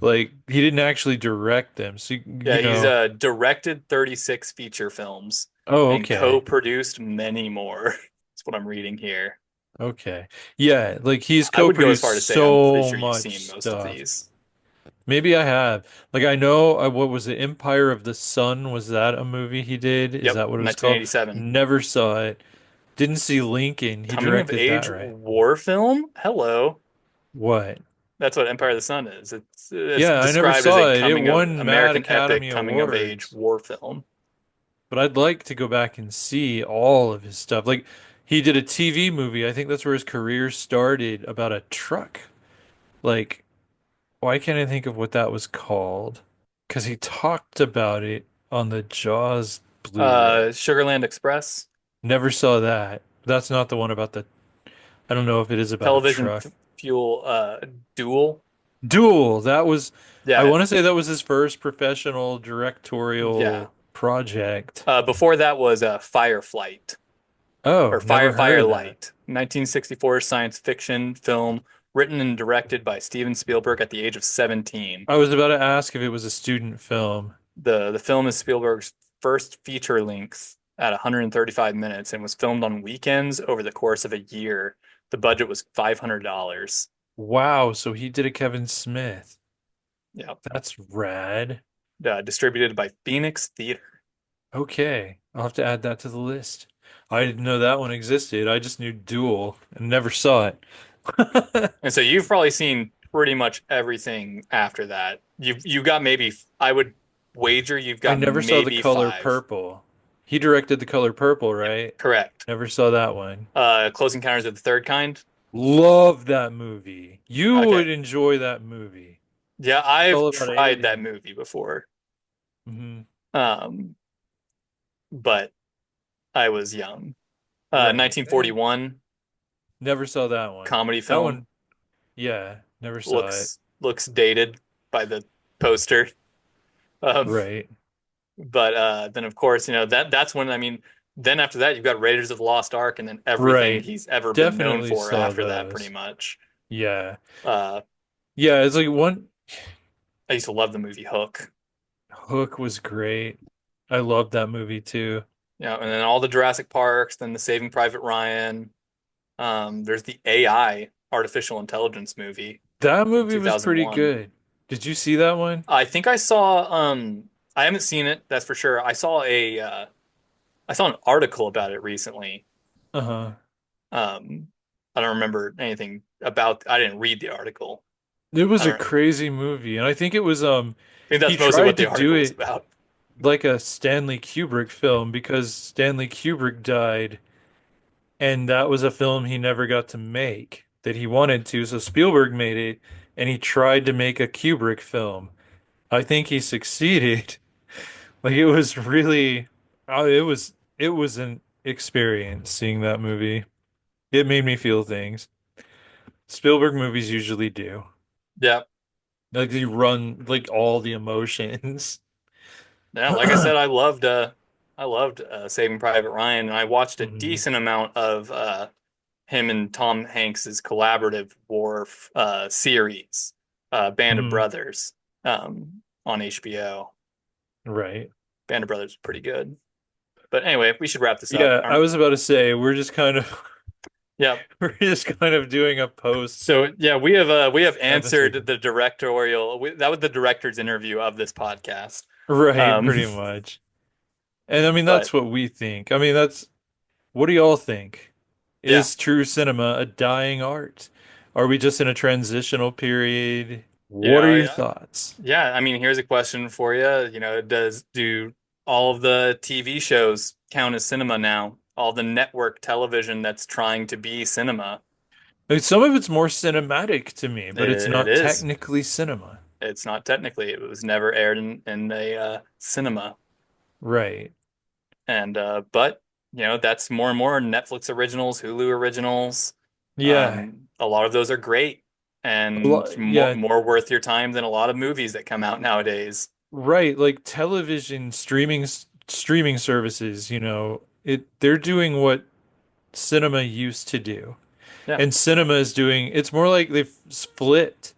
Like he didn't actually direct them, so yeah. you He's know. directed 36 feature films Oh, and okay, co-produced many more. That's what I'm reading here. okay, yeah. Like he's I would go as co-produced far to say I'm pretty so sure you've much seen most of stuff. these. Maybe I have. Like I know, what was it? Empire of the Sun? Was that a movie he did? Is Yep, that what it was called? 1987. Never saw it. Didn't see Lincoln. He Coming of directed that, age right? war film? Hello. What? That's what Empire of the Sun is. It's Yeah, I never described as a saw it. It coming of won Mad American epic Academy coming of age Awards. war film. But I'd like to go back and see all of his stuff. Like he did a TV movie. I think that's where his career started about a truck. Like, why can't I think of what that was called? Because he talked about it on the Jaws Blu-ray. Sugarland Express, Never saw that. That's not the one about the, I don't know if it is about a television truck. fuel duel. Duel. That was, I Yeah, want to say that was his first professional yeah. directorial project. Before that was Fireflight Oh, or never heard of that. Firelight, 1964 science fiction film written and directed by Steven Spielberg at the age of 17. I was about to ask if it was a student film. The film is Spielberg's first feature length at 135 minutes and was filmed on weekends over the course of a year. The budget was $500. Wow, so he did a Kevin Smith. Yeah. That's rad. Distributed by Phoenix Theater. Okay, I'll have to add that to the list. I didn't know that one existed. I just knew Duel and never saw it. And so you've probably seen pretty much everything after that. You've got maybe I would wager you've I got never saw The maybe Color five. Purple. He directed The Color Purple, Yep, right? correct. Never saw that one. Close Encounters of the Third Kind. Love that movie. You Okay. would enjoy that movie. Yeah, It's I've all about tried that aliens. movie before. Hmm. Um, but I was young. Right. Eh, 1941 never saw that one. comedy That film one, yeah, never saw it. looks dated by the poster. Um, Right. but then of course, that's when then after that you've got Raiders of the Lost Ark and then everything Right. he's ever been known Definitely for saw after that pretty those. much. Yeah. Uh, Yeah, it's like one I used to love the movie Hook. Hook was great. I loved that movie too. And then all the Jurassic Parks, then the Saving Private Ryan. There's the AI artificial intelligence movie That from movie was pretty 2001. good. Did you see that one? I think I saw I haven't seen it, that's for sure. I saw an article about it recently. Uh-huh. Um I don't remember anything about I didn't read the article. It was I a don't I crazy movie, and I think it was think he that's mostly what tried to the do article was it about. like a Stanley Kubrick film because Stanley Kubrick died, and that was a film he never got to make that he wanted to. So Spielberg made it, and he tried to make a Kubrick film. I think he succeeded. Like it was really, it was an experience seeing that movie. It made me feel things. Spielberg movies usually do. Yeah. Like you run like all the emotions. Yeah, like I said, I loved Saving Private Ryan and I watched a Mhm. decent amount of him and Tom Hanks's collaborative war series, Band of Mhm. Brothers, on HBO. Right. Band of Brothers is pretty good. But anyway, we should wrap this up. Yeah, I was about to say we're just kind of Yeah. we're just kind of doing a post So yeah, we have answered episode. the directorial. That was the director's interview of this podcast. Right, Um, pretty much. And I mean but that's what we think. I mean that's what do y'all think? yeah, Is true cinema a dying art? Are we just in a transitional period? What are yeah, your yeah, thoughts? yeah. I mean, here's a question for you. Do all of the TV shows count as cinema now? All the network television that's trying to be cinema. Like, some of it's more cinematic to me, but it's It not is. technically cinema. It's not technically. It was never aired in a cinema. Right. And but that's more and more Netflix originals, Hulu originals. Yeah. A lot of those are great and Yeah. more worth your time than a lot of movies that come out nowadays. Right. Like television streaming services, they're doing what cinema used to do. Yeah. And cinema is doing, it's more like they've split.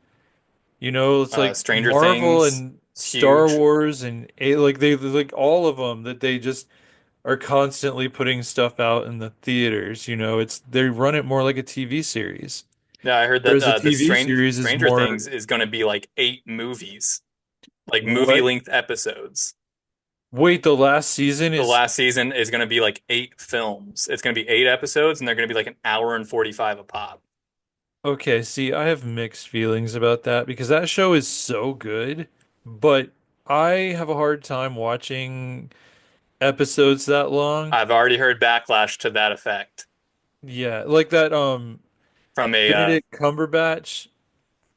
It's like Stranger Marvel Things and is Star huge. Wars and like they like all of them that they just are constantly putting stuff out in the theaters. They run it more like a TV series. Yeah, I heard that Whereas a the TV series is Stranger more, Things is going to be like 8 movies, like movie what? length episodes. Wait, the last season The is last season is going to be like 8 films. It's going to be 8 episodes, and they're going to be like an hour and 45 a pop. okay. See, I have mixed feelings about that because that show is so good, but I have a hard time watching episodes that long. I've already heard backlash to that effect Yeah, like that from a Benedict Cumberbatch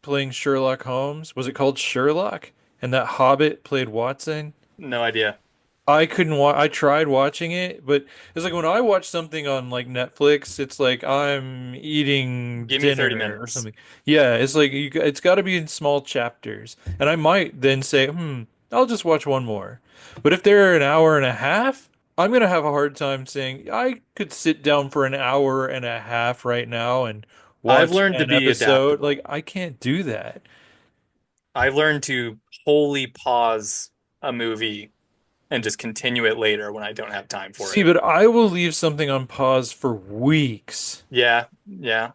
playing Sherlock Holmes. Was it called Sherlock? And that Hobbit played Watson. no idea. I couldn't watch. I tried watching it, but it's like when I watch something on like Netflix, it's like I'm eating Give me 30 dinner or minutes. something. Yeah, it's like it's got to be in small chapters, and I might then say, I'll just watch one more. But if they're an hour and a half, I'm gonna have a hard time saying I could sit down for an hour and a half right now and I've watch learned to an be episode. adaptable. Like I can't do that. I've learned to wholly pause a movie and just continue it later when I don't have time for See, it. but I will leave something on pause for weeks. Yeah, yeah.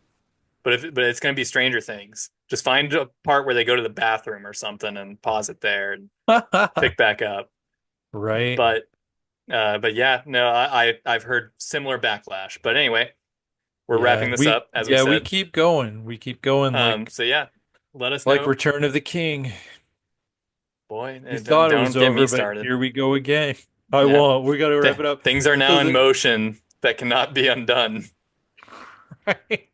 But it's going to be Stranger Things. Just find a part where they go to the bathroom or something and pause it there and pick back up. Right? But but yeah, no, I've heard similar backlash. But anyway, we're Yeah, wrapping this we up as we yeah, we said. keep going. We keep going So yeah, let us like know. Return of the King. Boy, You thought it was don't get me over, but started. here we go again. I Yeah, won't. We got to wrap it up. things are now So in the motion that cannot be undone. right.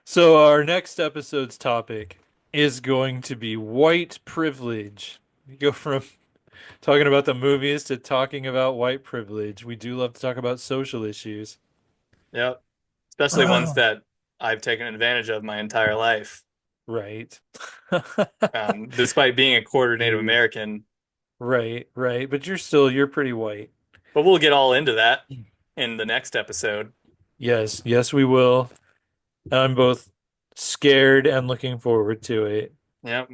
So our next episode's topic is going to be white privilege. We go from talking about the movies to talking about white privilege. We do love to talk about social issues. Yep, especially ones that I've taken advantage of my entire life. Right. Despite being a quarter Native Jeez. American. Right, right. But you're pretty white. But we'll get all into that in the next episode. Yes, yes, we will. I'm both scared and looking forward to it. Yep.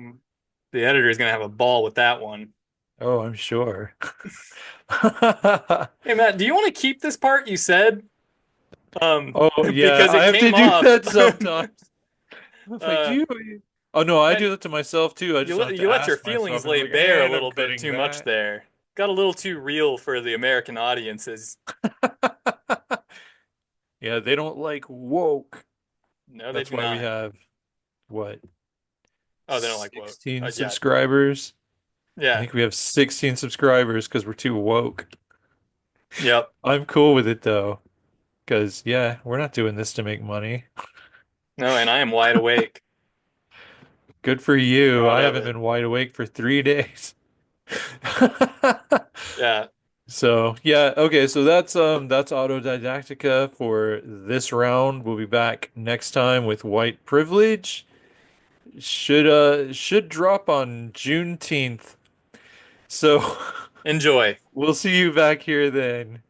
The editor is going to have a ball with that one. Oh, I'm sure. Hey, Matt, do you want to keep this part you said? Oh, yeah, Because I it have to came do off. that sometimes. I'm like, do uh, you? Oh, no, I Matt, do that to myself too. I just have to you let your ask myself, feelings and I'm lay like, bare a and I'm little bit cutting too much that. there. Got a little too real for the American audiences. Yeah, they don't like woke. No, they That's do why we not. have, what, Oh, they don't like woke. 16 Yeah, subscribers? I yeah, think we have 16 subscribers because we're too woke. yep. I'm cool with it though, because yeah, we're not doing this to make money. No, and I am wide awake, Good for you. proud I of haven't it. been wide awake for 3 days. Yeah, So yeah, okay, so that's Autodidactica for this round. We'll be back next time with white privilege. Should drop on Juneteenth. So enjoy. we'll see you back here then.